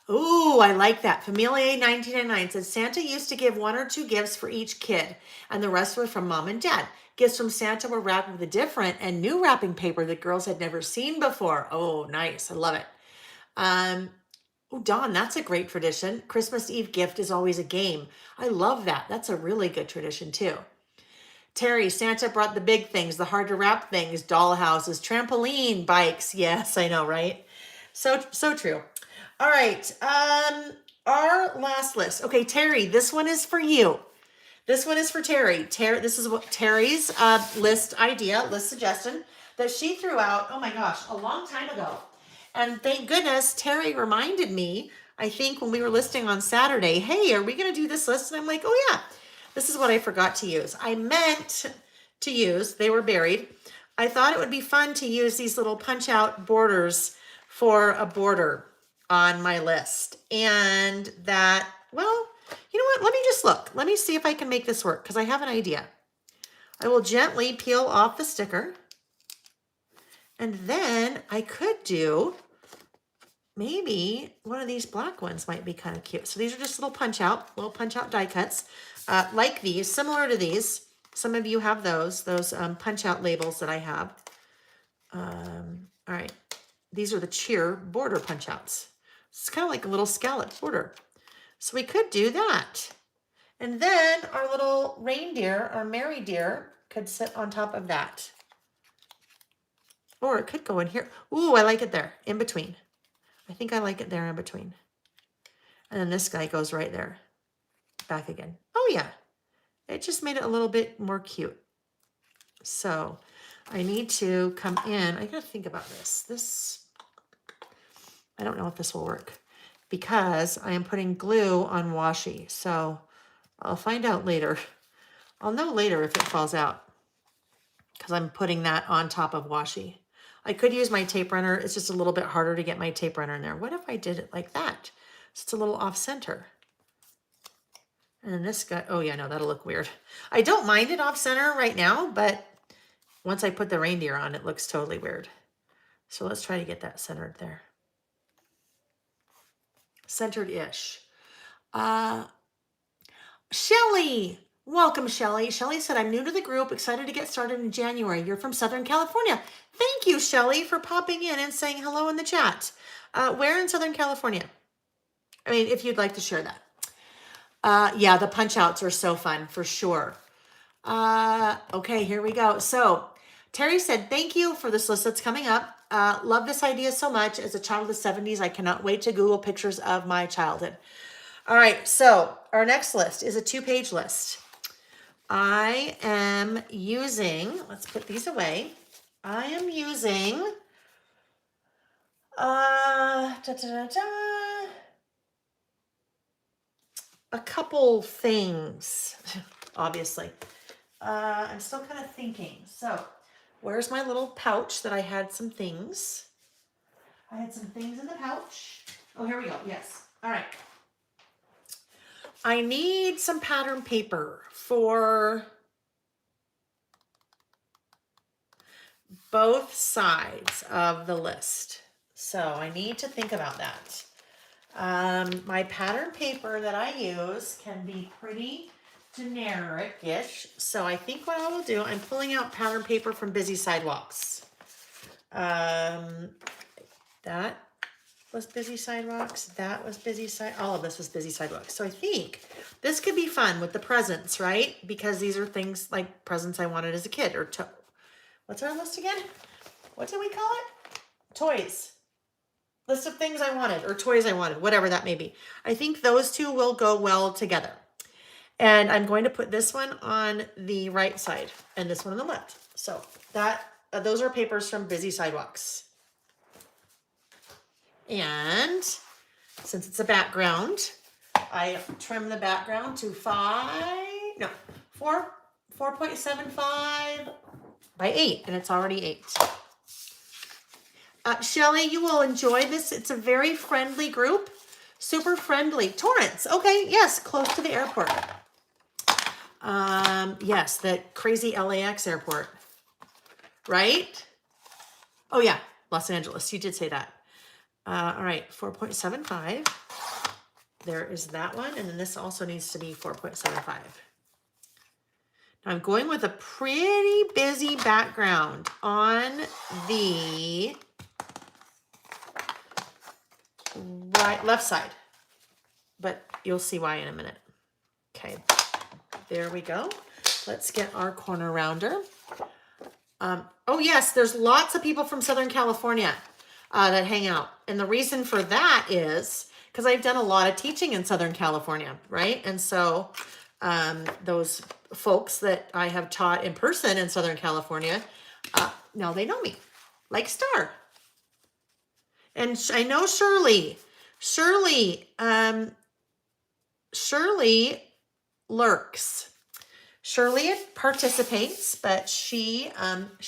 Ooh, I like that. Familia 1999 says, Santa used to give 1 or 2 gifts for each kid, and the rest were from mom and dad. Gifts from Santa were wrapped with a different and new wrapping paper that girls had never seen before. Oh, nice. I love it. Oh, Dawn, that's a great tradition. Christmas Eve gift is always a game. I love that. That's a really good tradition, too. Terry, Santa brought the big things, the hard to wrap things, doll houses, trampoline, bikes. Yes, I know, right? So true. All right. Our last list. Okay, Terry, this one is for you. This one is for Terry. This is what Terry's list suggestion that she threw out, oh my gosh, a long time ago. And thank goodness Terry reminded me, I think when we were listing on Saturday, hey, are we going to do this list? And I'm like, oh yeah. This is what I forgot to use. I meant to use, they were buried. I thought it would be fun to use these little punch out borders for a border on my list. And that, well, you know what? Let me just look. Let me see if I can make this work because I have an idea. I will gently peel off the sticker. And then I could do, maybe one of these black ones might be kind of cute. So these are just little punch out die cuts, like these, similar to these. Some of you have those punch out labels that I have. All right, these are the cheer border punch outs. It's kind of like a little scallop border. So we could do that. And then our little reindeer, our Mary deer, could sit on top of that. Or it could go in here. Ooh, I like it there, in between. I think I like it there in between. And then this guy goes right there. Back again. Oh yeah. It just made it a little bit more cute. So I need to come in. I gotta think about this. I don't know if this will work because I am putting glue on washi. So I'll find out later. I'll know later if it falls out because I'm putting that on top of washi. I could use my tape runner. It's just a little bit harder to get my tape runner in there. What if I did it like that? So it's a little off center. And this guy, oh yeah, no, that'll look weird. I don't mind it off center right now, but once I put the reindeer on, it looks totally weird. So let's try to get that centered there. Centered-ish. Shelly, welcome Shelly. Shelly said, I'm new to the group, excited to get started in January. You're from Southern California. Thank you, Shelly, for popping in and saying hello in the chat. Where in Southern California? I mean, if you'd like to share that. Yeah, the punch outs are so fun for sure. Okay, here we go. So Terry said, thank you for this list that's coming up. Love this idea so much. As a child of the 70s, I cannot wait to Google pictures of my childhood. All right, so our next list is a 2-page list. I am using, let's put these away. I am using, a couple things, obviously. I'm still kind of thinking. So where's my little pouch that I had some things? I had some things in the pouch. Oh, here we go. Yes. All right. I need some pattern paper for both sides of the list. So I need to think about that. My pattern paper that I use can be pretty generic-ish. So I think what I will do, I'm pulling out pattern paper from Busy Sidewalks. That was Busy Sidewalks. That was all of this was Busy Sidewalks. So I think this could be fun with the presents, right? Because these are things like presents I wanted as a kid or what's our list again? What did we call it? Toys. List of things I wanted or toys I wanted, whatever that may be. I think those two will go well together. And I'm going to put this one on the right side and this one on the left. So that those are papers from Busy Sidewalks. And since it's a background, I trim the background to 4.75 by 8, and it's already 8. Shelly, you will enjoy this. It's a very friendly group, super friendly. Torrance, okay, yes, close to the airport. Yes, the crazy LAX airport, right? Oh yeah, Los Angeles, you did say that. All right, 4.75. There is that one, and then this also needs to be 4.75. Now I'm going with a pretty busy background on the left side, but you'll see why in a minute. Okay, there we go. Let's get our corner rounder. Oh yes, there's lots of people from Southern California that hang out. And the reason for that is because I've done a lot of teaching in Southern California, right? And so those folks that I have taught in person in Southern California, now they know me, like Star. And I know Shirley. Shirley lurks. Shirley participates, but she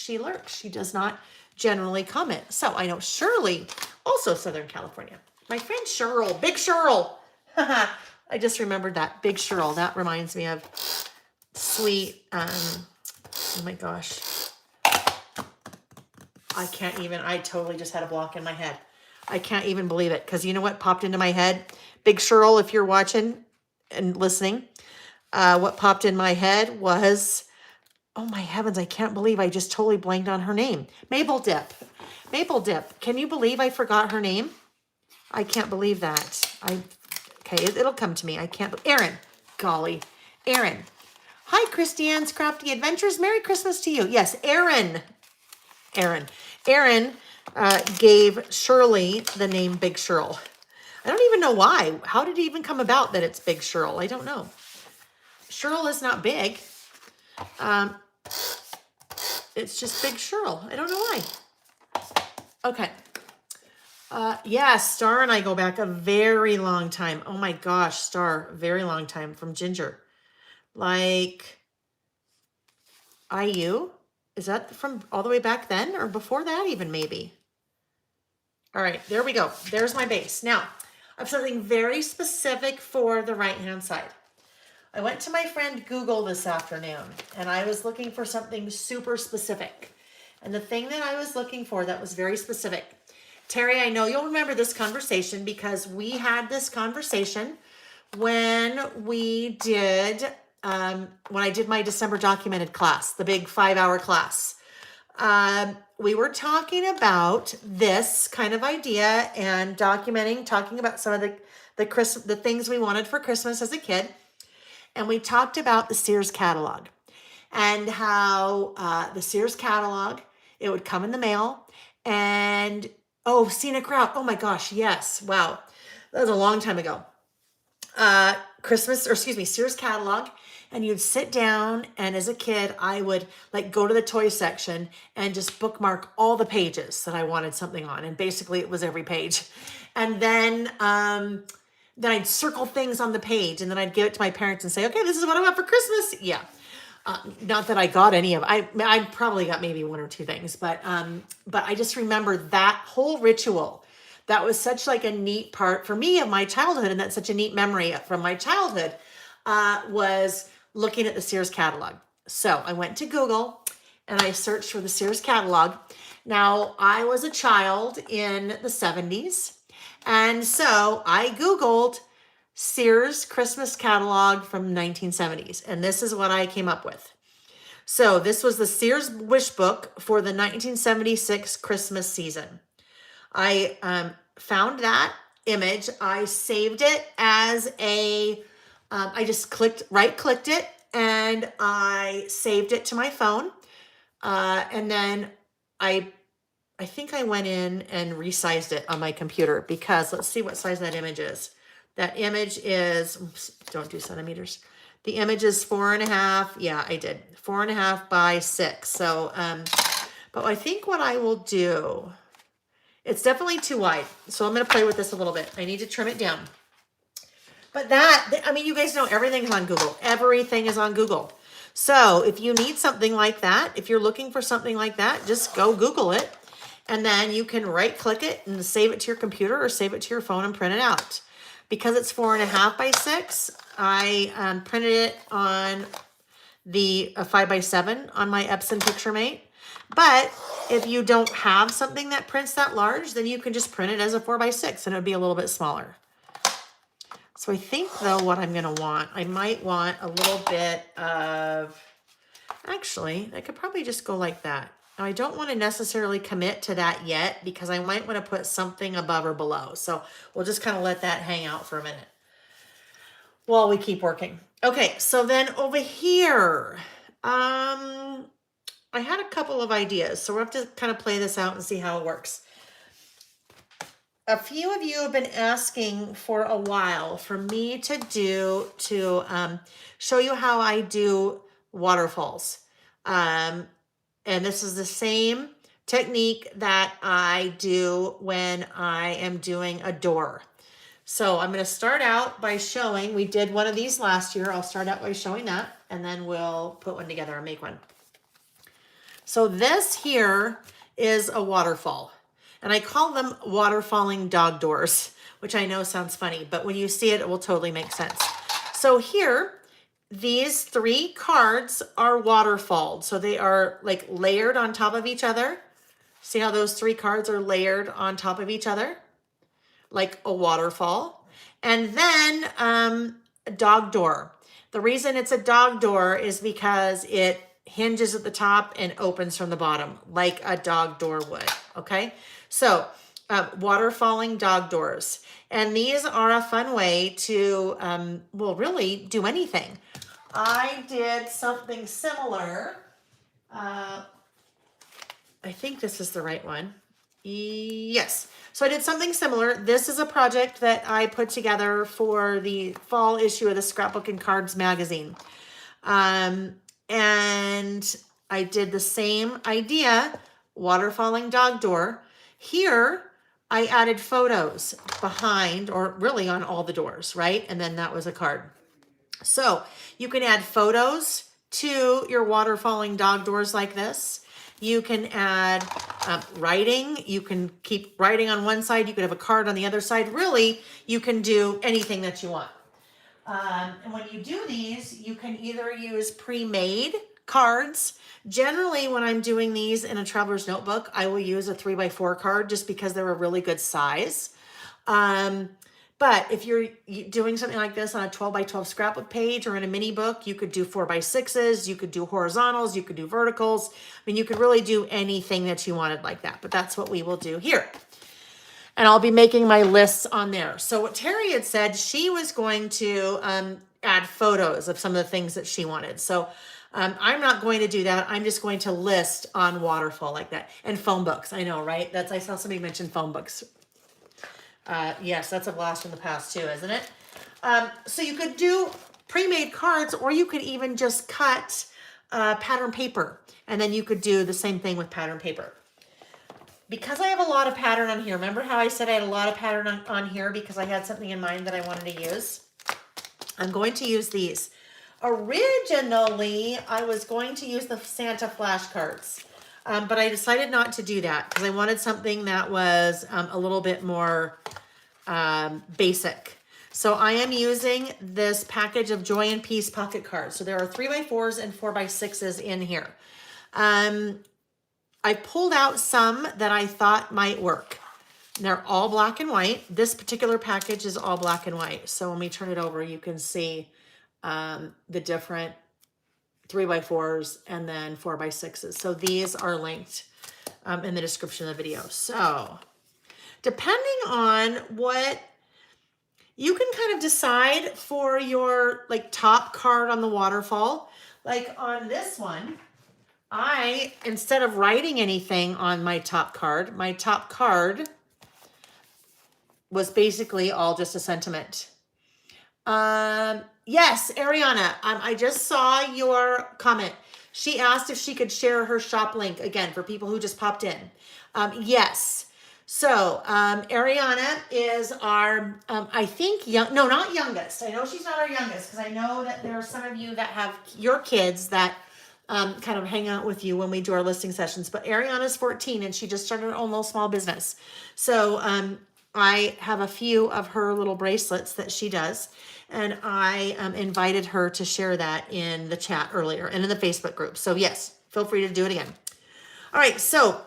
lurks. She does not generally comment. So I know Shirley, also Southern California. My friend Cheryl, Big Cheryl. I just remembered that, Big Cheryl. That reminds me of sweet, oh my gosh. I totally just had a block in my head. I can't even believe it, because you know what popped into my head? Big Cheryl, if you're watching and listening, what popped in my head was, oh my heavens, I can't believe I just totally blanked on her name. Maple Dip. Maple Dip. Can you believe I forgot her name? I can't believe that. Okay, it'll come to me. I can't. Erin. Golly. Erin. Hi, Christiane's Crafty Adventures. Merry Christmas to you. Yes, Erin. Erin. Erin gave Shirley the name Big Cheryl. I don't even know why. How did it even come about that it's Big Cheryl? I don't know. Cheryl is not big. It's just Big Cheryl. I don't know why. Okay. Yeah, Star and I go back a very long time. Oh my gosh, Star, very long time from Ginger. Like IU? Is that from all the way back then or before that even maybe? All right, there we go. There's my base. Now, I have something very specific for the right-hand side. I went to my friend Google this afternoon and I was looking for something super specific. And the thing that I was looking for that was very specific, Terry, I know you'll remember this conversation because we had this conversation when we did, when I did my December documented class, the big 5-hour class. We were talking about this kind of idea and talking about some of the things we wanted for Christmas as a kid. And we talked about the Sears catalog and how the Sears catalog, it would come in the mail and, oh, Scenic Route. Oh my gosh, yes. Wow. That was a long time ago. Sears catalog. And you'd sit down, and as a kid, I would like go to the toy section and just bookmark all the pages that I wanted something on. And basically it was every page. And then I'd circle things on the page, and then I'd give it to my parents and say, okay, this is what I want for Christmas. Yeah. Not that I got any of it. I probably got maybe one or two things, but I just remember that whole ritual. That was such like a neat part for me of my childhood, and that's such a neat memory from my childhood, was looking at the Sears catalog. So I went to Google and I searched for the Sears catalog. Now, I was a child in the 70s, and so I Googled Sears Christmas catalog from 1970s, and this is what I came up with. So this was the Sears wish book for the 1976 Christmas season. I found that image. I saved it as I just right-clicked it, and I saved it to my phone. And then I think I went in and resized it on my computer because let's see what size that image is. That image is, oops, don't do centimeters. The image is 4.5. Yeah, I did 4.5 by 6. So, but I think what I will do, it's definitely too wide. So I'm going to play with this a little bit. I need to trim it down. But you guys know everything's on Google. Everything is on Google. So if you need something like that, if you're looking for something like that, just go Google it. And then you can right-click it and save it to your computer or save it to your phone and print it out. Because it's 4.5 by 6, I printed it on the 5 by 7 on my Epson PictureMate. But if you don't have something that prints that large, then you can just print it as a 4 by 6 and it would be a little bit smaller. So I think, though, what I'm going to want, I might want a little bit of, actually, I could probably just go like that. Now, I don't want to necessarily commit to that yet because I might want to put something above or below. So we'll just kind of let that hang out for a minute while we keep working. Okay, so then over here, I had a couple of ideas. So we'll have to kind of play this out and see how it works. A few of you have been asking for a while for me to show you how I do waterfalls. And this is the same technique that I do when I am doing a door. So I'm going to start out by showing, we did one of these last year. I'll start out by showing that, and then we'll put one together and make one. So this here is a waterfall, and I call them waterfalling dog doors, which I know sounds funny, but when you see it, it will totally make sense. So here, these 3 cards are waterfalled. So they are like layered on top of each other. See how those 3 cards are layered on top of each other? Like a waterfall. And then a dog door. The reason it's a dog door is because it hinges at the top and opens from the bottom like a dog door would. Okay, so waterfalling dog doors. And these are a fun way to, well, really do anything. I did something similar. I think this is the right one. Yes. So I did something similar. This is a project that I put together for the fall issue of the Scrapbook and Cards magazine. And I did the same idea, waterfalling dog door. Here, I added photos behind, or really on all the doors, right? And then that was a card. So you can add photos to your waterfalling dog doors like this. You can add writing. You can keep writing on one side. You could have a card on the other side. Really, you can do anything that you want. And when you do these, you can either use pre-made cards. Generally, when I'm doing these in a traveler's notebook, I will use a 3x4 card just because they're a really good size. But if you're doing something like this on a 12x12 scrapbook page or in a mini book, you could do 4x6s, you could do horizontals, you could do verticals. I mean, you could really do anything that you wanted like that, but that's what we will do here. And I'll be making my lists on there. So what Terry had said, she was going to add photos of some of the things that she wanted. So I'm not going to do that. I'm just going to list on waterfall like that. And phone books, I know, right? I saw somebody mention phone books. Yes, that's a blast from the past too, isn't it? So you could do pre-made cards, or you could even just cut pattern paper, and then you could do the same thing with pattern paper. Because I have a lot of pattern on here, remember how I said I had a lot of pattern on here because I had something in mind that I wanted to use? I'm going to use these. Originally, I was going to use the Santa flashcards. But I decided not to do that because I wanted something that was a little bit more basic. So I am using this package of Joy and Peace pocket cards. So there are 3x4s and 4x6s in here. I pulled out some that I thought might work. They're all black and white. This particular package is all black and white. So when we turn it over, you can see the different 3x4s and then 4x6s. So these are linked in the description of the video. So depending on what you can kind of decide for your like top card on the waterfall, like on this one, instead of writing anything on my top card was basically all just a sentiment. Yes, Ariana, I just saw your comment. She asked if she could share her shop link again for people who just popped in. Yes. So, Ariana is our, I think, not youngest. I know she's not our youngest because I know that there are some of you that have your kids that kind of hang out with you when we do our listing sessions. But Ariana's 14 and she just started her own little small business. So, I have a few of her little bracelets that she does, and I invited her to share that in the chat earlier and in the Facebook group. So yes, feel free to do it again. All right, so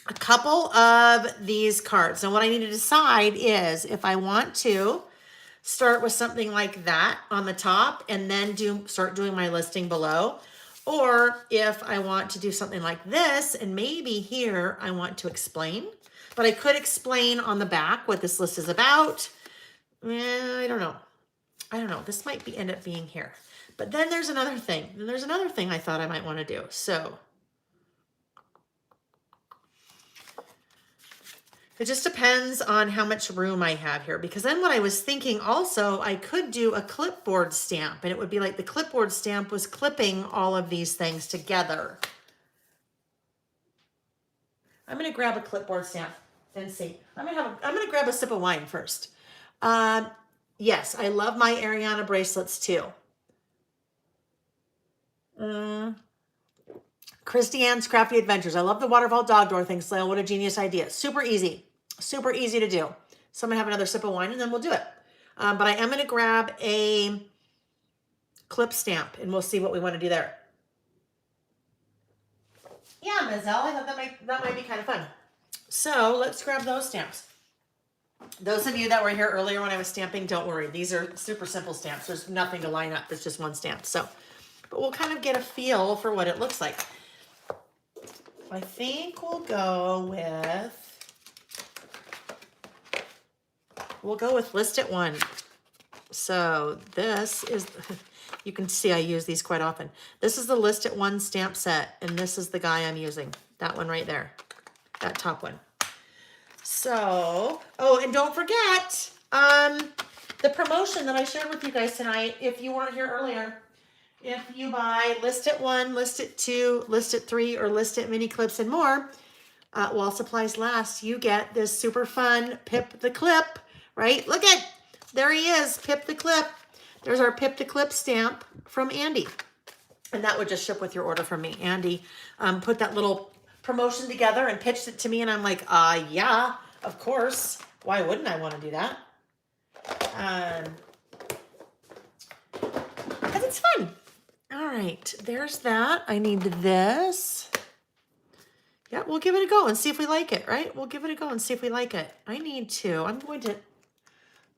a couple of these cards. Now what I need to decide is if I want to start with something like that on the top and then start doing my listing below, or if I want to do something like this and maybe here I want to explain. But I could explain on the back what this list is about. I don't know. This might end up being here. But then there's another thing. I thought I might want to do. So it just depends on how much room I have here. Because then what I was thinking also, I could do a clipboard stamp. And it would be like the clipboard stamp was clipping all of these things together. I'm going to grab a clipboard stamp and see. I'm going to grab a sip of wine first. Yes, I love my Ariana bracelets too. Christiane's Crafty Adventures. I love the waterfall dog door thing, Slail. What a genius idea. Super easy. Super easy to do. So I'm going to have another sip of wine and then we'll do it. But I am going to grab a clip stamp and we'll see what we want to do there. Yeah, Mazel, I thought that might be kind of fun. So let's grab those stamps. Those of you that were here earlier when I was stamping, don't worry. These are super simple stamps. There's nothing to line up. It's just one stamp. So, but we'll kind of get a feel for what it looks like. I think we'll go with List It One. So this is, you can see I use these quite often. This is the List It One stamp set, and this is the guy I'm using. That one right there, that top one. So, oh, and don't forget the promotion that I shared with you guys tonight. If you weren't here earlier, if you buy List It One, List It Two, List It Three, or List It Mini Clips and more, while supplies last, you get this super fun Pip the Clip, right? Look at, there he is, Pip the Clip. There's our Pip the Clip stamp from Andy. And that would just ship with your order from me. Andy put that little promotion together and pitched it to me, and I'm like, yeah, of course. Why wouldn't I want to do that? Because it's fun. All right, there's that. I need this. Yeah, we'll give it a go and see if we like it, right? We'll give it a go and see if we like it. I'm going to,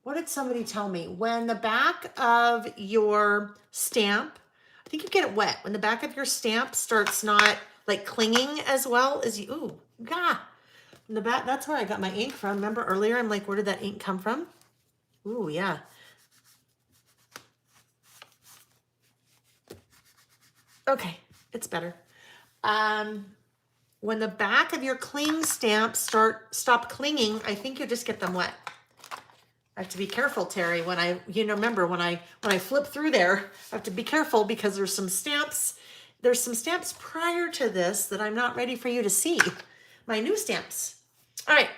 what did somebody tell me? When the back of your stamp, I think you get it wet. When the back of your stamp starts not like clinging as well as you, ooh, gah. In the back, that's where I got my ink from. Remember earlier, I'm like, where did that ink come from? Ooh, yeah. Okay, it's better. When the back of your cling stamps stop clinging, I think you just get them wet. I have to be careful, Terry. When I, remember when I flip through there, I have to be careful because there's some stamps. There's some stamps prior to this that I'm not ready for you to see. My new stamps. All right.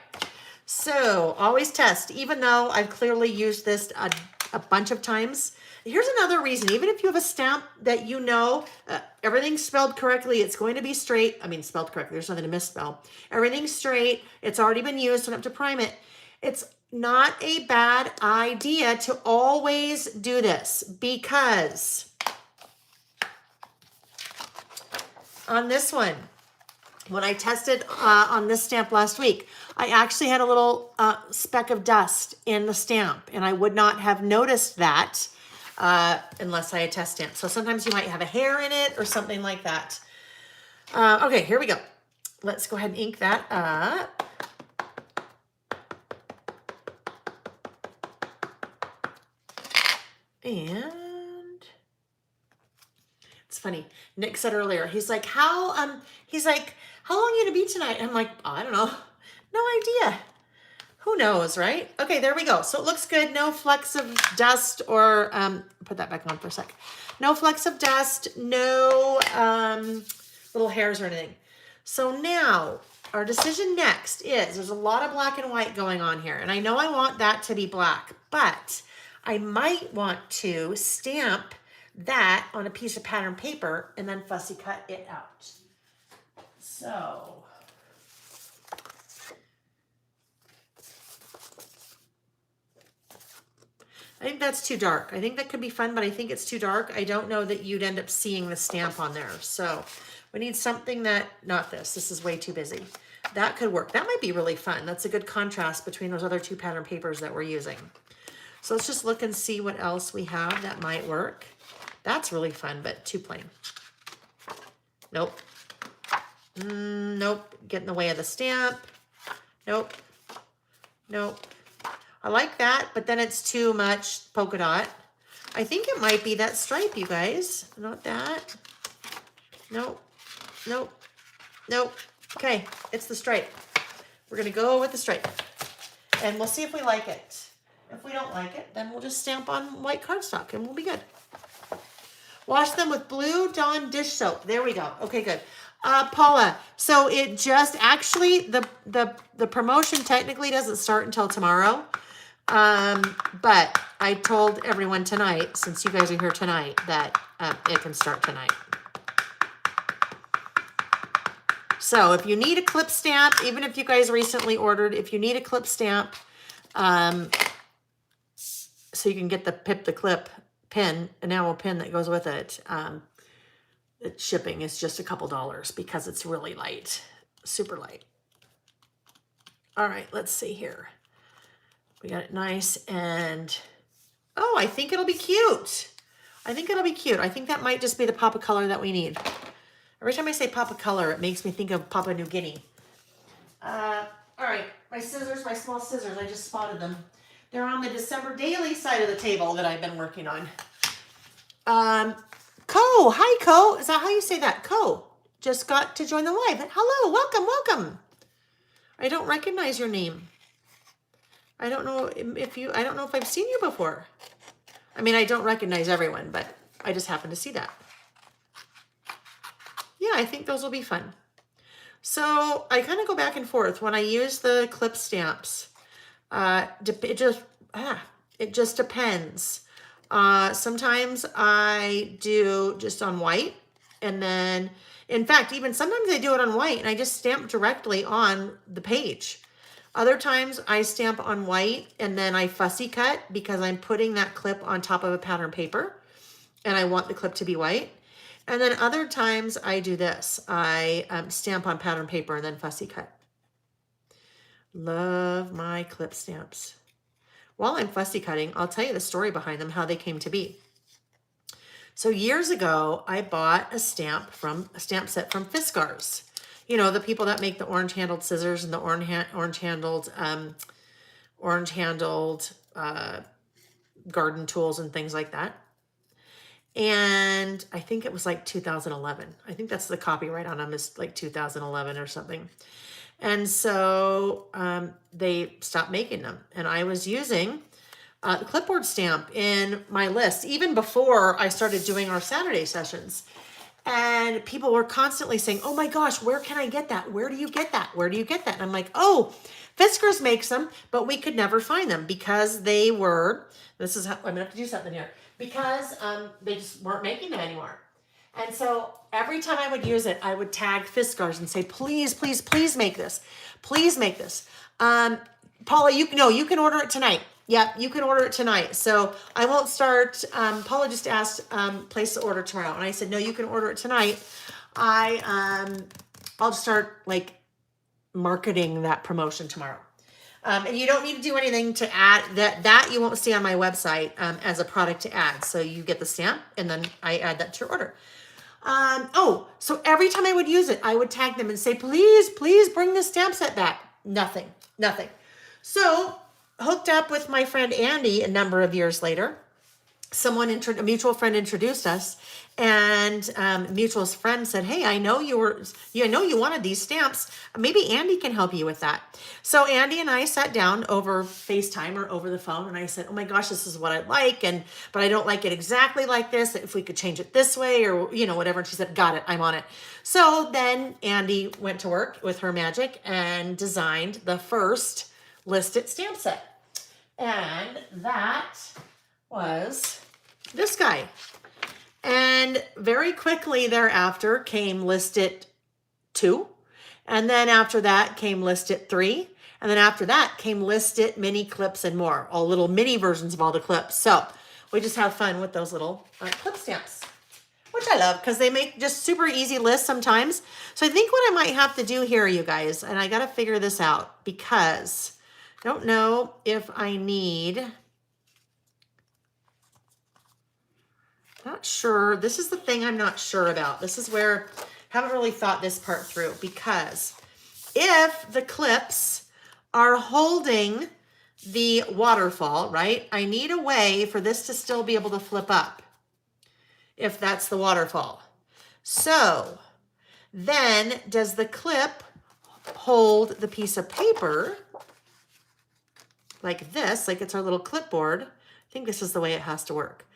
So always test, even though I've clearly used this a bunch of times. Here's another reason. Even if you have a stamp that everything's spelled correctly, it's going to be straight. I mean, spelled correctly. There's nothing to misspell. Everything's straight. It's already been used. Don't have to prime it. It's not a bad idea to always do this because on this one, when I tested on this stamp last week, I actually had a little speck of dust in the stamp, and I would not have noticed that unless I had test stamped. So sometimes you might have a hair in it or something like that. Okay, here we go. Let's go ahead and ink that up. And it's funny. Nick said earlier, he's like, how long are you gonna be tonight? And I'm like, I don't know. No idea. Who knows, right? Okay, there we go. So it looks good. No flecks of dust or, put that back on for a sec. No flecks of dust, no little hairs or anything. So now our decision next is, there's a lot of black and white going on here. And I know I want that to be black, but I might want to stamp that on a piece of pattern paper and then fussy cut it out. So I think that's too dark. I think that could be fun, but I think it's too dark. I don't know that you'd end up seeing the stamp on there. So we need something that, not this. This is way too busy. That could work. That might be really fun. That's a good contrast between those other two pattern papers that we're using. So let's just look and see what else we have that might work. That's really fun, but too plain. Nope. Nope. Get in the way of the stamp. Nope. Nope. I like that, but then it's too much polka dot. I think it might be that stripe, you guys. Not that. Nope. Nope. Nope. Okay, it's the stripe. We're going to go with the stripe. And we'll see if we like it. If we don't like it, then we'll just stamp on white cardstock and we'll be good. Wash them with Blue Dawn dish soap. There we go. Okay, good. Paula, so it just actually, the promotion technically doesn't start until tomorrow. But I told everyone tonight, since you guys are here tonight, that it can start tonight. So if you need a clip stamp, even if you guys recently ordered, if you need a clip stamp, so you can get the Pip the Clip pin, enamel pin that goes with it, shipping is just a couple dollars because it's really light, super light. All right, let's see here. We got it nice and, oh, I think it'll be cute. I think it'll be cute. I think that might just be the pop of color that we need. Every time I say pop of color, it makes me think of Papua New Guinea. All right, my scissors, my small scissors, I just spotted them. They're on the December daily side of the table that I've been working on. Co, hi Co, is that how you say that? Co, just got to join the live. Hello, welcome, welcome. I don't recognize your name. I don't know if I've seen you before. I mean, I don't recognize everyone, but I just happened to see that. Yeah, I think those will be fun. So I kind of go back and forth when I use the clip stamps. It just depends. Sometimes I do just on white, and then, in fact, even sometimes I do it on white and I just stamp directly on the page. Other times I stamp on white and then I fussy cut because I'm putting that clip on top of a pattern paper and I want the clip to be white. And then other times I do this. I stamp on pattern paper and then fussy cut. Love my clip stamps. While I'm fussy cutting, I'll tell you the story behind them, how they came to be. So years ago, I bought a stamp set from Fiskars. You know, the people that make the orange-handled scissors and the orange-handled garden tools and things like that. And I think it was like 2011. I think that's the copyright on them, is like 2011 or something. And so they stopped making them. And I was using the clipboard stamp in my list, even before I started doing our Saturday sessions. And people were constantly saying, oh my gosh, where can I get that? Where do you get that? Where do you get that? And I'm like, oh, Fiskars makes them, but we could never find them because they were, this is how, I'm gonna have to do something here, because they just weren't making them anymore. And so every time I would use it, I would tag Fiskars and say, please, please, please make this. Please make this. Paula, you can order it tonight. Yeah, you can order it tonight. So I won't start, Paula just asked, place the order tomorrow. And I said, no, you can order it tonight. I'll start like marketing that promotion tomorrow. And you don't need to do anything to add that you won't see on my website as a product to add. So you get the stamp and then I add that to your order. So every time I would use it, I would tag them and say, please, please bring the stamp set back. Nothing. So hooked up with my friend Andy a number of years later, a mutual friend introduced us, and mutual friend said, hey, I know you wanted these stamps. Maybe Andy can help you with that. So Andy and I sat down over FaceTime or over the phone, and I said, oh my gosh, this is what I like, but I don't like it exactly like this. If we could change it this way or, whatever. And she said, got it, I'm on it. So then Andy went to work with her magic and designed the first listed stamp set. And that was this guy. And very quickly thereafter came listed 2. And then after that came listed 3. And then after that came listed mini clips and more, all little mini versions of all the clips. So we just have fun with those little clip stamps, which I love because they make just super easy lists sometimes. So I think what I might have to do here, you guys, and I got to figure this out because I don't know if I need, not sure. This is the thing I'm not sure about. This is where I haven't really thought this part through, because if the clips are holding the waterfall, right? I need a way for this to still be able to flip up if that's the waterfall. So then does the clip hold the piece of paper like this, like it's our little clipboard? I think this is the way it has to work.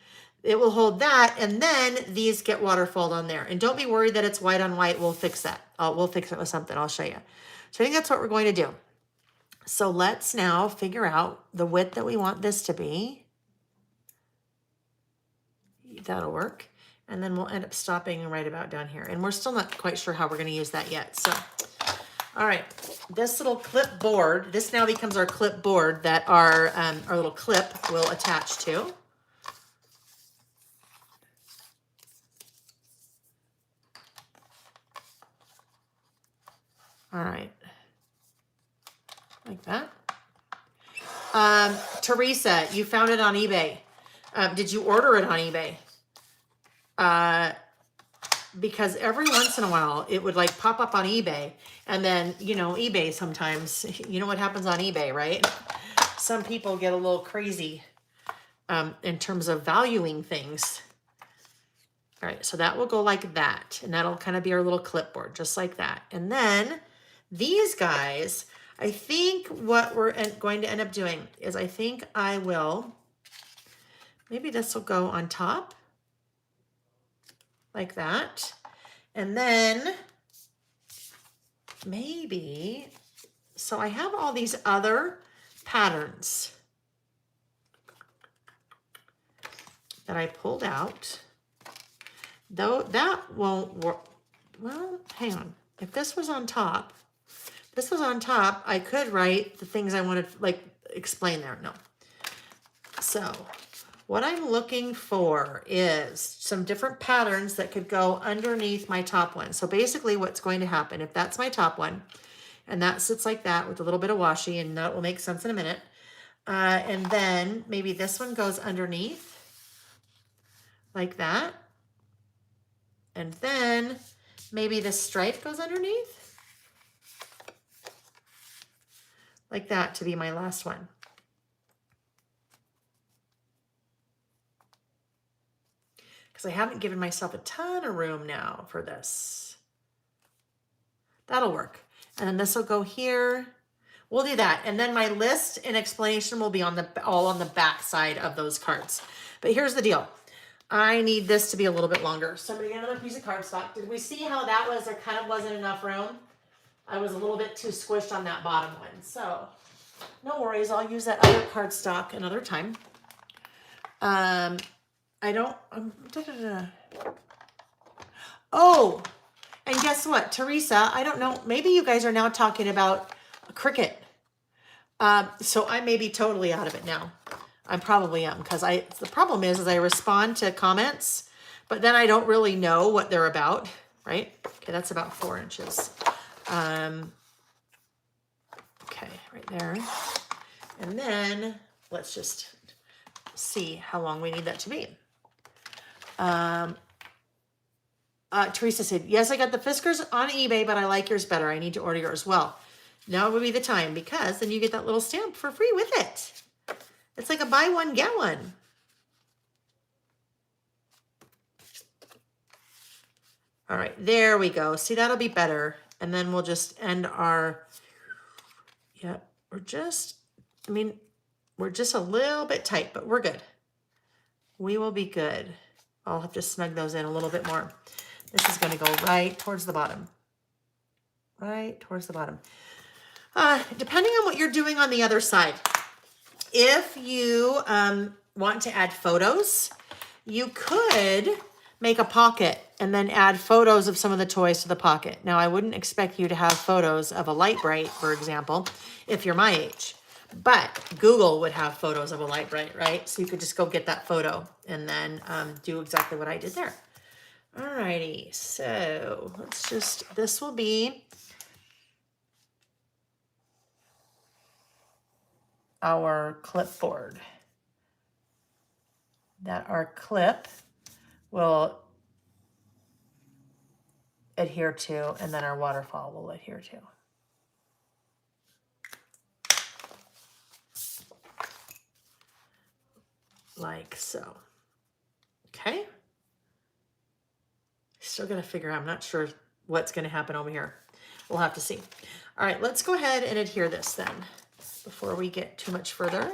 It will hold that, and then these get waterfalled on there. And don't be worried that it's white on white. We'll fix that. We'll fix it with something. I'll show you. So I think that's what we're going to do. So let's now figure out the width that we want this to be. That'll work. And then we'll end up stopping right about down here. And we're still not quite sure how we're going to use that yet. So, all right, this little clipboard, this now becomes our clipboard that our little clip will attach to. All right, like that. Teresa, you found it on eBay. Did you order it on eBay? Because every once in a while it would like pop up on eBay, and then, you know, eBay sometimes, you know what happens on eBay, right? Some people get a little crazy in terms of valuing things. All right, so that will go like that, and that'll kind of be our little clipboard, just like that. And then these guys, I think what we're going to end up doing is I think I will, maybe this will go on top like that. And then maybe, so I have all these other patterns that I pulled out, though that won't work. Well, hang on. If this was on top, I could write the things I wanted, like explain there. No. So what I'm looking for is some different patterns that could go underneath my top one. So basically what's going to happen, if that's my top one, and that sits like that with a little bit of washi, and that will make sense in a minute. And then maybe this one goes underneath like that. And then maybe this stripe goes underneath like that to be my last one. Because I haven't given myself a ton of room now for this. That'll work. And then this will go here. We'll do that. And then my list and explanation will be on all on the back side of those cards. But here's the deal. I need this to be a little bit longer. Somebody get another piece of cardstock. Did we see how that was? There kind of wasn't enough room. I was a little bit too squished on that bottom one. So no worries. I'll use that other cardstock another time. I don't, Oh, and guess what, Teresa, I don't know, maybe you guys are now talking about Cricut. So I may be totally out of it now. I probably am, because the problem is I respond to comments, but then I don't really know what they're about, right? Okay, that's about 4 inches. Okay, right there. And then let's just see how long we need that to be. Teresa said, yes, I got the Fiskars on eBay, but I like yours better. I need to order yours. Well, now would be the time, because then you get that little stamp for free with it. It's like a buy one, get one. All right, there we go. See, that'll be better. And then we'll just end our, yeah, we're just a little bit tight, but we're good. We will be good. I'll have to snug those in a little bit more. This is going to go right towards the bottom. Right towards the bottom. Depending on what you're doing on the other side, if you want to add photos, you could make a pocket and then add photos of some of the toys to the pocket. Now, I wouldn't expect you to have photos of a Light Bright, for example, if you're my age. But Google would have photos of a Light Bright, right? So you could just go get that photo and then do exactly what I did there. Alrighty, so let's just, this will be our clipboard that our clip will adhere to, and then our waterfall will adhere to. Like so. Okay. Still got to figure out, I'm not sure what's going to happen over here. We'll have to see. All right, let's go ahead and adhere this then before we get too much further.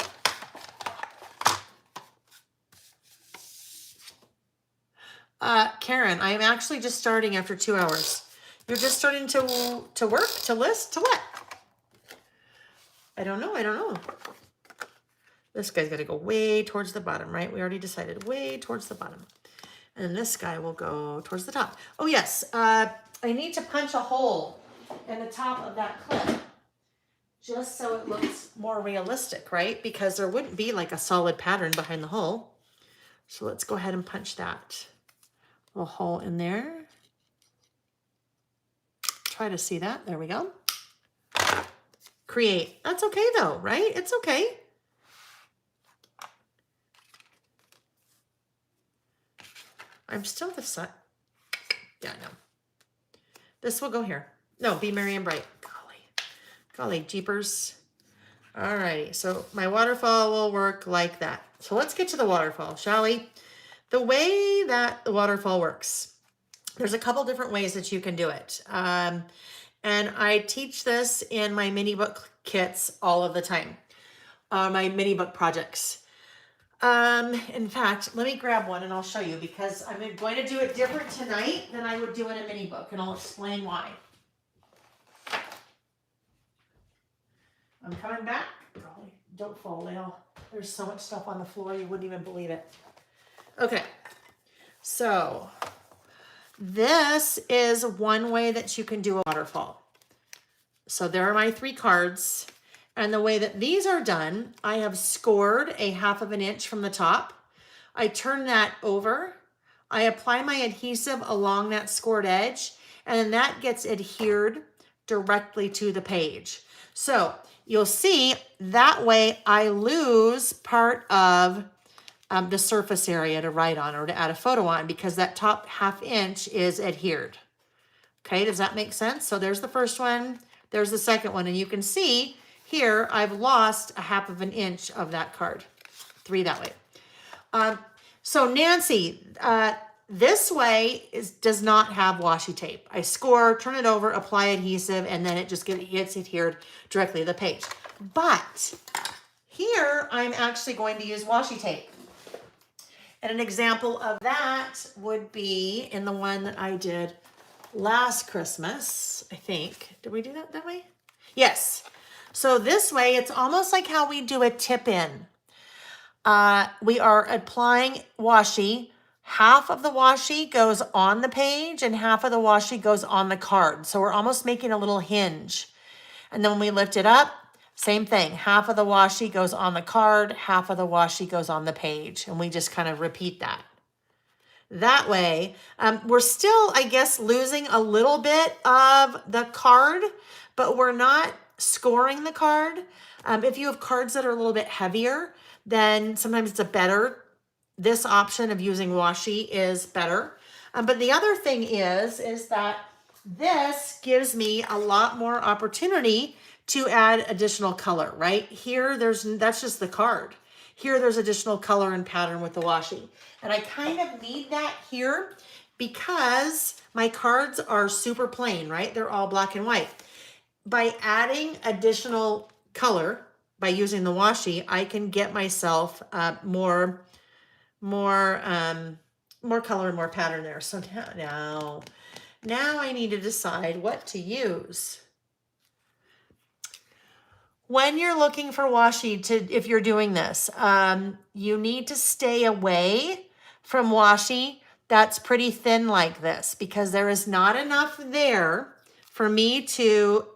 Karen, I am actually just starting after 2 hours. You're just starting to work, to list, to what? I don't know. I don't know. This guy's got to go way towards the bottom, right? We already decided way towards the bottom. And this guy will go towards the top. Oh, yes. I need to punch a hole in the top of that clip just so it looks more realistic, right? Because there wouldn't be like a solid pattern behind the hole. So let's go ahead and punch that little hole in there. Try to see that. There we go. Create. That's okay though, right? It's okay. I'm still the side. Yeah, no. This will go here. No, be merry and bright. Golly jeepers. Alrighty, so my waterfall will work like that. So let's get to the waterfall, shall we? The way that the waterfall works, there's a couple different ways that you can do it. And I teach this in my mini book kits all of the time, my mini book projects. In fact, let me grab one and I'll show you because I'm going to do it different tonight than I would do in a mini book, and I'll explain why. I'm coming back. Golly, don't fall, Lale. There's so much stuff on the floor, you wouldn't even believe it. Okay, so this is one way that you can do a waterfall. So there are my 3 cards. And the way that these are done, I have scored a 1/2 inch from the top. I turn that over. I apply my adhesive along that scored edge, and then that gets adhered directly to the page. So you'll see that way I lose part of the surface area to write on or to add a photo on because that top 1/2 inch is adhered. Okay, does that make sense? So there's the first one, there's the second one, and you can see here I've lost a 1/2 inch of that card. 3 that way. So Nancy, this way does not have washi tape. I score, turn it over, apply adhesive, and then it just gets adhered directly to the page. But here I'm actually going to use washi tape. And an example of that would be in the one that I did last Christmas, I think. Did we do that way? Yes. So this way, it's almost like how we do a tip-in. We are applying washi. 1/2 of the washi goes on the page and 1/2 of the washi goes on the card. So we're almost making a little hinge. And then when we lift it up, same thing. 1/2 of the washi goes on the card, 1/2 of the washi goes on the page. And we just kind of repeat that. That way, we're still, I guess, losing a little bit of the card, but we're not scoring the card. If you have cards that are a little bit heavier, then sometimes this option of using washi is better. But the other thing is that this gives me a lot more opportunity to add additional color, right? Here, that's just the card. Here, there's additional color and pattern with the washi. And I kind of need that here because my cards are super plain, right? They're all black and white. By adding additional color, by using the washi, I can get myself more color and more pattern there. So now I need to decide what to use. When you're looking for washi if you're doing this, you need to stay away from washi that's pretty thin like this because there is not enough there for me to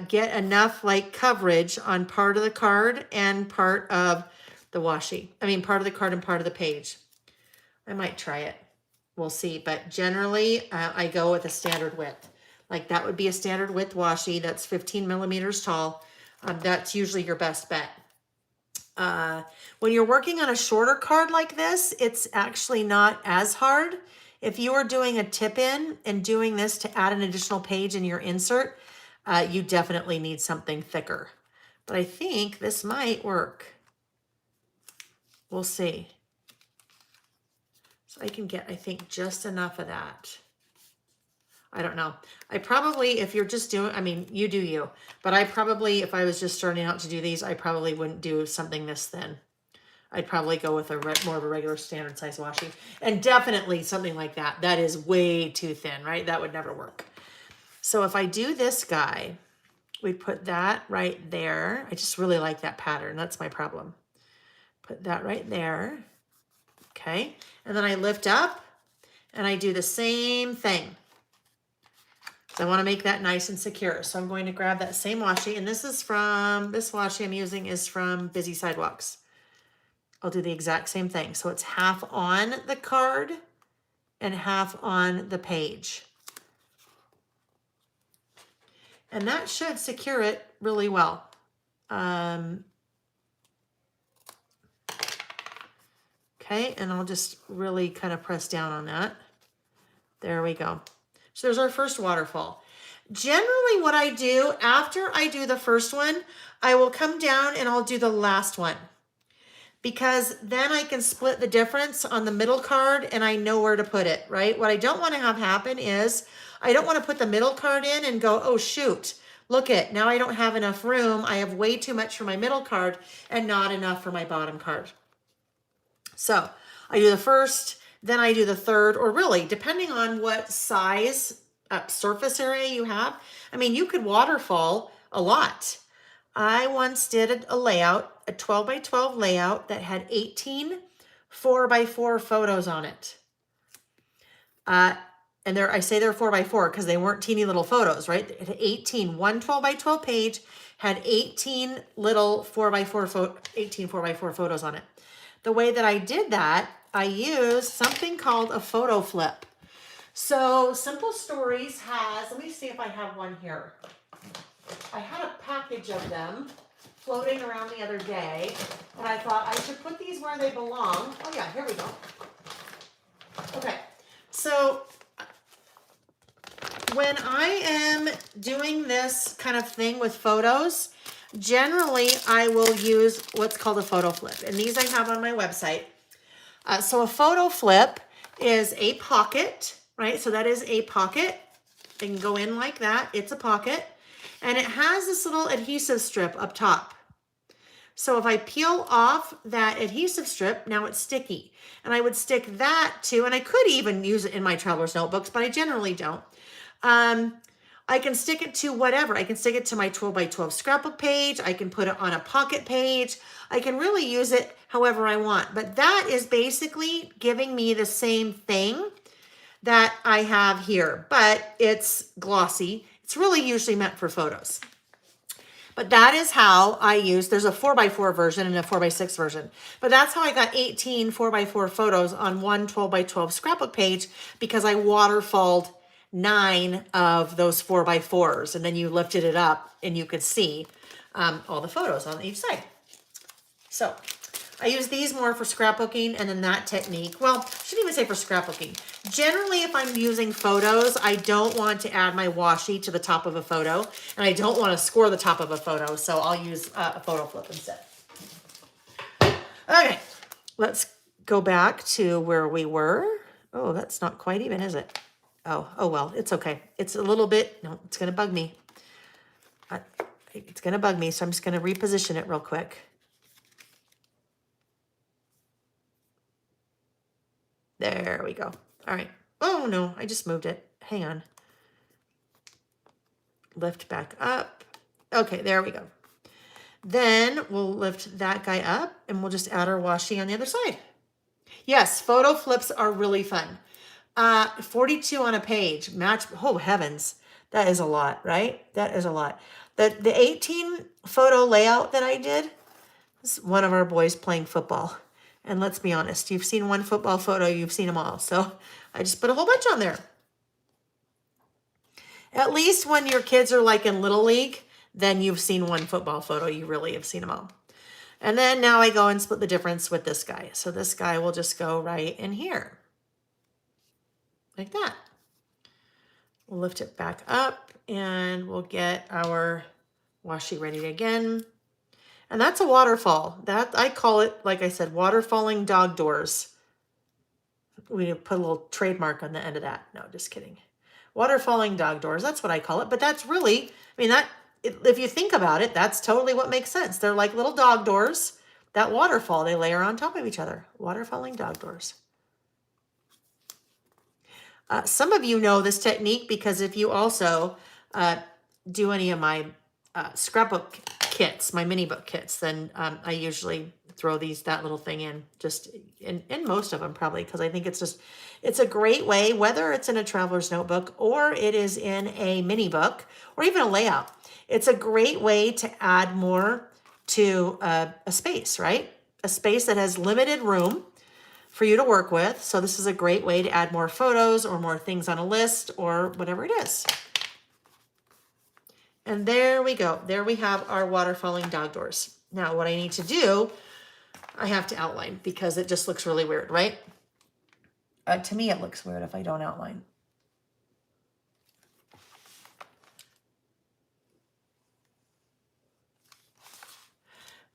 get enough like coverage on part of the card and part of the washi. I mean, part of the card and part of the page. I might try it. We'll see. But generally, I go with a standard width. Like that would be a standard width washi that's 15 millimeters tall. That's usually your best bet. When you're working on a shorter card like this, it's actually not as hard. If you are doing a tip-in and doing this to add an additional page in your insert, you definitely need something thicker. But I think this might work. We'll see. So I can get, I think, just enough of that. I don't know. I probably, if you're just doing, I mean, you do you. But I probably, if I was just starting out to do these, I probably wouldn't do something this thin. I'd probably go with more of a regular standard size washi. And definitely something like that. That is way too thin, right? That would never work. So if I do this guy, we put that right there. I just really like that pattern. That's my problem. Put that right there. Okay. And then I lift up and I do the same thing. So I want to make that nice and secure. So I'm going to grab that same washi, and this washi I'm using is from Busy Sidewalks. I'll do the exact same thing. So it's half on the card and half on the page. And that should secure it really well. Okay, and I'll just really kind of press down on that. There we go. So there's our first waterfall. Generally what I do after I do the first one, I will come down and I'll do the last one, because then I can split the difference on the middle card and I know where to put it, right? What I don't want to have happen is I don't want to put the middle card in and go, oh shoot, look it, now I don't have enough room. I have way too much for my middle card and not enough for my bottom card. So I do the first, then I do the third, or really depending on what size surface area you have. I mean, you could waterfall a lot. I once did a layout, a 12 by 12 layout that had 18 4 by 4 photos on it. And I say they're 4 by 4 because they weren't teeny little photos, right? It had 18, one 12 by 12 page had 18 little 4 by 4 photos on it. The way that I did that, I used something called a photo flip. So Simple Stories has, let me see if I have one here. I had a package of them floating around the other day, and I thought I should put these where they belong. Oh yeah, here we go. Okay, so when I am doing this kind of thing with photos, generally I will use what's called a photo flip, and these I have on my website. So a photo flip is a pocket, right? So that is a pocket. It can go in like that. It's a pocket. And it has this little adhesive strip up top. So if I peel off that adhesive strip, now it's sticky. And I would stick that to, and I could even use it in my traveler's notebooks, but I generally don't. I can stick it to whatever. I can stick it to my 12 by 12 scrapbook page. I can put it on a pocket page. I can really use it however I want. But that is basically giving me the same thing that I have here, but it's glossy. It's really usually meant for photos. But that is how I use, there's a 4 by 4 version and a 4 by 6 version. But that's how I got 18 4 by 4 photos on one 12 by 12 scrapbook page, because I waterfalled 9 of those 4 by 4s, and then you lifted it up and you could see all the photos on each side. So I use these more for scrapbooking, and then that technique, well, I shouldn't even say for scrapbooking. Generally, if I'm using photos, I don't want to add my washi to the top of a photo, and I don't want to score the top of a photo, so I'll use a photo flip instead. Okay, let's go back to where we were. Oh, that's not quite even, is it? Oh well, it's okay. It's a little bit, no, it's going to bug me. It's going to bug me, so I'm just going to reposition it real quick. There we go. All right. Oh no, I just moved it. Hang on. Lift back up. Okay, there we go. Then we'll lift that guy up and we'll just add our washi on the other side. Yes, photo flips are really fun. 42 on a page, match, oh heavens. That is a lot, right? That is a lot. The 18 photo layout that I did is one of our boys playing football. And let's be honest, you've seen one football photo, you've seen them all. So I just put a whole bunch on there. At least when your kids are like in Little League, then you've seen one football photo. You really have seen them all. And then now I go and split the difference with this guy. So this guy will just go right in here. Like that. We'll lift it back up and we'll get our washi ready again. And that's a waterfall. That I call it, like I said, waterfalling dog doors. We put a little trademark on the end of that. No, just kidding. Waterfalling dog doors. That's what I call it. But that's really, I mean, if you think about it, that's totally what makes sense. They're like little dog doors that waterfall. They layer on top of each other. Waterfalling dog doors. Some of you know this technique because if you also do any of my scrapbook kits, my mini book kits, then I usually throw that little thing in, just in most of them probably, because I think it's a great way, whether it's in a traveler's notebook or it is in a mini book or even a layout. It's a great way to add more to a space, right? A space that has limited room for you to work with. So this is a great way to add more photos or more things on a list or whatever it is. And there we go. There we have our waterfalling dog doors. Now what I need to do, I have to outline because it just looks really weird, right? To me, it looks weird if I don't outline.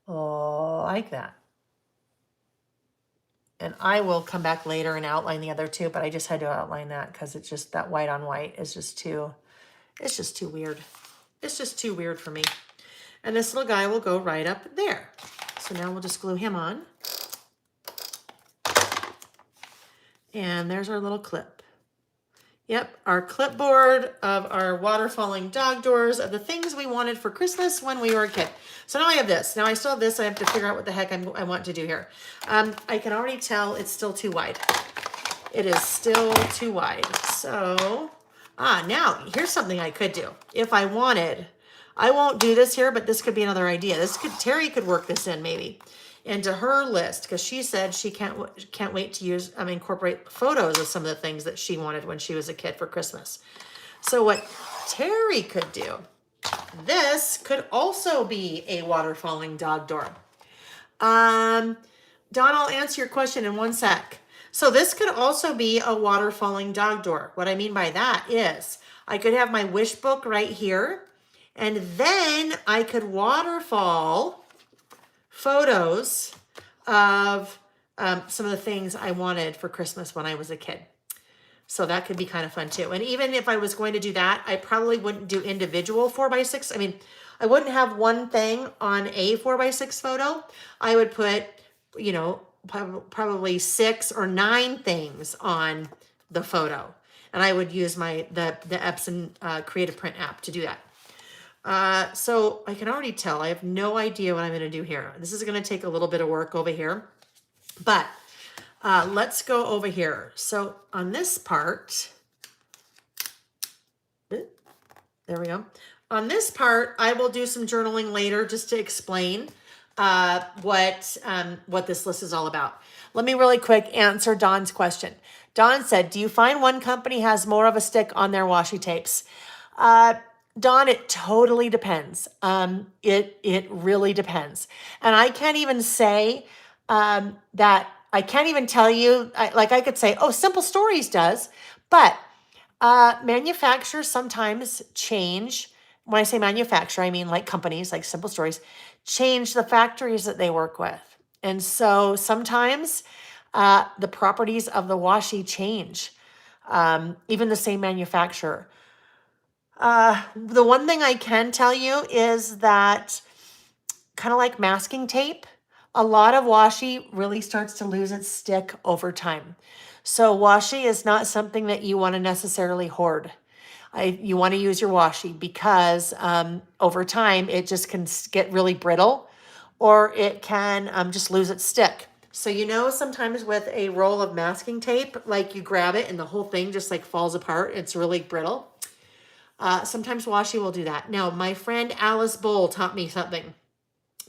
Oh, like that. And I will come back later and outline the other two, but I just had to outline that because it's just that white on white is just too, it's just too weird. It's just too weird for me. And this little guy will go right up there. So now we'll just glue him on. And there's our little clip. Yep, our clipboard of our waterfalling dog doors of the things we wanted for Christmas when we were a kid. So now I have this. Now I still have this. I have to figure out what the heck I want to do here. I can already tell it's still too wide. It is still too wide. So, now here's something I could do if I wanted. I won't do this here, but this could be another idea. Terri could work this in maybe into her list because she said she can't wait to incorporate photos of some of the things that she wanted when she was a kid for Christmas. So what Terri could do, this could also be a waterfalling dog door. Don, I'll answer your question in one sec. So this could also be a waterfalling dog door. What I mean by that is I could have my wish book right here, and then I could waterfall photos of some of the things I wanted for Christmas when I was a kid. So that could be kind of fun too. And even if I was going to do that, I probably wouldn't do individual 4x6. I mean, I wouldn't have one thing on a 4x6 photo. I would put, probably 6 or 9 things on the photo. And I would use the Epson Creative Print app to do that. So I can already tell I have no idea what I'm going to do here. This is going to take a little bit of work over here, but let's go over here. So on this part, there we go. On this part, I will do some journaling later just to explain what this list is all about. Let me really quick answer Don's question. Don said, do you find one company has more of a stick on their washi tapes? Don, it totally depends. It really depends. And I can't even say that, I can't even tell you, I could say, oh, Simple Stories does, but manufacturers sometimes change. When I say manufacturer, I mean like companies like Simple Stories change the factories that they work with. And so sometimes the properties of the washi change, even the same manufacturer. The one thing I can tell you is that kind of like masking tape, a lot of washi really starts to lose its stick over time. So washi is not something that you want to necessarily hoard. You want to use your washi because over time it just can get really brittle, or it can just lose its stick. So sometimes with a roll of masking tape, like you grab it and the whole thing just like falls apart. It's really brittle. Sometimes washi will do that. Now, my friend Alice Bowl taught me something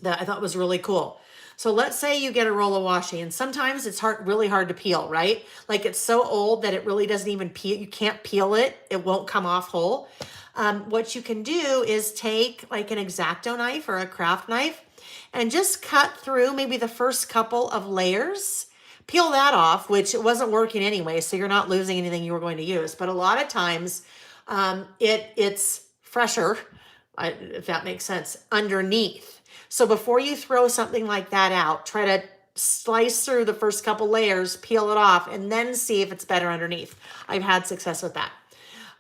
that I thought was really cool. So let's say you get a roll of washi, and sometimes it's really hard to peel, right? Like it's so old that it really doesn't even peel. You can't peel it. It won't come off whole. What you can do is take like an X-Acto knife or a craft knife and just cut through maybe the first couple of layers. Peel that off, which it wasn't working anyway, so you're not losing anything you were going to use. But a lot of times, it's fresher, if that makes sense, underneath. So before you throw something like that out, try to slice through the first couple layers, peel it off, and then see if it's better underneath. I've had success with that.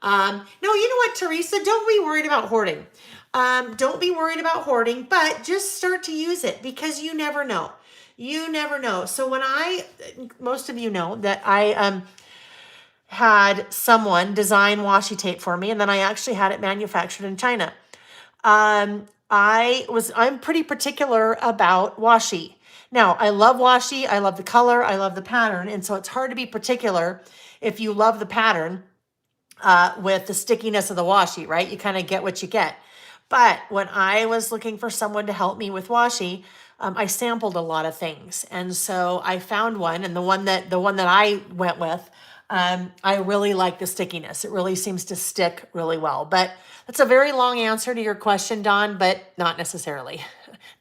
No, you know what, Teresa? Don't be worried about hoarding. Don't be worried about hoarding, but just start to use it because you never know. You never know. So most of you know that I had someone design washi tape for me, and then I actually had it manufactured in China. I'm pretty particular about washi. Now, I love washi. I love the color. I love the pattern. And so it's hard to be particular if you love the pattern with the stickiness of the washi, right? You kind of get what you get. But when I was looking for someone to help me with washi, I sampled a lot of things, and so I found one, and the one that I went with, I really like the stickiness. It really seems to stick really well. But that's a very long answer to your question, Dawn, but not necessarily.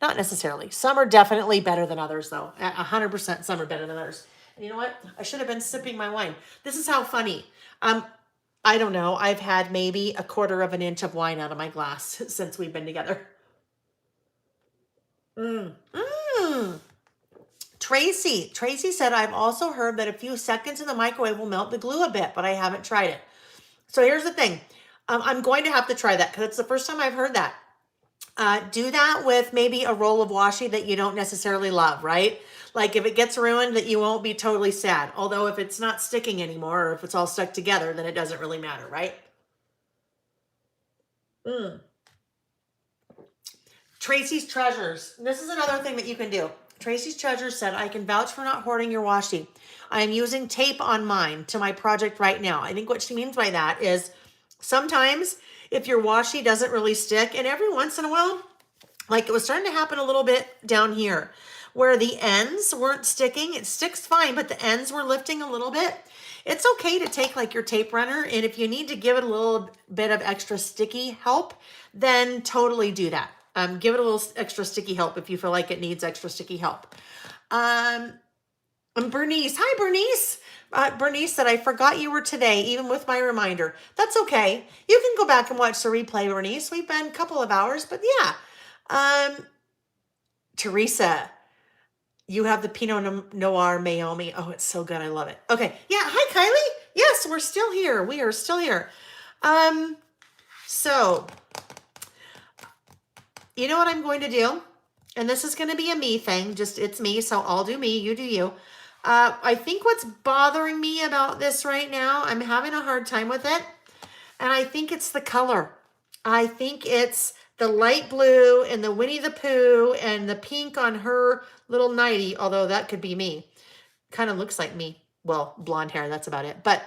Not necessarily. Some are definitely better than others, though. 100% some are better than others. And you know what? I should have been sipping my wine. This is how funny. I don't know. I've had maybe a quarter of an inch of wine out of my glass since we've been together. Mmm. Tracy said, I've also heard that a few seconds in the microwave will melt the glue a bit, but I haven't tried it. So here's the thing. I'm going to have to try that because it's the first time I've heard that. Do that with maybe a roll of washi that you don't necessarily love, right? Like if it gets ruined, that you won't be totally sad. Although if it's not sticking anymore, or if it's all stuck together, then it doesn't really matter, right? Mm. Tracy's Treasures. This is another thing that you can do. Tracy's Treasures said, I can vouch for not hoarding your washi. I am using tape on mine to my project right now. I think what she means by that is sometimes if your washi doesn't really stick, and every once in a while, like it was starting to happen a little bit down here where the ends weren't sticking. It sticks fine, but the ends were lifting a little bit. It's okay to take like your tape runner, and if you need to give it a little bit of extra sticky help, then totally do that. Give it a little extra sticky help if you feel like it needs extra sticky help. And Bernice, hi Bernice. Bernice said, I forgot you were today, even with my reminder. That's okay. You can go back and watch the replay, Bernice. We've been a couple of hours, but yeah. Teresa, you have the Pinot Noir Mayomi. Oh, it's so good. I love it. Okay. Yeah. Hi, Kylie. Yes, we're still here. We are still here. So you know what I'm going to do? And this is going to be a me thing. Just it's me. So I'll do me. You do you. I think what's bothering me about this right now, I'm having a hard time with it. And I think it's the color. I think it's the light blue and the Winnie the Pooh and the pink on her little nightie, although that could be me. Kind of looks like me. Well, blonde hair, that's about it. But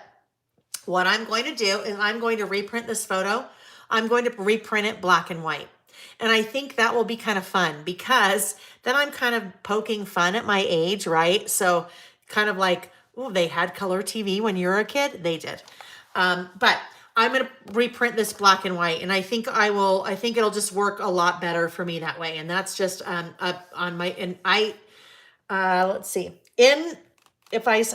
what I'm going to do is I'm going to reprint this photo. I'm going to reprint it black and white. And I think that will be kind of fun because then I'm kind of poking fun at my age, right? So kind of like, oh, they had color TV when you were a kid. They did. But I'm going to reprint this black and white, and I think I think it'll just work a lot better for me that way. And that's just up on my, and let's see, I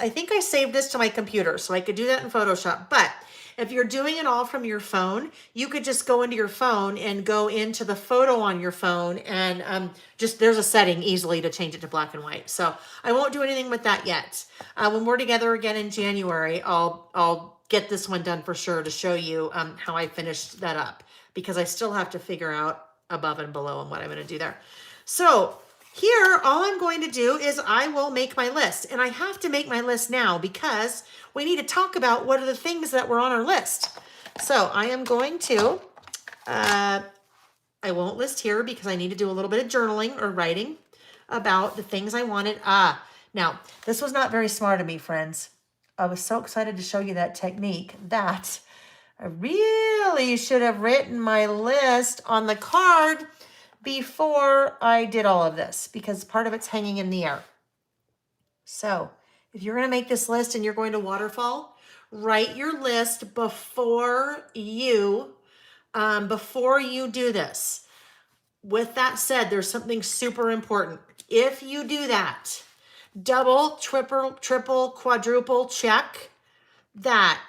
think I saved this to my computer, so I could do that in Photoshop. But if you're doing it all from your phone, you could just go into your phone and go into the photo on your phone, and just there's a setting easily to change it to black and white. So I won't do anything with that yet. When we're together again in January, I'll get this one done for sure to show you how I finished that up, because I still have to figure out above and below and what I'm going to do there. So here, all I'm going to do is I will make my list, and I have to make my list now because we need to talk about what are the things that were on our list. So I am going to, I won't list here because I need to do a little bit of journaling or writing about the things I wanted. Now, this was not very smart of me, friends. I was so excited to show you that technique that I really should have written my list on the card before I did all of this, because part of it's hanging in the air. So if you're going to make this list and you're going to waterfall, write your list before you do this. With that said, there's something super important. If you do that, double, triple, quadruple check that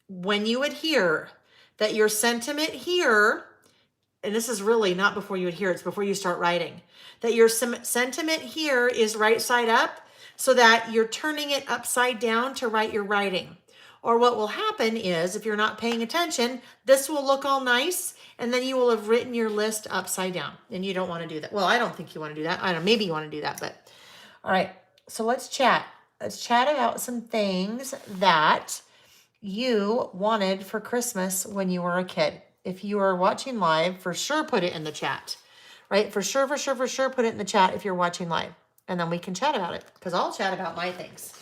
when you adhere, that your sentiment here, and this is really not before you adhere, it's before you start writing, that your sentiment here is right side up, so that you're turning it upside down to write your writing. Or what will happen is, if you're not paying attention, this will look all nice, and then you will have written your list upside down, and you don't want to do that. Well, I don't think you want to do that. I don't know, maybe you want to do that, but all right. So let's chat. Let's chat about some things that you wanted for Christmas when you were a kid. If you are watching live, for sure put it in the chat, right? For sure, put it in the chat if you're watching live. And then we can chat about it, because I'll chat about my things.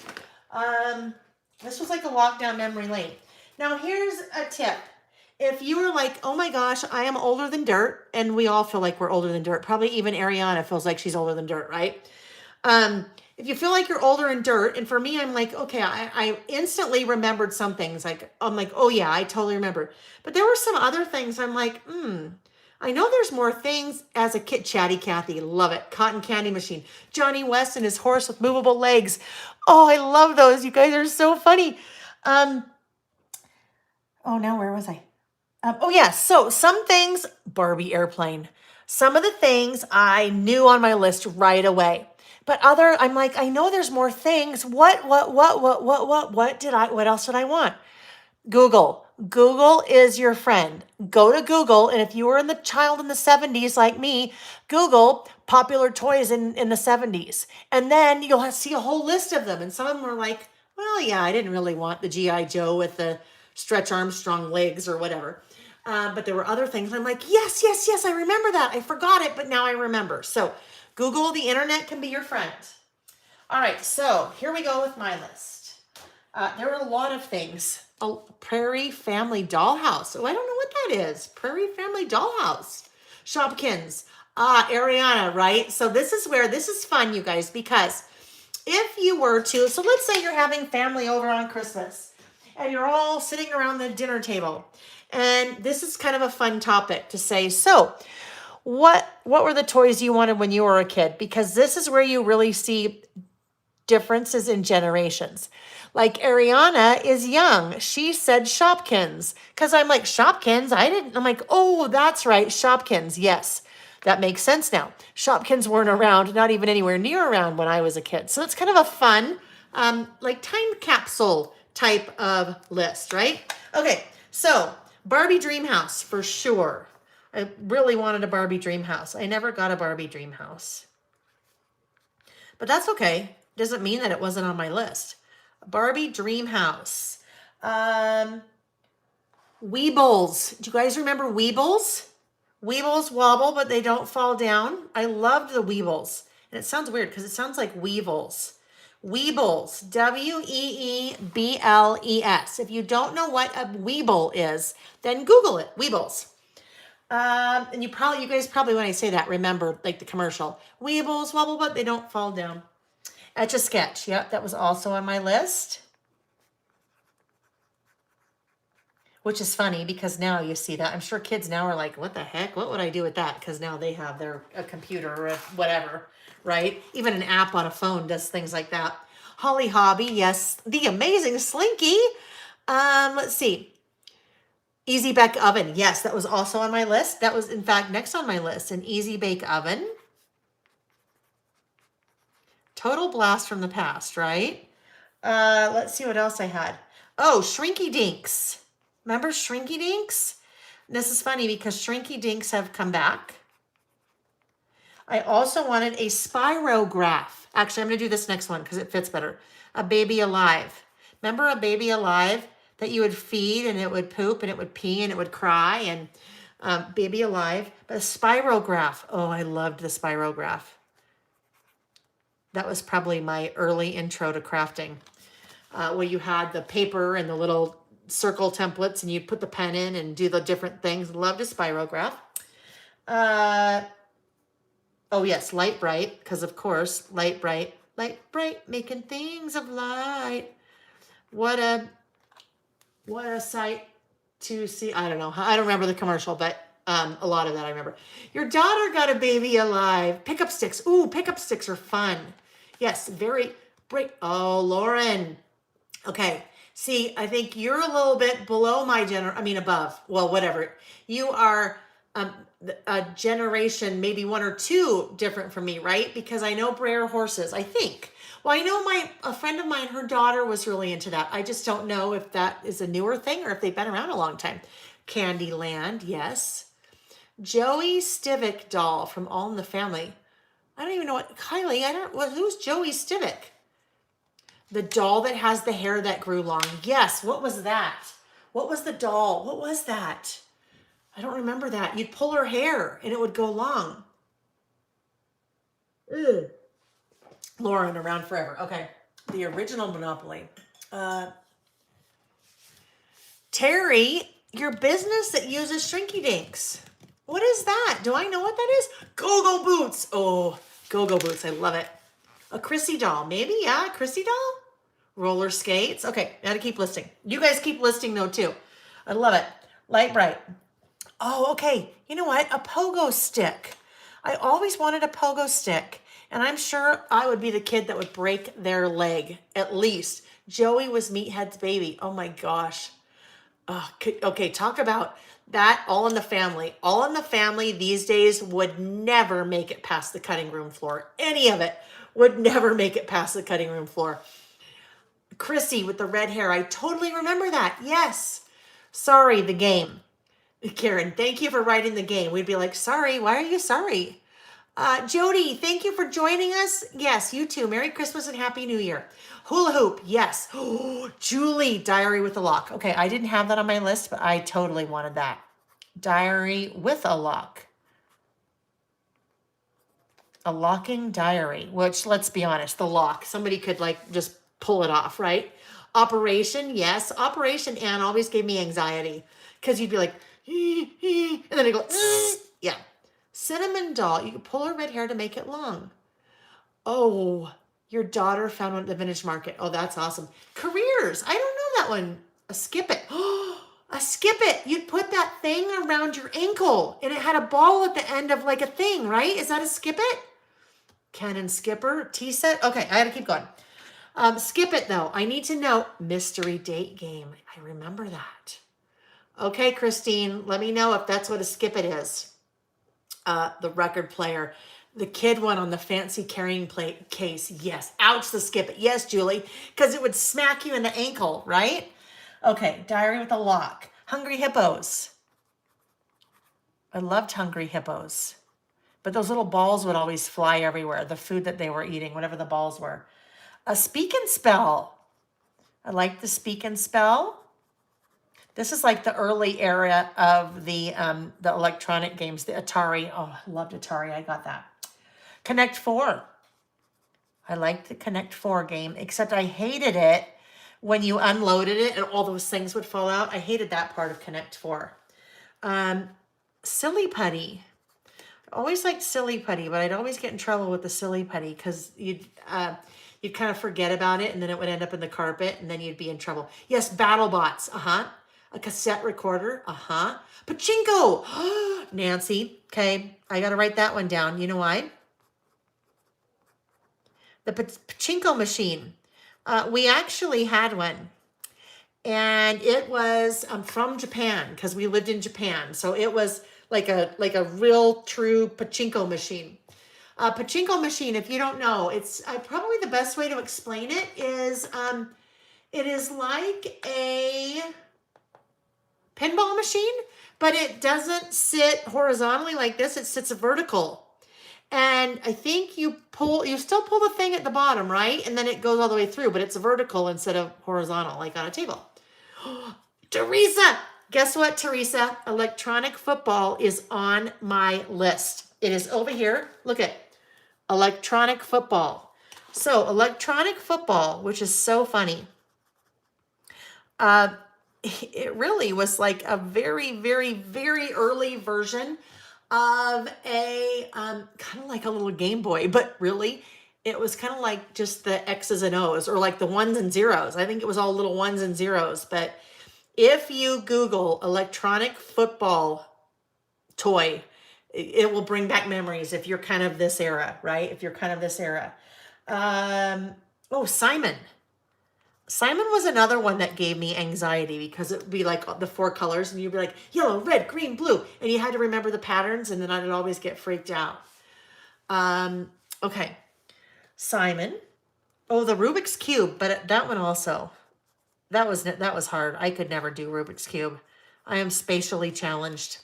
This was like a lockdown memory lane. Now here's a tip. If you were like, oh my gosh, I am older than dirt, and we all feel like we're older than dirt. Probably even Ariana feels like she's older than dirt, right? If you feel like you're older in dirt, and for me, I'm like, okay, I instantly remembered some things. Like, I'm like, oh yeah, I totally remember. But there were some other things I'm like, I know there's more things as a kid. Chatty Cathy, love it. Cotton candy machine. Johnny West and his horse with movable legs. Oh, I love those. You guys are so funny. Oh, now where was I? Oh yeah, so some things, Barbie airplane. Some of the things I knew on my list right away. But other, I'm like, I know there's more things. What else did I want? Google. Google is your friend. Go to Google, and if you were in the child in the 70s like me, Google popular toys in the 70s. And then you'll see a whole list of them. And some of them are like, well, yeah, I didn't really want the G.I. Joe with the Stretch Armstrong legs or whatever. But there were other things. I'm like, yes, I remember that. I forgot it, but now I remember. So Google, the internet can be your friend. All right, so here we go with my list. There were a lot of things. A Prairie Family Dollhouse. Oh, I don't know what that is. Prairie Family Dollhouse. Shopkins. Ariana, right? So this is fun, you guys, because if you were to, so let's say you're having family over on Christmas and you're all sitting around the dinner table. And this is kind of a fun topic to say, so what were the toys you wanted when you were a kid? Because this is where you really see differences in generations. Like Ariana is young. She said Shopkins. Because I'm like, Shopkins? I'm like, oh, that's right, Shopkins. Yes, that makes sense now. Shopkins weren't around, not even anywhere near around when I was a kid. So it's kind of a fun, like time capsule type of list, right? Okay, so Barbie Dream House for sure. I really wanted a Barbie Dream House. I never got a Barbie Dream House. But that's okay. Doesn't mean that it wasn't on my list. Barbie Dream House. Weebles. Do you guys remember Weebles? Weebles wobble, but they don't fall down. I loved the Weebles. And it sounds weird because it sounds like Weevils. Weebles. Weebles. If you don't know what a Weeble is, then Google it. Weebles. And you guys probably, when I say that, remember like the commercial. Weebles wobble, but they don't fall down. Etch a Sketch. Yep, that was also on my list. Which is funny because now you see that. I'm sure kids now are like, what the heck? What would I do with that? Because now they have a computer or whatever, right? Even an app on a phone does things like that. Holly Hobby, yes. The Amazing Slinky. Let's see. Easy Bake Oven. Yes, that was also on my list. That was, in fact, next on my list. An Easy Bake Oven. Total blast from the past, right? Let's see what else I had. Oh, Shrinky Dinks. Remember Shrinky Dinks? This is funny because Shrinky Dinks have come back. I also wanted a Spirograph. Actually, I'm going to do this next one because it fits better. A Baby Alive. Remember a Baby Alive that you would feed and it would poop and it would pee and it would cry, and Baby Alive. But a Spirograph. Oh, I loved the Spirograph. That was probably my early intro to crafting, where you had the paper and the little circle templates and you'd put the pen in and do the different things. Loved a Spirograph. Oh yes, Light Bright, because of course, Light Bright, making things of light. What a sight to see. I don't know. I don't remember the commercial, but a lot of that I remember. Your daughter got a Baby Alive. Pickup sticks. Ooh, pickup sticks are fun. Yes, very great. Oh, Lauren. Okay. See, I think you're a little bit below my above. Well, whatever. You are a generation, maybe one or two different from me, right? Because I know Brer horses, I think. Well, I know a friend of mine, her daughter was really into that. I just don't know if that is a newer thing or if they've been around a long time. Candyland, yes. Joey Stivic doll from All in the Family. I don't even know what, Kylie, who's Joey Stivic? The doll that has the hair that grew long. Yes, what was that? What was the doll? What was that? I don't remember that. You'd pull her hair and it would go long. Ugh. Lauren, around forever. Okay. The original Monopoly. Terry, your business that uses Shrinky Dinks. What is that? Do I know what that is? Go-Go Boots. Oh, Go-Go Boots. I love it. A Chrissy doll. Maybe, yeah, a Chrissy doll? Roller skates. Okay, gotta keep listing. You guys keep listing though too. I love it. Light bright. Oh, okay. You know what? A pogo stick. I always wanted a pogo stick. And I'm sure I would be the kid that would break their leg, at least. Joey was Meathead's baby. Oh my gosh. Oh, okay, talk about that. All in the Family. All in the Family these days would never make it past the cutting room floor. Any of it would never make it past the cutting room floor. Chrissy with the red hair. I totally remember that. Yes. Sorry, the game. Karen, thank you for writing the game. We'd be like, sorry, why are you sorry? Jody, thank you for joining us. Yes, you too. Merry Christmas and Happy New Year. Hula hoop, yes. Oh, Julie, Diary with a Lock. Okay, I didn't have that on my list, but I totally wanted that. Diary with a lock. A locking diary, which, let's be honest, the lock, somebody could like just pull it off, right? Operation, yes. Operation Ann always gave me anxiety because you'd be like, and then I go, yeah. Cinnamon doll, you can pull her red hair to make it long. Oh, your daughter found one at the vintage market. Oh, that's awesome. Careers, I don't know that one. A skip it. Oh, a skip it. You'd put that thing around your ankle and it had a ball at the end of like a thing, right? Is that a skip it? Ken and Skipper, T-set. Okay, I gotta keep going. Skip it though. I need to know. Mystery date game. I remember that. Okay, Christine, let me know if that's what a skip it is. The record player. The kid one on the fancy carrying plate case. Yes. Ouch, the skip it. Yes, Julie, because it would smack you in the ankle, right? Okay, Diary with a Lock. Hungry Hippos. I loved Hungry Hippos. But those little balls would always fly everywhere. The food that they were eating, whatever the balls were. A Speak and Spell. I like the Speak and Spell. This is like the early era of the electronic games, the Atari. Oh, I loved Atari. I got that. Connect 4. I liked the Connect 4 game, except I hated it when you unloaded it and all those things would fall out. I hated that part of Connect 4. Silly Putty. I always liked Silly Putty, but I'd always get in trouble with the Silly Putty because you'd kind of forget about it and then it would end up in the carpet and then you'd be in trouble. Yes, BattleBots. A cassette recorder. Pachinko. Nancy. Okay, I got to write that one down. You know why? The pachinko machine. We actually had one. And it was from Japan because we lived in Japan. So it was like a real true pachinko machine. Pachinko machine, if you don't know, it's probably the best way to explain it is like a pinball machine, but it doesn't sit horizontally like this. It sits vertical. And I think you still pull the thing at the bottom, right? And then it goes all the way through, but it's vertical instead of horizontal, like on a table. Teresa, guess what, Teresa? Electronic football is on my list. It is over here. Look at electronic football. So electronic football, which is so funny. It really was like a very, very, very early version of a kind of like a little Game Boy, but really it was kind of like just the X's and O's or like the ones and zeros. I think it was all little ones and zeros. But if you Google electronic football toy, it will bring back memories if you're kind of this era, right? If you're kind of this era. Oh, Simon. Simon was another one that gave me anxiety because it would be like the 4 colors and you'd be like yellow, red, green, blue. And you had to remember the patterns and then I'd always get freaked out. Okay. Simon. Oh, the Rubik's Cube, but that one also. That was hard. I could never do Rubik's Cube. I am spatially challenged.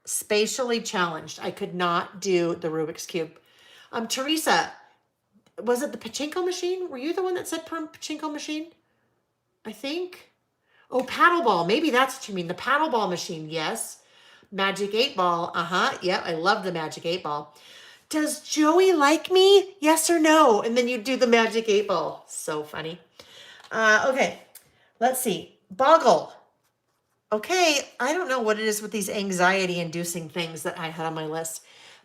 Spatially challenged. I could not do the Rubik's Cube. Teresa, was it the pachinko machine? Were you the one that said pachinko machine? I think. Oh, paddleball. Maybe that's what you mean. The paddleball machine. Yes. Magic 8 Ball. Yep, I love the Magic 8 Ball. Does Joey like me? Yes or no? And then you do the Magic 8 Ball. So funny. Okay, let's see. Boggle. Okay, I don't know what it is with these anxiety-inducing things that I had on my list.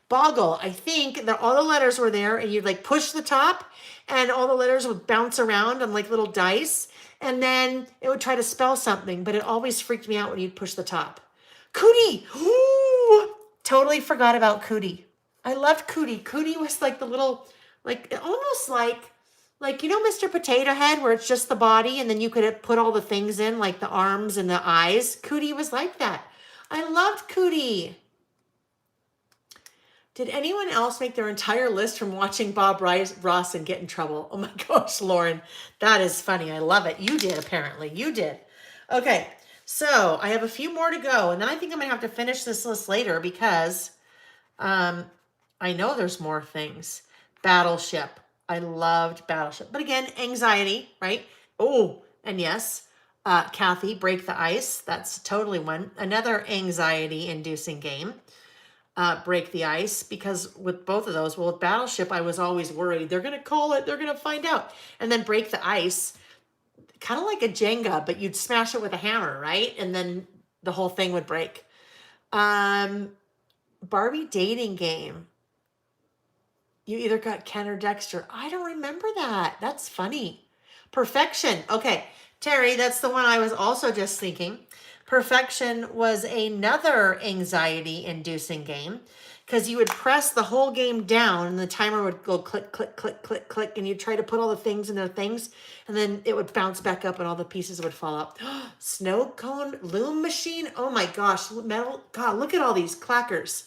Boggle, I think that all the letters were there and you'd like push the top and all the letters would bounce around on like little dice and then it would try to spell something, but it always freaked me out when you'd push the top. Cootie! Ooh! Totally forgot about Cootie. I loved Cootie. Cootie was like the little, like almost like, you know, Mr. Potato Head, where it's just the body and then you could put all the things in, like the arms and the eyes. Cootie was like that. I loved Cootie. Did anyone else make their entire list from watching Bob Ross and get in trouble? Oh my gosh, Lauren, that is funny. I love it. You did, apparently. You did. Okay, so I have a few more to go, and then I think I'm going to have to finish this list later because I know there's more things. Battleship. I loved Battleship. But again, anxiety, right? Oh, and yes, Kathy, Break the Ice. That's totally one. Another anxiety-inducing game. Break the Ice, because with both of those, well, with Battleship, I was always worried. They're going to call it. They're going to find out. And then Break the Ice, kind of like a Jenga, but you'd smash it with a hammer, right? And then the whole thing would break. Barbie dating game. You either got Ken or Dexter. I don't remember that. That's funny. Perfection. Okay, Terry, that's the one I was also just thinking. Perfection was another anxiety-inducing game because you would press the whole game down and the timer would go click, click, click, click, click, and you'd try to put all the things in their things, and then it would bounce back up and all the pieces would fall out. Snow cone, loom machine. Oh my gosh, metal. God, look at all these clackers.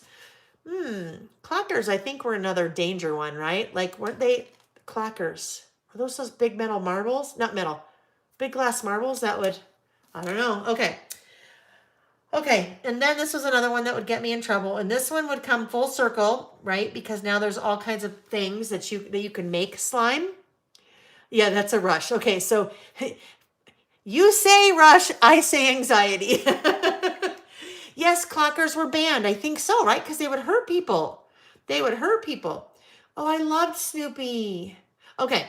Clackers, I think, were another danger one, right? Like, weren't they clackers? Are those big metal marbles? Not metal. Big glass marbles that would, I don't know. Okay, and then this was another one that would get me in trouble. And this one would come full circle, right? Because now there's all kinds of things that you can make slime. Yeah, that's a rush. Okay, so you say rush, I say anxiety. Yes, clackers were banned. I think so, right? Because they would hurt people. They would hurt people. Oh, I loved Snoopy. Okay.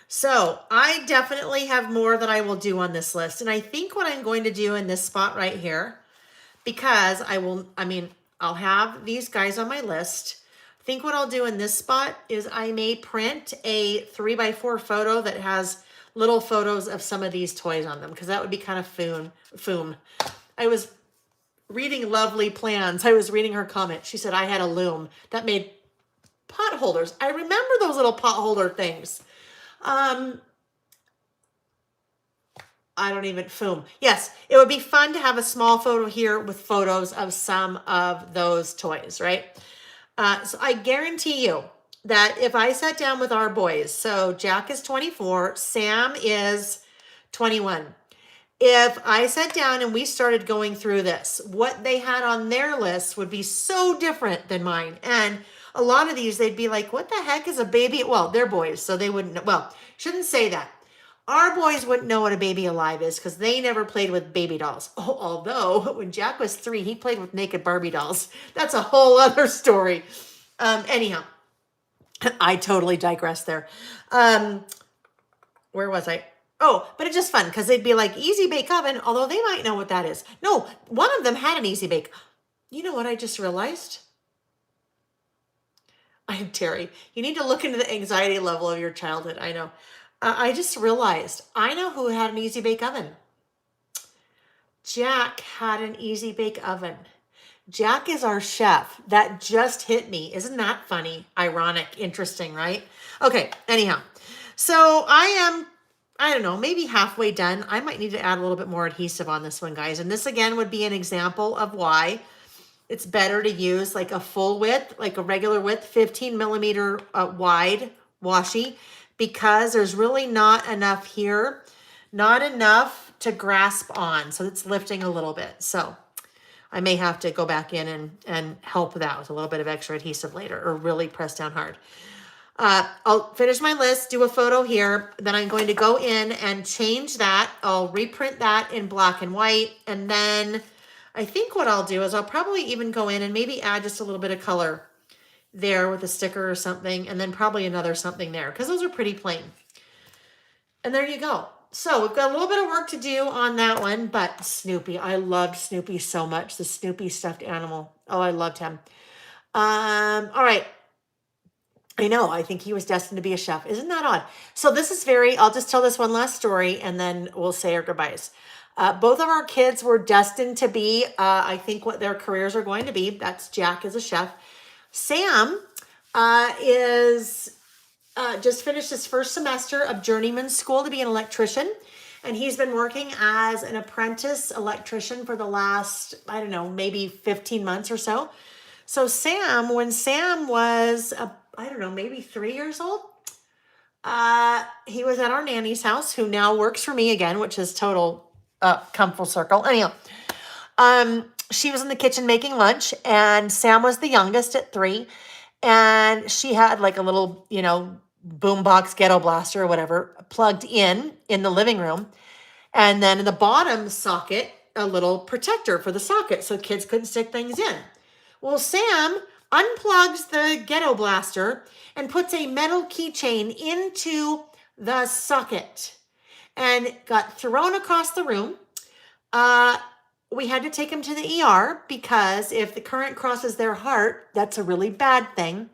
So I definitely have more that I will do on this list. And I think what I'm going to do in this spot right here, because I'll have these guys on my list. I think what I'll do in this spot is I may print a 3x4 photo that has little photos of some of these toys on them, because that would be kind of foom. I was reading Lovely Plans. I was reading her comment. She said I had a loom that made pot holders. I remember those little pot holder things. I don't even foom. Yes, it would be fun to have a small photo here with photos of some of those toys, right? So I guarantee you that if I sat down with our boys, so Jack is 24, Sam is 21. If I sat down and we started going through this, what they had on their list would be so different than mine. And a lot of these, they'd be like, what the heck is a baby? Well, they're boys, so they wouldn't know. Well, shouldn't say that. Our boys wouldn't know what a baby alive is because they never played with baby dolls. Oh, although when Jack was 3, he played with naked Barbie dolls. That's a whole other story. Anyhow, I totally digress there. Where was I? Oh, but it's just fun because they'd be like easy bake oven, although they might know what that is. No, one of them had an easy bake. You know what I just realized? I'm Terry. You need to look into the anxiety level of your childhood. I know. I just realized I know who had an easy bake oven. Jack had an easy bake oven. Jack is our chef. That just hit me. Isn't that funny? Ironic, interesting, right? Okay, anyhow. So I don't know, maybe halfway done. I might need to add a little bit more adhesive on this one, guys. And this again would be an example of why it's better to use like a full width, like a regular width, 15 millimeter wide washi, because there's really not enough here, not enough to grasp on. So it's lifting a little bit. So I may have to go back in and help that with a little bit of extra adhesive later, or really press down hard. I'll finish my list, do a photo here. Then I'm going to go in and change that. I'll reprint that in black and white. And then I think what I'll do is I'll probably even go in and maybe add just a little bit of color there with a sticker or something, and then probably another something there, because those are pretty plain. And there you go. So we've got a little bit of work to do on that one, but Snoopy, I loved Snoopy so much. The Snoopy stuffed animal. Oh, I loved him. All right. I know, I think he was destined to be a chef. Isn't that odd? So this is I'll just tell this one last story and then we'll say our goodbyes. Both of our kids were destined to be, I think, what their careers are going to be. That's Jack as a chef. Sam is just finished his first semester of journeyman school to be an electrician. And he's been working as an apprentice electrician for the last, I don't know, maybe 15 months or so. So when Sam was, I don't know, maybe 3 years old, he was at our nanny's house, who now works for me again, which is total come full circle. Anyhow, she was in the kitchen making lunch, and Sam was the youngest at 3, and she had like a little, boombox ghetto blaster or whatever plugged in the living room, and then in the bottom socket, a little protector for the socket so kids couldn't stick things in. Well, Sam unplugs the ghetto blaster and puts a metal keychain into the socket and got thrown across the room. We had to take him to the ER because if the current crosses their heart, that's a really bad thing.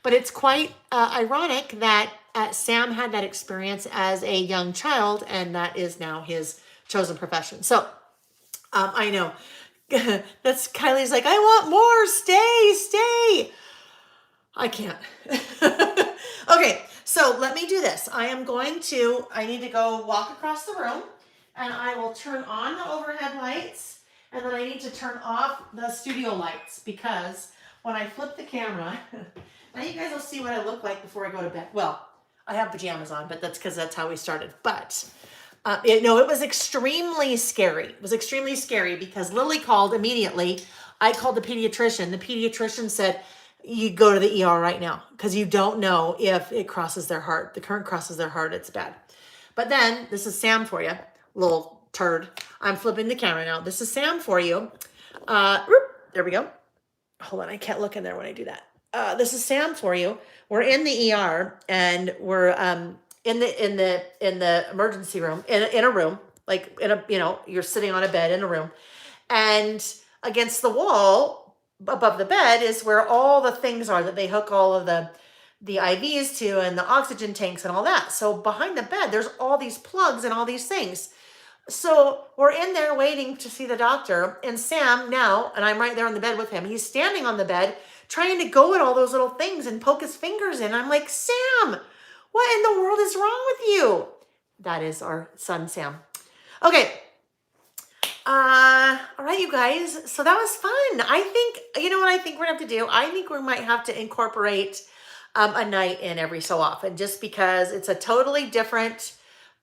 But it's quite ironic that Sam had that experience as a young child, and that is now his chosen profession. So I know. That's Kylie's like, I want more. Stay. I can't. Okay, so let me do this. I need to go walk across the room, and I will turn on the overhead lights, and then I need to turn off the studio lights, because when I flip the camera, now you guys will see what I look like before I go to bed. Well, I have pajamas on, but that's because that's how we started. But it was extremely scary. It was extremely scary because Lily called immediately. I called the pediatrician. The pediatrician said, you go to the ER right now because you don't know if it crosses their heart. The current crosses their heart, it's bad. But then, this is Sam for you, little turd. I'm flipping the camera now. This is Sam for you. There we go. Hold on, I can't look in there when I do that. This is Sam for you. We're in the ER, and we're in the emergency room, in a room, like you're sitting on a bed in a room, and against the wall above the bed is where all the things are that they hook all of the IVs to, and the oxygen tanks and all that. So behind the bed, there's all these plugs and all these things. So we're in there waiting to see the doctor, and Sam now, and I'm right there on the bed with him, he's standing on the bed trying to go at all those little things and poke his fingers in. I'm like, Sam, what in the world is wrong with you? That is our son, Sam. Okay. All right, you guys. So that was fun. I think, you know what I think we're going to have to do? I think we might have to incorporate a night in every so often, just because it's a totally different,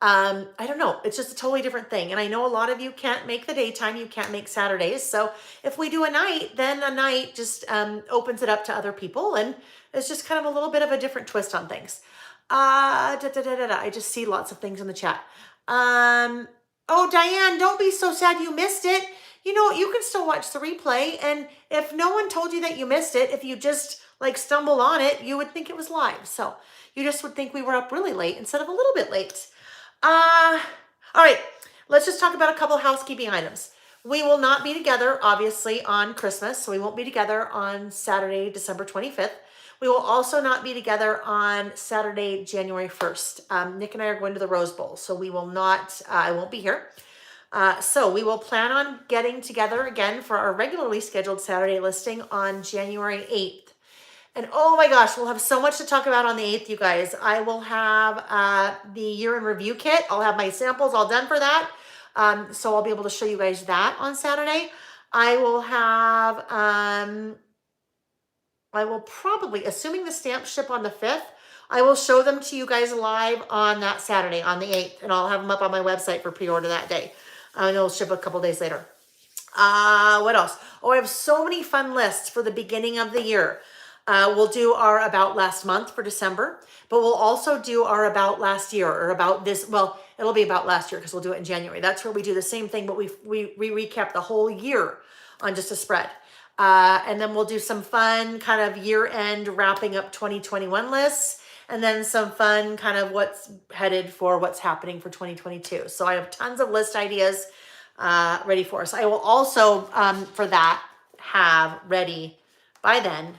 I don't know. It's just a totally different thing. And I know a lot of you can't make the daytime. You can't make Saturdays. So if we do a night, then a night just opens it up to other people. And it's just kind of a little bit of a different twist on things. I just see lots of things in the chat. Oh, Diane, don't be so sad you missed it. You know, you can still watch the replay. And if no one told you that you missed it, if you just like stumble on it, you would think it was live. So you just would think we were up really late instead of a little bit late. All right, let's just talk about a couple housekeeping items. We will not be together, obviously, on Christmas. So we won't be together on Saturday, December 25th. We will also not be together on Saturday, January 1st. Nick and I are going to the Rose Bowl, so we will not, I won't be here. So we will plan on getting together again for our regularly scheduled Saturday listing on January 8th. And oh my gosh, we'll have so much to talk about on the 8th, you guys. I will have the year in review kit. I'll have my samples all done for that. So I'll be able to show you guys that on Saturday. I will have, I will probably, assuming the stamps ship on the 5th, I will show them to you guys live on that Saturday, on the 8th, and I'll have them up on my website for pre-order that day. And it'll ship a couple days later. What else? Oh, I have so many fun lists for the beginning of the year. We'll do our About Last Month for December, but we'll also do our About Last Year, or about this, well, it'll be about last year because we'll do it in January. That's where we do the same thing, but we recap the whole year on just a spread. And then we'll do some fun kind of year-end wrapping up 2021 lists, and then some fun kind of what's headed for what's happening for 2022. So I have tons of list ideas ready for us. I will also, for that, have ready by then,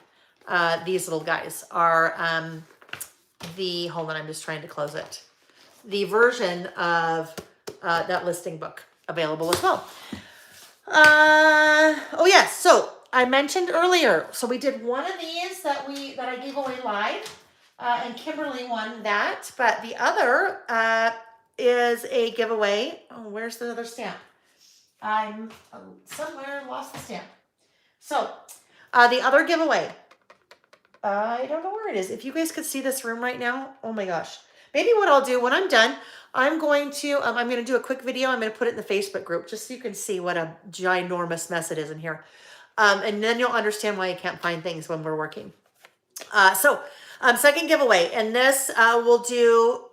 these little guys are hold on, I'm just trying to close it. The version of that listing book available as well. Oh yes, so I mentioned earlier, so we did one of these that I gave away live, and Kimberly won that, but the other is a giveaway. Oh, where's the other stamp? I'm somewhere lost the stamp. So the other giveaway, I don't know where it is. If you guys could see this room right now, oh my gosh. Maybe what I'll do when I'm done, I'm going to do a quick video. I'm going to put it in the Facebook group just so you can see what a ginormous mess it is in here. And then you'll understand why I can't find things when we're working. Second giveaway, and this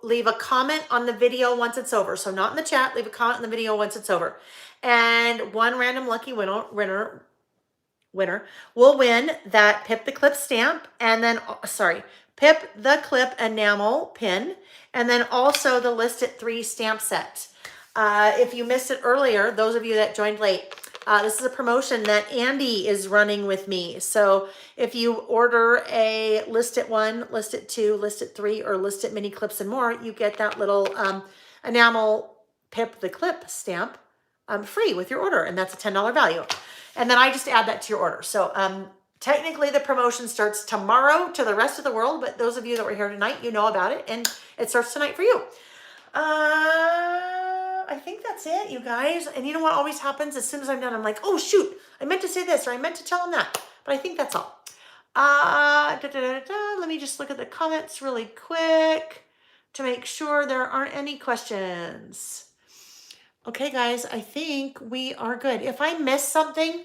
leave a comment on the video once it's over. So not in the chat, leave a comment on the video once it's over. And one random lucky winner will win that Pip the Clip stamp, and then, Pip the Clip enamel pin, and then also the List It 3 stamp set. If you missed it earlier, those of you that joined late, this is a promotion that Andy is running with me. So if you order a List It 1, List It 2, List It 3, or List It mini clips and more, you get that little enamel Pip the Clip stamp free with your order, and that's a $10 value. And then I just add that to your order. So technically the promotion starts tomorrow to the rest of the world, but those of you that were here tonight, you know about it, and it starts tonight for you. I think that's it, you guys. And you know what always happens? As soon as I'm done, I'm like, oh shoot, I meant to say this, or I meant to tell them that. But I think that's all. Let me just look at the comments really quick to make sure there aren't any questions. Okay, guys, I think we are good. If I missed something,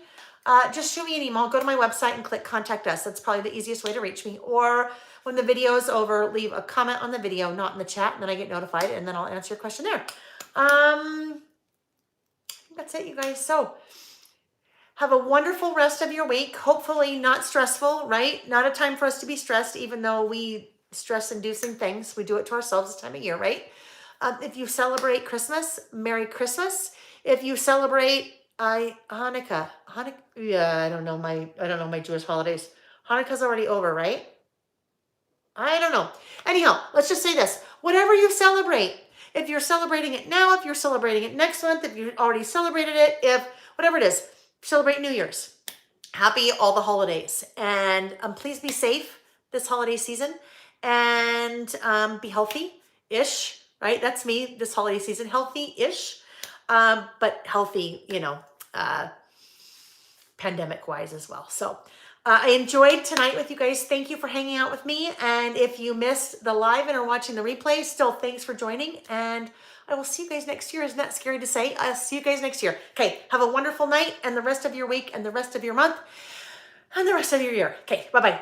just shoot me an email. Go to my website and click Contact Us. That's probably the easiest way to reach me. Or when the video is over, leave a comment on the video, not in the chat, and then I get notified, and then I'll answer your question there. I think that's it, you guys. So have a wonderful rest of your week. Hopefully not stressful, right? Not a time for us to be stressed, even though we stress-inducing things. We do it to ourselves this time of year, right? If you celebrate Christmas, Merry Christmas. If you celebrate Hanukkah, yeah, I don't know my Jewish holidays. Hanukkah's already over, right? I don't know. Anyhow, let's just say this. Whatever you celebrate, if you're celebrating it now, if you're celebrating it next month, if you already celebrated it, whatever it is, celebrate New Year's. Happy all the holidays. And please be safe this holiday season, and be healthy-ish. Right? That's me this holiday season. Healthy-ish, but healthy, pandemic-wise as well. So I enjoyed tonight with you guys. Thank you for hanging out with me. And if you missed the live and are watching the replay, still thanks for joining. And I will see you guys next year. Isn't that scary to say? I'll see you guys next year. Okay, have a wonderful night and the rest of your week and the rest of your month and the rest of your year. Okay, bye-bye.